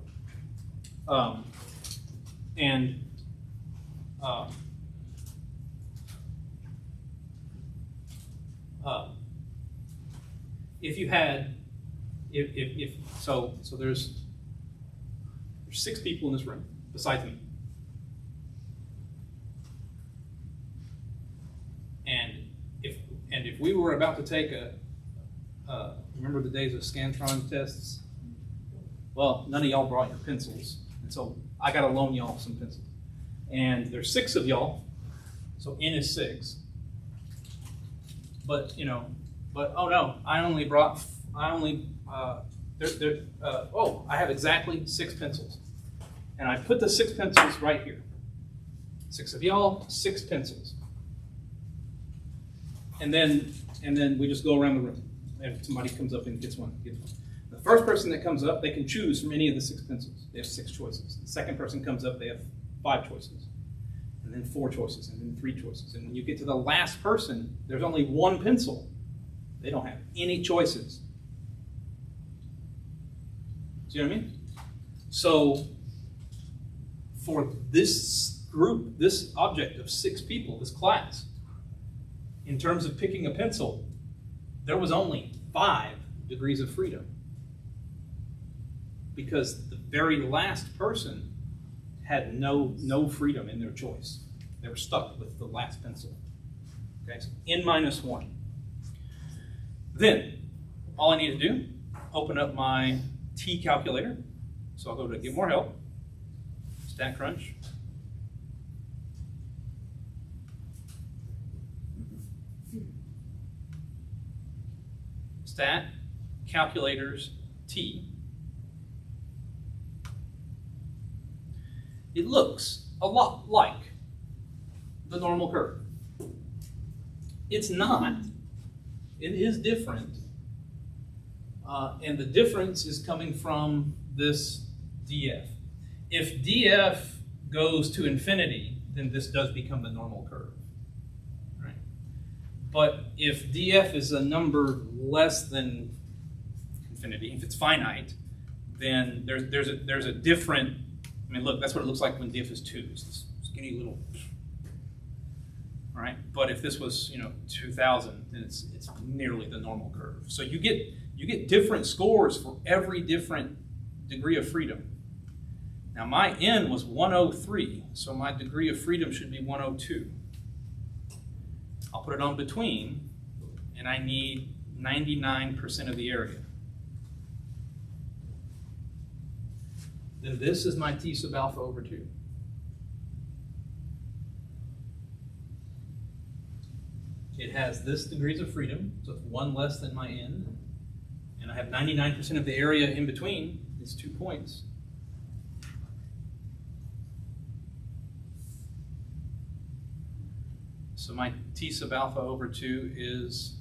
[SPEAKER 1] If you had, so there's 6 people in this room besides me. And if we were about to take remember the days of Scantron tests? Well, none of y'all brought your pencils, and so I got to loan y'all some pencils. And there's 6 of y'all, so n is 6. But oh no, I have exactly 6 pencils, and I put the 6 pencils right here. 6 of y'all, 6 pencils. And then we just go around the room. And if somebody comes up and gets one. The first person that comes up, they can choose from any of the 6 pencils. They have 6 choices. The second person comes up, they have 5 choices. And then 4 choices, and then 3 choices. And when you get to the last person, there's only 1 pencil. They don't have any choices. See what I mean? So for this group, this object of 6 people, this class, in terms of picking a pencil, there was only 5 degrees of freedom, because the very last person had no freedom in their choice. They were stuck with the last pencil. Okay, so n minus 1. Then, all I need to do, open up my T calculator. So I'll go to Get More Help, StatCrunch. Stat, calculators, T. It looks a lot like the normal curve. It's not. It is different. And the difference is coming from this DF. If DF goes to infinity, then this does become the normal curve. Right? But if DF is a number less than infinity, if it's finite, then there's a different, I mean, look, that's what it looks like when DF is 2. It's this skinny little, right? But if this was, 2,000, then it's nearly the normal curve. So you get different scores for every different degree of freedom. Now my n was 103, so my degree of freedom should be 102. I'll put it on between, and I need 99% of the area. Then this is my T sub alpha over 2. It has this degrees of freedom, so it's 1 less than my n. And I have 99% of the area in between these 2 points. So my T sub alpha over 2 is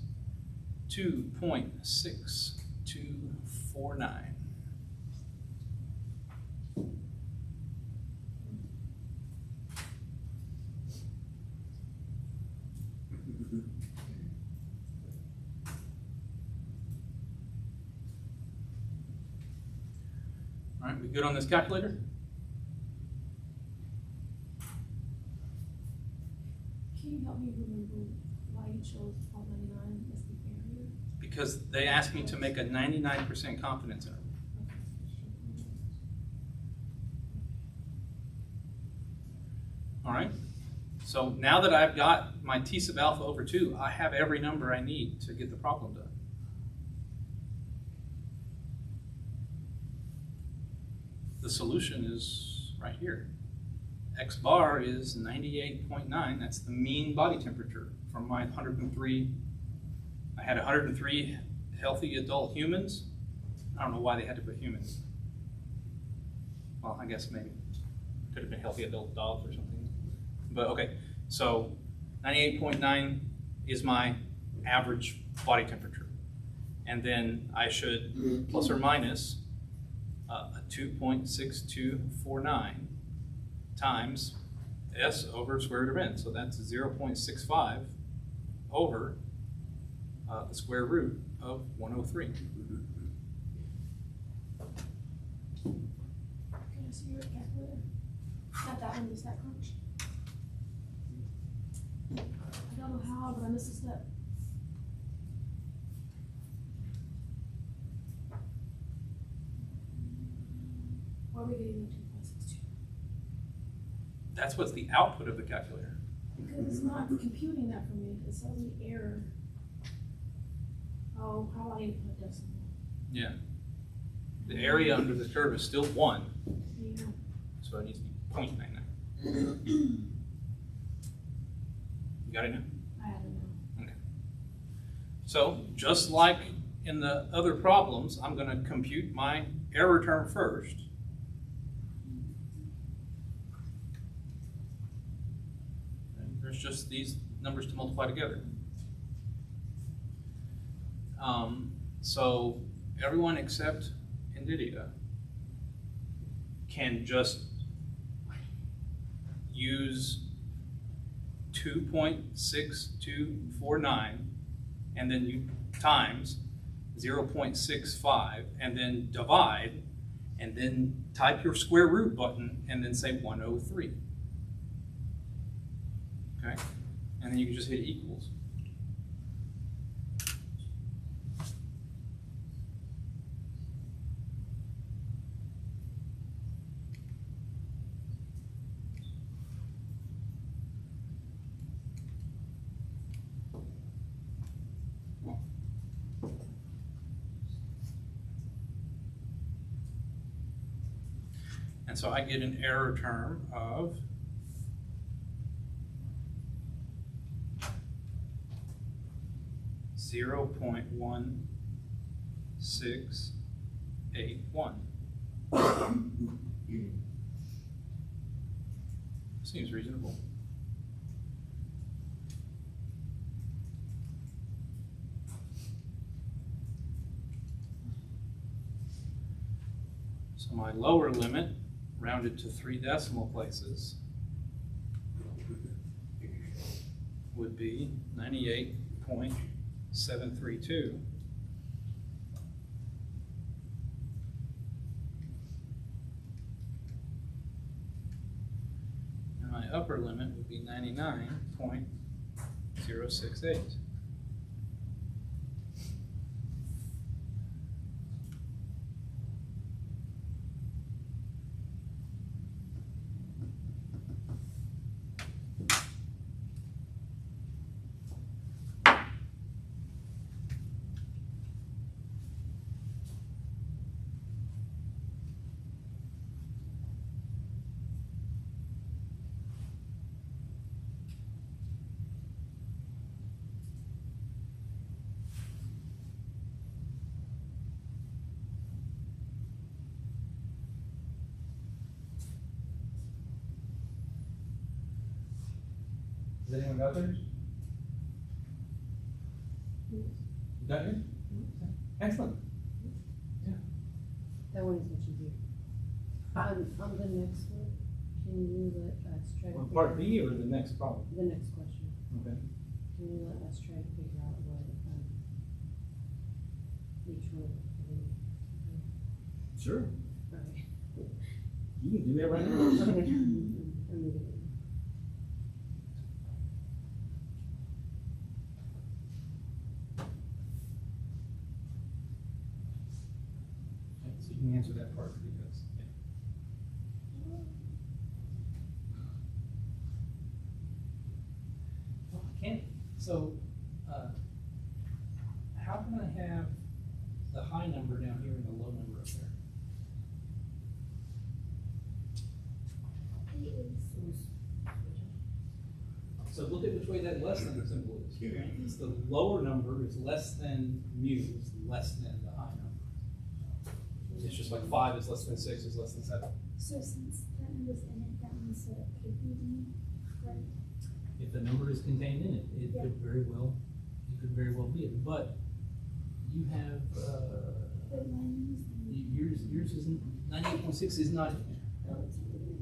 [SPEAKER 1] 2.625. 68.49. All right, we good on this calculator?
[SPEAKER 5] Can you help me remember why you chose 1299 as the area?
[SPEAKER 1] Because they asked me to make a 99% confidence interval. All right, so now that I've got my T sub alpha over 2, I have every number I need to get the problem done. The solution is right here. X bar is 98.9. That's the mean body temperature from my 103. I had 103 healthy adult humans. I don't know why they had to put humans. Well, I guess maybe could have been healthy adult dogs or something. But okay, so 98.9 is my average body temperature. And then I should plus or minus a 2.6249 times S over square root of n. So that's 0.65 over the square root of 103.
[SPEAKER 5] Can I see your calculator? Not that one, just that crunch. I don't know how, but I missed a step. Why are we getting the 2.62?
[SPEAKER 1] That's what's the output of the calculator.
[SPEAKER 5] Because it's not computing that for me. It tells me error. Oh, how do I input decimal?
[SPEAKER 1] Yeah. The area under the curve is still 1,
[SPEAKER 5] Yeah.
[SPEAKER 1] so it needs to be 0.99. You got it now?
[SPEAKER 5] I have it now.
[SPEAKER 1] Okay. So just like in the other problems, I'm going to compute my error term first. And there's just these numbers to multiply together. So everyone except NVIDIA can just use 2.6249 and then you times 0.65 and then divide and then type your square root button and then say 103. Okay? And then you can just hit equals. And so I get an error term of 0.1681. Seems reasonable. So my lower limit, rounded to 3 decimal places, would be 98.732. And my upper limit would be 99.068. Has anyone got theirs? You got yours? Excellent. Yeah.
[SPEAKER 2] That one is much easier. On the next one, can you let us try to?
[SPEAKER 1] On
[SPEAKER 2] figure
[SPEAKER 1] part
[SPEAKER 2] out-
[SPEAKER 1] B or the next problem?
[SPEAKER 2] The next question,
[SPEAKER 1] Okay.
[SPEAKER 2] can you let us try to figure out what, each one of them?
[SPEAKER 1] Sure.
[SPEAKER 2] Alright.
[SPEAKER 1] You can do that right now.
[SPEAKER 2] Okay. Immediately.
[SPEAKER 1] So you can answer that part because, yeah. Well, I can't, so, how can I have the high number down here and the low number up there? So look at which way that less than symbol is. Right? It's the lower number is less than mu, is less than the high number. It's just like 5 is less than 6 is less than 7.
[SPEAKER 6] So since that number's in it, that means that it could be D, right?
[SPEAKER 1] If the number is contained in it, it
[SPEAKER 6] Yeah.
[SPEAKER 1] could very well be it. But you have,
[SPEAKER 6] But mine is
[SPEAKER 1] yours isn't, 98.6 is not in there.
[SPEAKER 6] oh, it's not in it.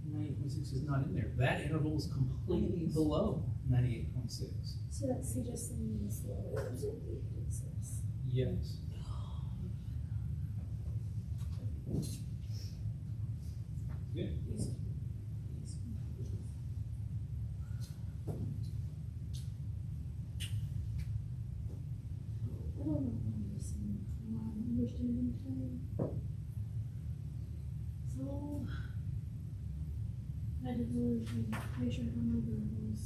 [SPEAKER 1] 98.6 is not in there. That interval is completely below 98.6.
[SPEAKER 6] So that's suggesting it's lower than 8.6.
[SPEAKER 1] Yes. Good.
[SPEAKER 5] I don't know what I'm missing, understanding today. So, I did make sure how my variables,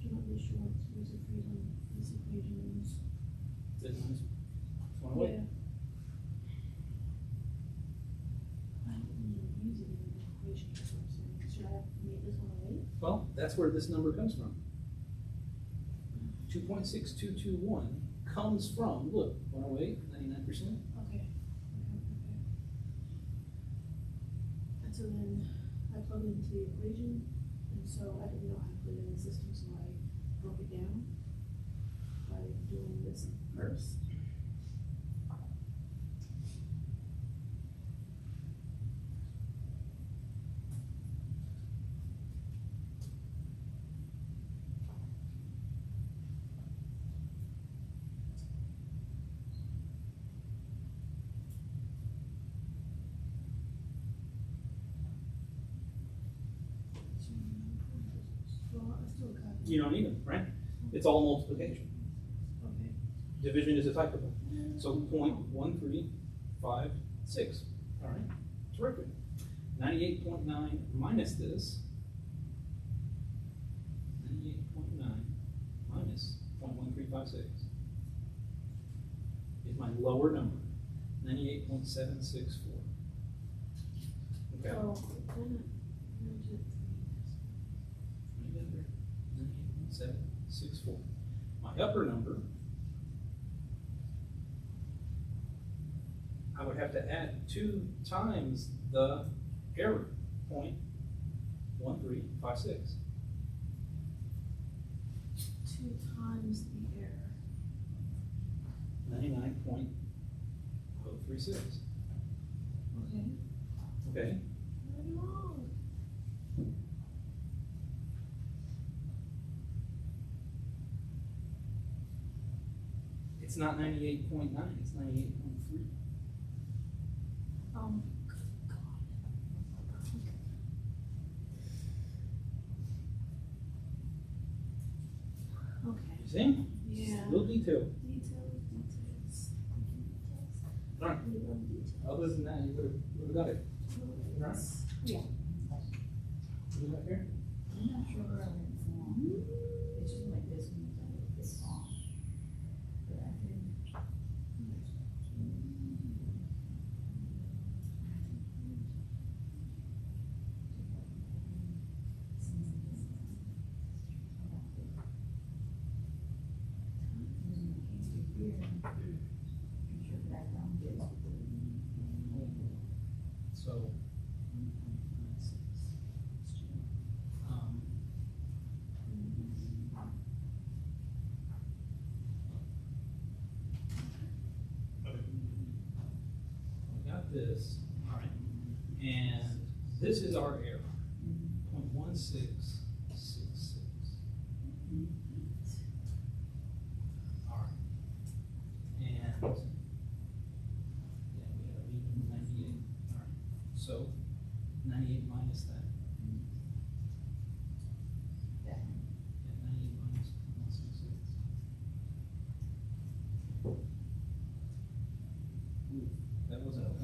[SPEAKER 5] do not be short, use of freedom, these equations.
[SPEAKER 1] Is it minus 108?
[SPEAKER 5] Yeah. I don't really use it in the equation, that's what I'm saying. Should I have made this one away?
[SPEAKER 1] Well, that's where this number comes from. 2.6221 comes from, look, 108, 99%.
[SPEAKER 5] Okay. And so then I plugged it into the equation, and so I didn't know how to put it in the system, so I broke it down by doing this first. Well, I still got it.
[SPEAKER 1] You don't need them, right? It's all multiplication.
[SPEAKER 5] Okay.
[SPEAKER 1] Division is a type of it. So 0.1356. All right, terrific. 98.9 minus this. 98.9 minus 0.1356 is my lower number, 98.764. Okay.
[SPEAKER 5] So, then I did
[SPEAKER 1] 98.764. My upper number, I would have to add 2 times the error, 0.1356.
[SPEAKER 5] 2 times the error.
[SPEAKER 1] 99.036.
[SPEAKER 5] Okay.
[SPEAKER 1] Okay,
[SPEAKER 5] What am I wrong?
[SPEAKER 1] it's not 98.9, it's 98.3.
[SPEAKER 5] Good God. Okay.
[SPEAKER 1] You see?
[SPEAKER 5] Yeah.
[SPEAKER 1] Little detail.
[SPEAKER 6] Details.
[SPEAKER 1] All right.
[SPEAKER 6] We love details.
[SPEAKER 1] Other than that, you would have got it. Right.
[SPEAKER 5] Yeah.
[SPEAKER 1] You got here?
[SPEAKER 4] I'm not sure where I went wrong. It's just like this one, it's wrong. But I didn't.
[SPEAKER 1] So, um, got this, all right, and this is our error, 0.1666. All right, and yeah, we have 98. All right, so 98 minus that. Yeah, 98 minus 0.166. Ooh, that wasn't a point.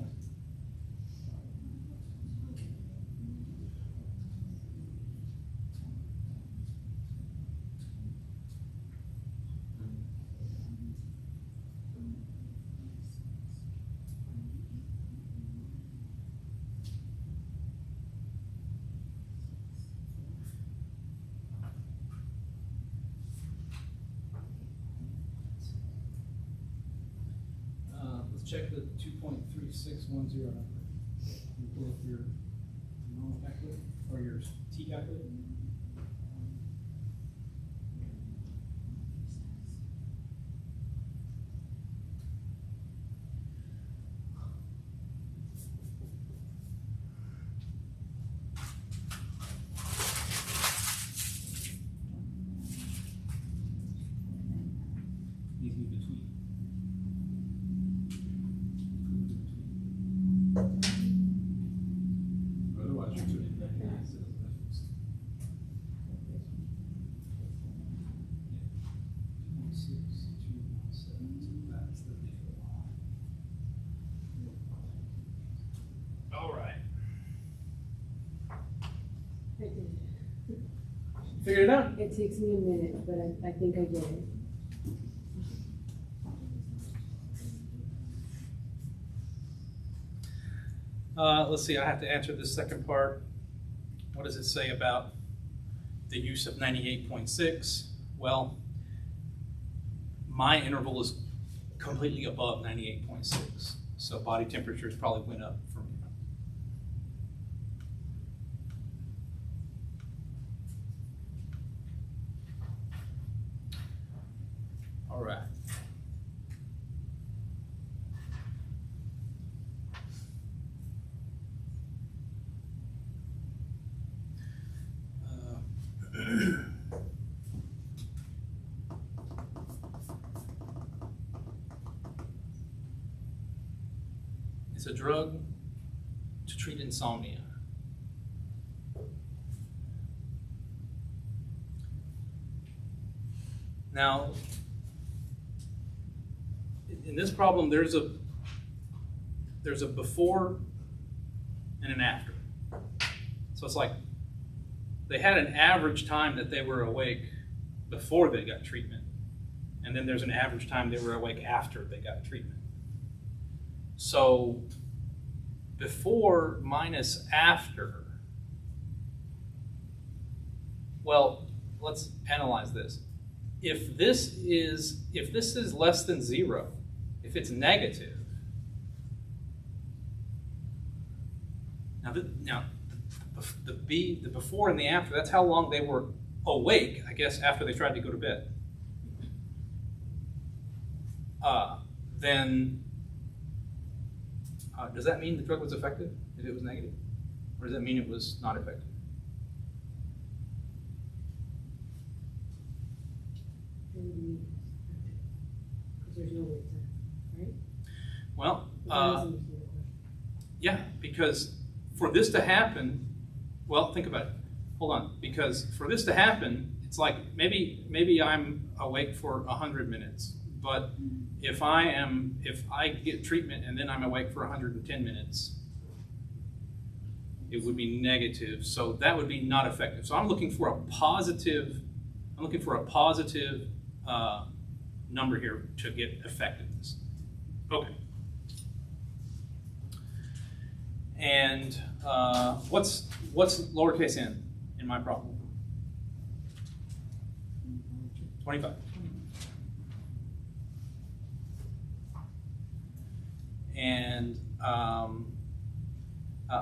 [SPEAKER 1] Let's check the 2.3610 number. You pull up your normal calculator or your T calculator. Needs to be between. Otherwise, you're doing that. That's the deal. All right.
[SPEAKER 2] I did.
[SPEAKER 1] Figured it out.
[SPEAKER 2] It takes me a minute, but I think I get it.
[SPEAKER 1] Let's see, I have to answer this second part. What does it say about the use of 98.6? Well, my interval is completely above 98.6, so body temperatures probably went up for me. All right. It's a drug to treat insomnia. Now, in this problem, there's a before and an after. So it's like they had an average time that they were awake before they got treatment, and then there's an average time they were awake after they got treatment. So before minus after, well, let's analyze this. If this is less than 0, if it's negative, now the before and the after, that's how long they were awake, I guess, after they tried to go to bed. Then does that mean the drug was effective if it was negative? Or does that mean it was not effective?
[SPEAKER 2] Because there's no wait time, right?
[SPEAKER 1] Well,
[SPEAKER 2] That doesn't answer the question.
[SPEAKER 1] yeah, because for this to happen, well, think about it. Hold on, because for this to happen, it's like maybe I'm awake for 100 minutes, but if I get treatment and then I'm awake for 110 minutes, it would be negative. So that would be not effective. So I'm looking for a positive. Number here to get effectiveness. Okay. And what's lowercase n in my problem? 25. And I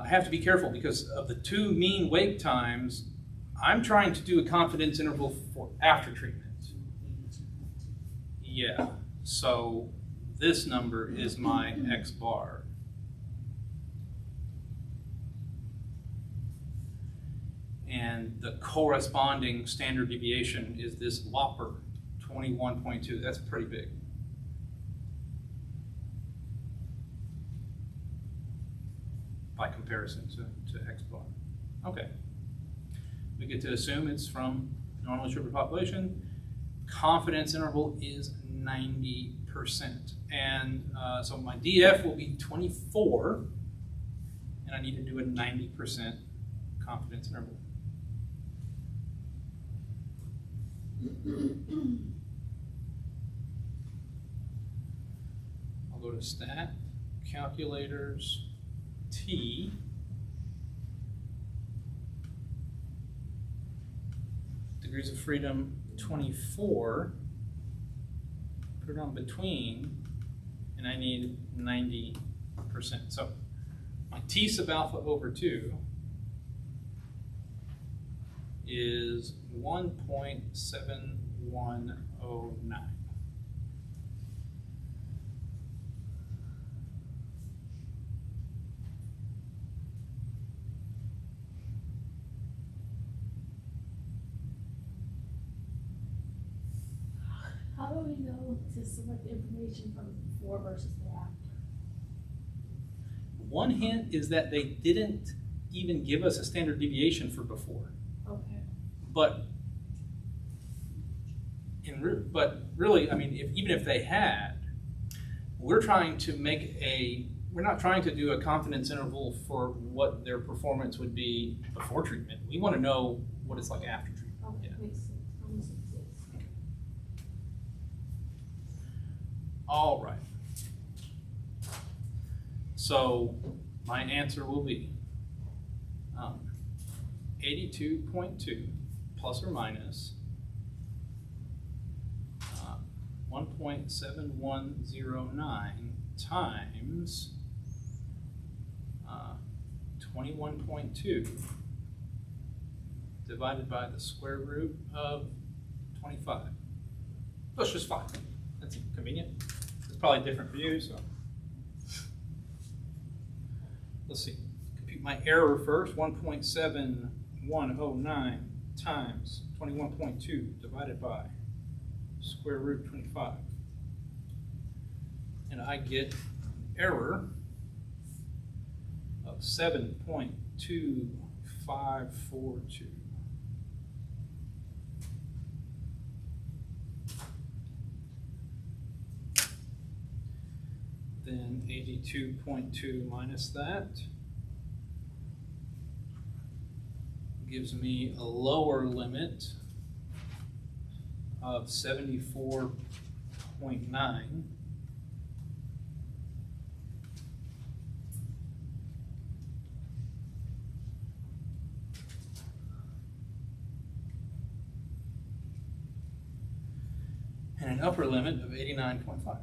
[SPEAKER 1] have to be careful because of the two mean wake times. I'm trying to do a confidence interval for after treatment. Yeah, so this number is my X bar. And the corresponding standard deviation is this whopper, 21.2. That's pretty big. By comparison to X bar. Okay. We get to assume it's from normal distributed population. Confidence interval is 90%. And so my DF will be 24, and I need to do a 90% confidence interval. I'll go to stat, calculators, T. Degrees of freedom 24. Put it on between, and I need 90%. So my T sub alpha over 2 is 1.7109.
[SPEAKER 5] How do we know to select the information from before versus the after?
[SPEAKER 1] One hint is that they didn't even give us a standard deviation for before.
[SPEAKER 5] Okay.
[SPEAKER 1] But really, I mean, even if they had, we're not trying to do a confidence interval for what their performance would be before treatment. We want to know what it's like after treatment.
[SPEAKER 5] Okay,
[SPEAKER 1] Yeah.
[SPEAKER 5] makes sense. Almost makes sense.
[SPEAKER 1] All right. So my answer will be 82.2 plus or minus 1.7109 times 21.2 divided by the square root of 25. That's just 5. That's convenient. It's probably different for you, so. Let's see. Compute my error first. 1.7109 times 21.2 divided by square root 25. And I get error of 7.2542. Then 82.2 minus that gives me a lower limit of 74.9. And an upper limit of 89.5.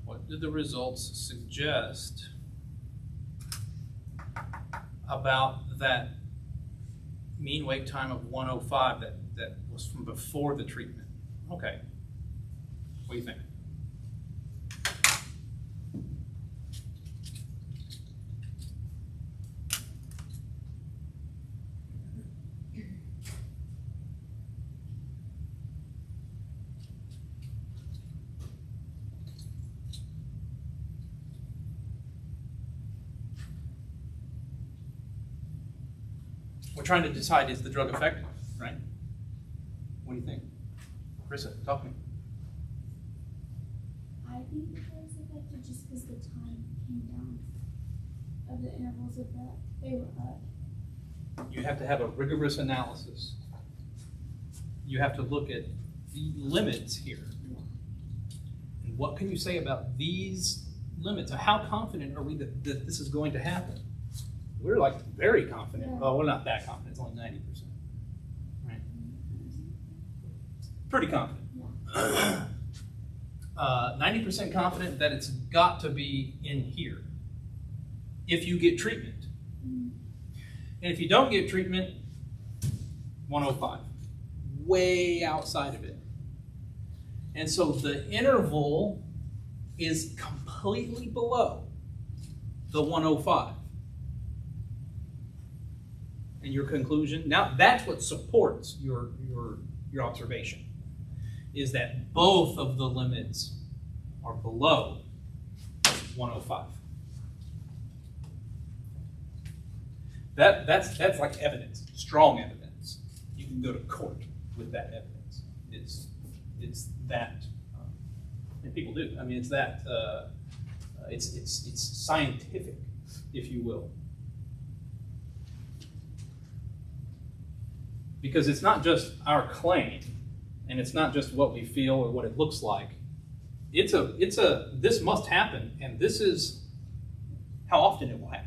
[SPEAKER 1] What do the results suggest about that mean wait time of 105 that was from before the treatment? Okay. What do you think? We're trying to decide, is the drug effective, right? What do you think? Carissa, talk to me.
[SPEAKER 6] I think the drug is affected just because the time came down of the intervals of that they were up.
[SPEAKER 1] You have to have a rigorous analysis. You have to look at the limits here. And what can you say about these limits? How confident are we that this is going to happen? We're like very confident.
[SPEAKER 6] Yeah.
[SPEAKER 1] Well, we're not that confident. It's only 90%. Right? Pretty confident.
[SPEAKER 6] Yeah.
[SPEAKER 1] 90% confident that it's got to be in here. if you get treatment. And if you don't get treatment, 105. Way outside of it. And so the interval is completely below the 105. And your conclusion, now that's what supports your observation, is that both of the limits are below 105. That's like evidence, strong evidence. You can go to court with that evidence. It's that, and people do. I mean, it's that. It's scientific, if you will, because it's not just our claim, and it's not just what we feel or what it looks like. This must happen, and this is how often it will happen.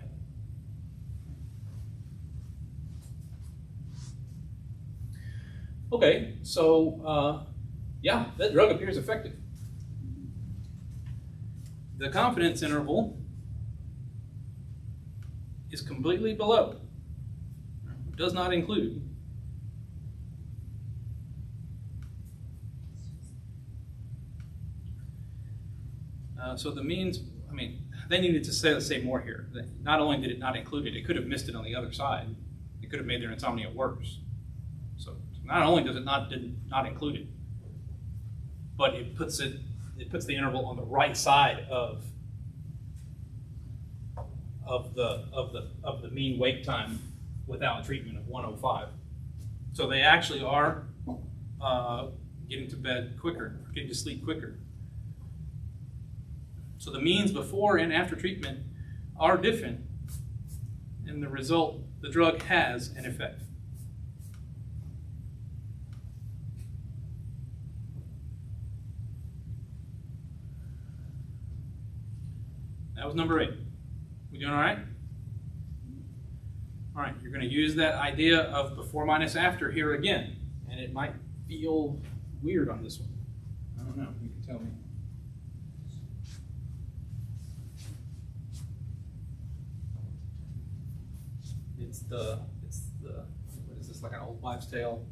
[SPEAKER 1] Okay, so yeah, that drug appears effective. The confidence interval is completely below, does not include. So the means, I mean, they needed to say more here. Not only did it not include it, it could have missed it on the other side. It could have made their insomnia worse. So not only does it did not include it, but it puts the interval on the right side of the mean wake time without treatment of 105. So they actually are getting to bed quicker, getting to sleep quicker. So the means before and after treatment are different, and the result, the drug has an effect. That was number 8. We doing all right? All right, you're going to use that idea of before minus after here again, and it might feel weird on this one. I don't know. You can tell me. It's the what is this, like an old wives' tale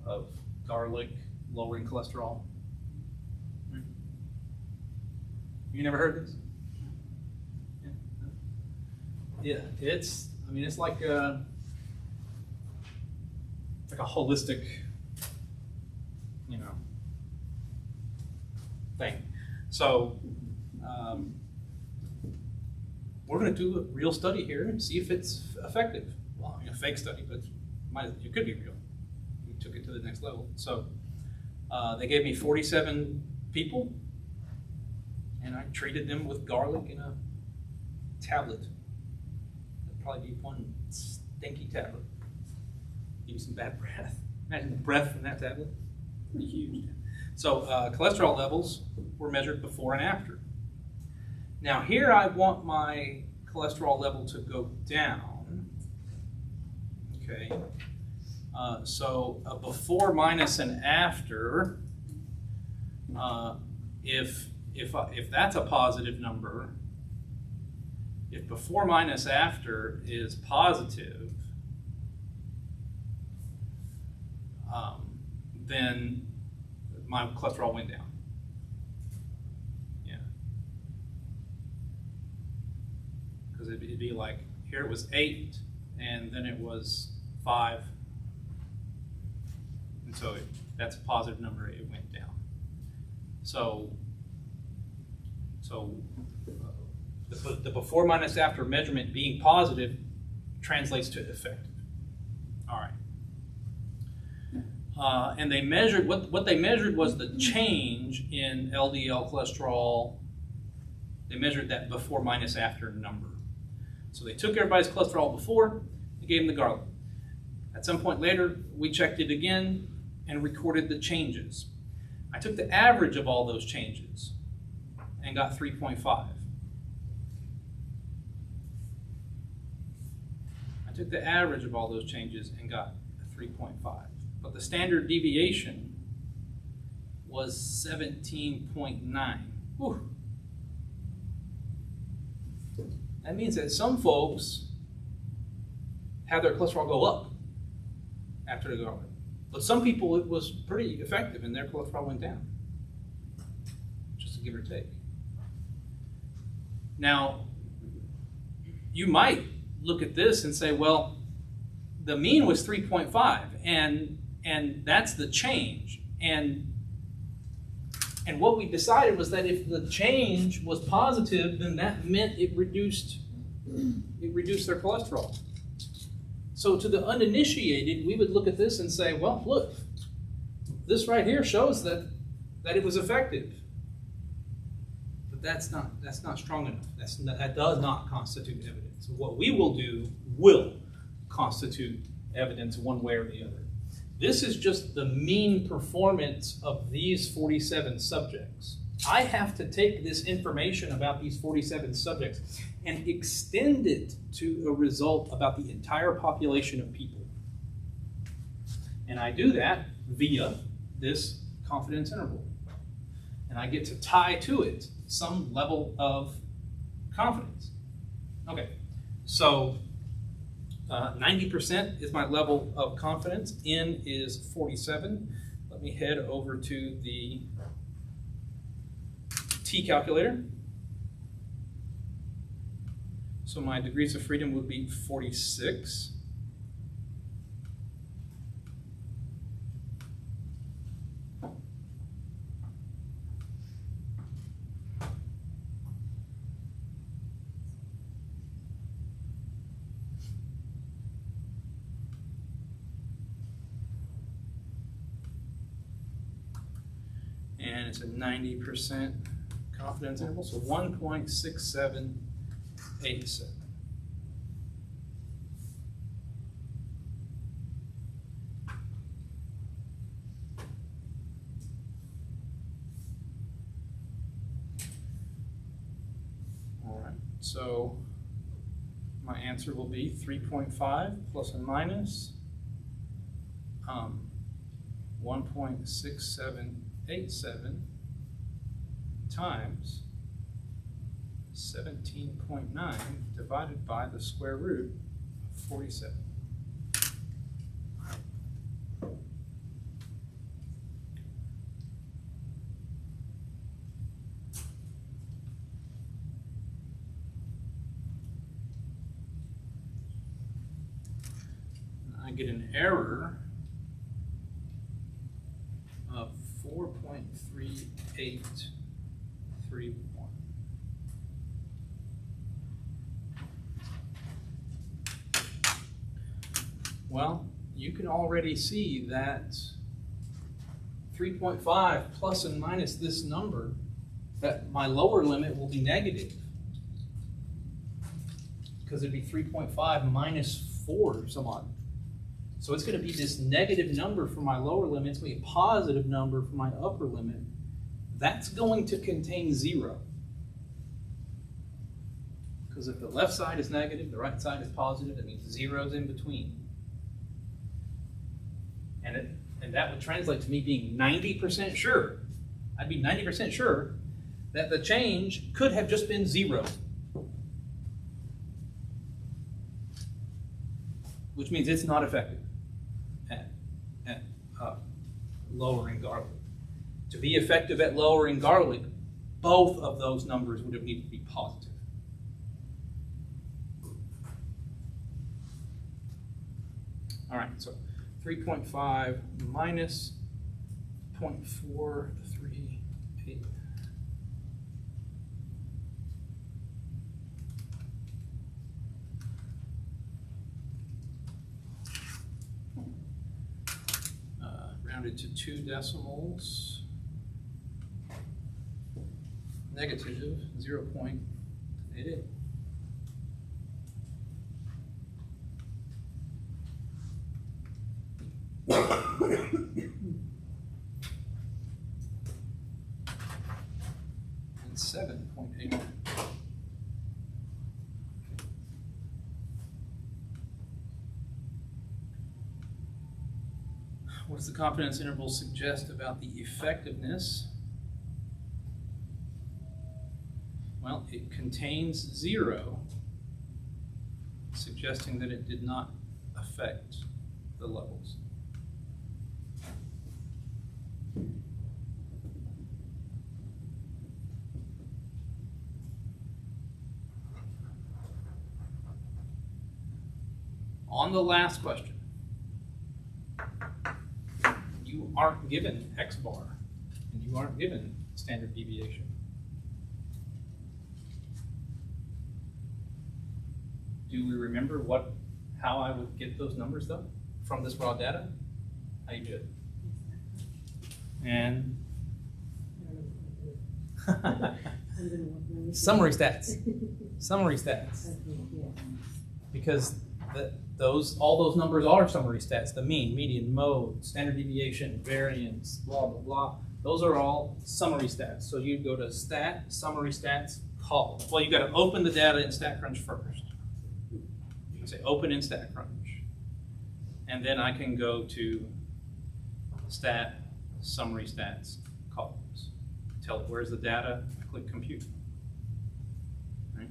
[SPEAKER 1] of garlic lowering cholesterol? You never heard this? Yeah, it's like a holistic, thing. So we're going to do a real study here and see if it's effective. Well, a fake study, but it could be real. We took it to the next level. So they gave me 47 people, and I treated them with garlic in a tablet. That'd probably be one stinky tablet. Give you some bad breath. Imagine the breath from that tablet. Pretty huge. So cholesterol levels were measured before and after. Now here I want my cholesterol level to go down. Okay. So before, minus, and after. If that's a positive number, if before, minus, after is positive, then my cholesterol went down. Yeah. Because it'd be like, here it was 8, and then it was 5. And so that's a positive number, it went down. So the before, minus, after measurement being positive translates to effective. All right. And they measured, what they measured was the change in LDL cholesterol. They measured that before, minus, after number. So they took everybody's cholesterol before, they gave them the garlic. At some point later, we checked it again and recorded the changes. I took the average of all those changes and got 3.5. I took the average of all those changes and got a 3.5. But the standard deviation was 17.9. Whew. That means that some folks have their cholesterol go up after the garlic. But some people, it was pretty effective and their cholesterol went down. Just a give or take. Now, you might look at this and say, well, the mean was 3.5 and that's the change. And what we decided was that if the change was positive, then that meant it reduced their cholesterol. So to the uninitiated, we would look at this and say, well, look, this right here shows that it was effective. But that's not strong enough. That does not constitute evidence. What we will do will constitute evidence one way or the other. This is just the mean performance of these 47 subjects. I have to take this information about these 47 subjects and extend it to a result about the entire population of people. And I do that via this confidence interval. And I get to tie to it some level of confidence. Okay, so 90% is my level of confidence. N is 47. Let me head over to the T calculator. So my degrees of freedom would be 46. And it's a 90% confidence interval, so 1.6787. All right, so my answer will be 3.5 plus or minus 1.6787 times 17.9 divided by the square root of 47. I get an error of 4.3831. Well, you can already see that 3.5 plus and minus this number, that my lower limit will be negative. Because it'd be 3.5 minus 4 or some odd. So it's going to be this negative number for my lower limit. It's going to be a positive number for my upper limit. That's going to contain 0. Because if the left side is negative, the right side is positive, that means 0 is in between. And that would translate to me being 90% sure. I'd be 90% sure that the change could have just been 0. Which means it's not effective at lowering garlic. To be effective at lowering garlic, both of those numbers would have needed to be positive. All right, so 3.5 minus 0.438. Rounded to 2 decimals, negative 0.88. And 7.89. What does the confidence interval suggest about the effectiveness? Well, it contains 0 suggesting that it did not affect the levels. On the last question, you aren't given X bar, and you aren't given standard deviation. Do we remember how I would get those numbers though, from this raw data? How you do it? And summary stats. Summary stats. Because all those numbers are summary stats. The mean, median, mode, standard deviation, variance, blah, blah, blah. Those are all summary stats. So you go to stat, summary stats, column. Well, you got to open the data in StatCrunch first. You can say open in StatCrunch. And then I can go to stat, summary stats, columns. Tell it where's the data, I click compute. Right?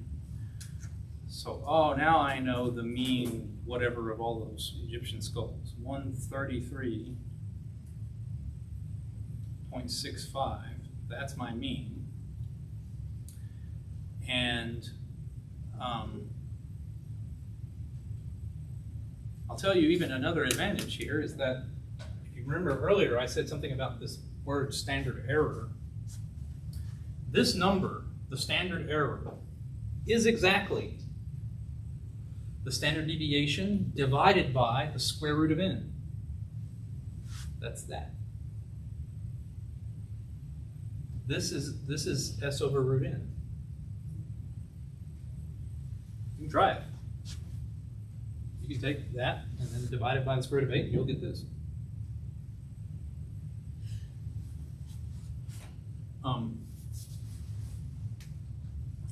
[SPEAKER 1] So, now I know the mean, whatever, of all those Egyptian skulls. 133.65, that's my mean. And I'll tell you even another advantage here is that, if you remember earlier, I said something about this word standard error. This number, the standard error, is exactly the standard deviation divided by the square root of n. That's that. This is S over root n. You can try it. You can take that and then divide it by the square root of 8 and you'll get this.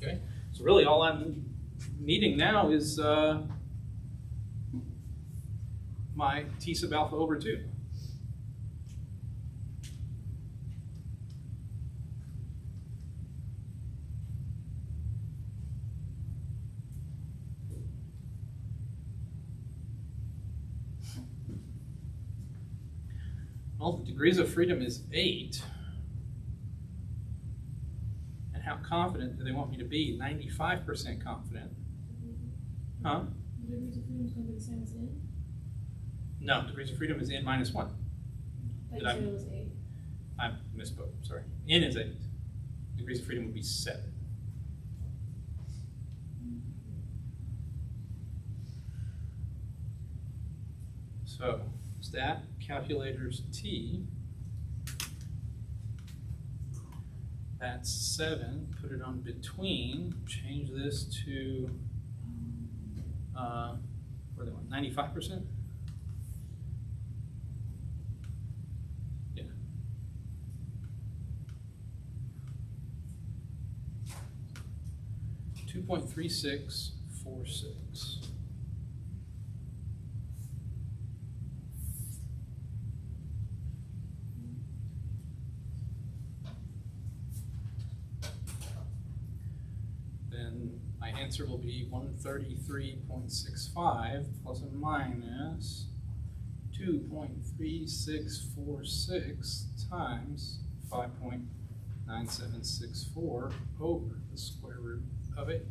[SPEAKER 1] Okay, so really all I'm needing now is my T sub alpha over 2. Well, the degrees of freedom is 8. And how confident do they want me to be? 95% confident. Huh?
[SPEAKER 5] Degrees of freedom is going to be the same as n?
[SPEAKER 1] No, degrees of freedom is n minus 1.
[SPEAKER 5] I
[SPEAKER 1] Did
[SPEAKER 5] thought you said it was 8.
[SPEAKER 1] I misspoke, sorry. N is 8. Degrees of freedom would be 7. So, stat calculators T, that's 7, put it on between, change this to, what do they want, 95%? Yeah. .3646. My answer will be 133.65 plus or minus 2.3646 times 5.9764 over the square root of 8.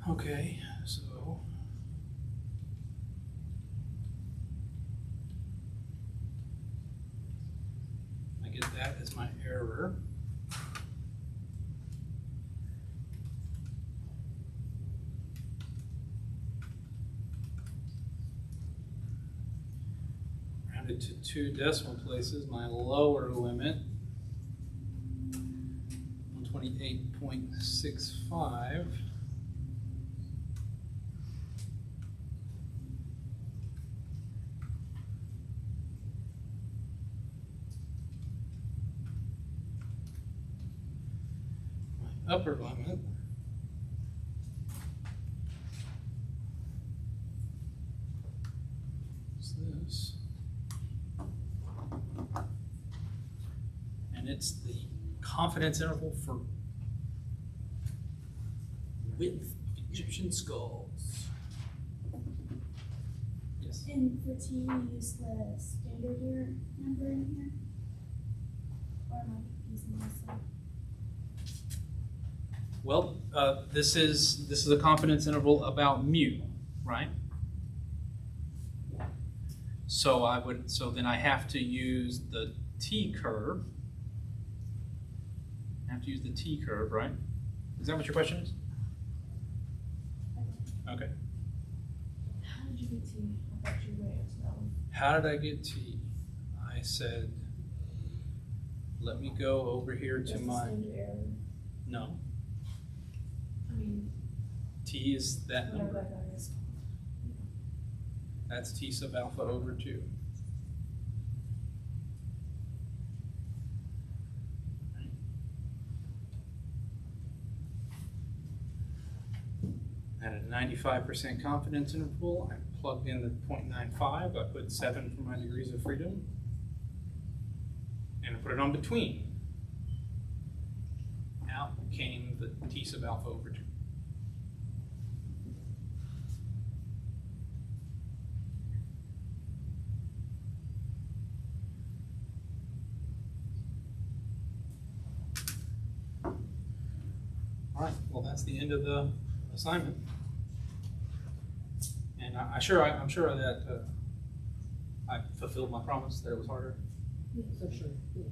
[SPEAKER 1] Okay, so I get that as my error. Rounded to 2 decimal places, my lower limit, 128.65. upper limit is this. And it's the confidence interval for width of Egyptian skulls. Yes.
[SPEAKER 6] And for T, you use the standard error number in here? Or am I using this?
[SPEAKER 1] Well, this is a confidence interval about mu, right? So then I have to use the T curve. I have to use the T curve, right? Is that what your question is? Okay.
[SPEAKER 3] How did you get T? I thought you were gonna answer that one.
[SPEAKER 1] How did I get T? I said, let me go over here to
[SPEAKER 3] That's the
[SPEAKER 1] my,
[SPEAKER 3] standard error.
[SPEAKER 1] no,
[SPEAKER 3] I mean,
[SPEAKER 1] T is that
[SPEAKER 3] whatever
[SPEAKER 1] number.
[SPEAKER 3] that guy is.
[SPEAKER 1] That's T sub alpha over 2. At a 95% confidence interval, I plugged in the 0.95. I put 7 for my degrees of freedom. And I put it on between. Out came the T sub alpha over 2. All right, well, that's the end of the assignment. And I'm sure that I fulfilled my promise that it was harder.
[SPEAKER 2] For sure, yeah.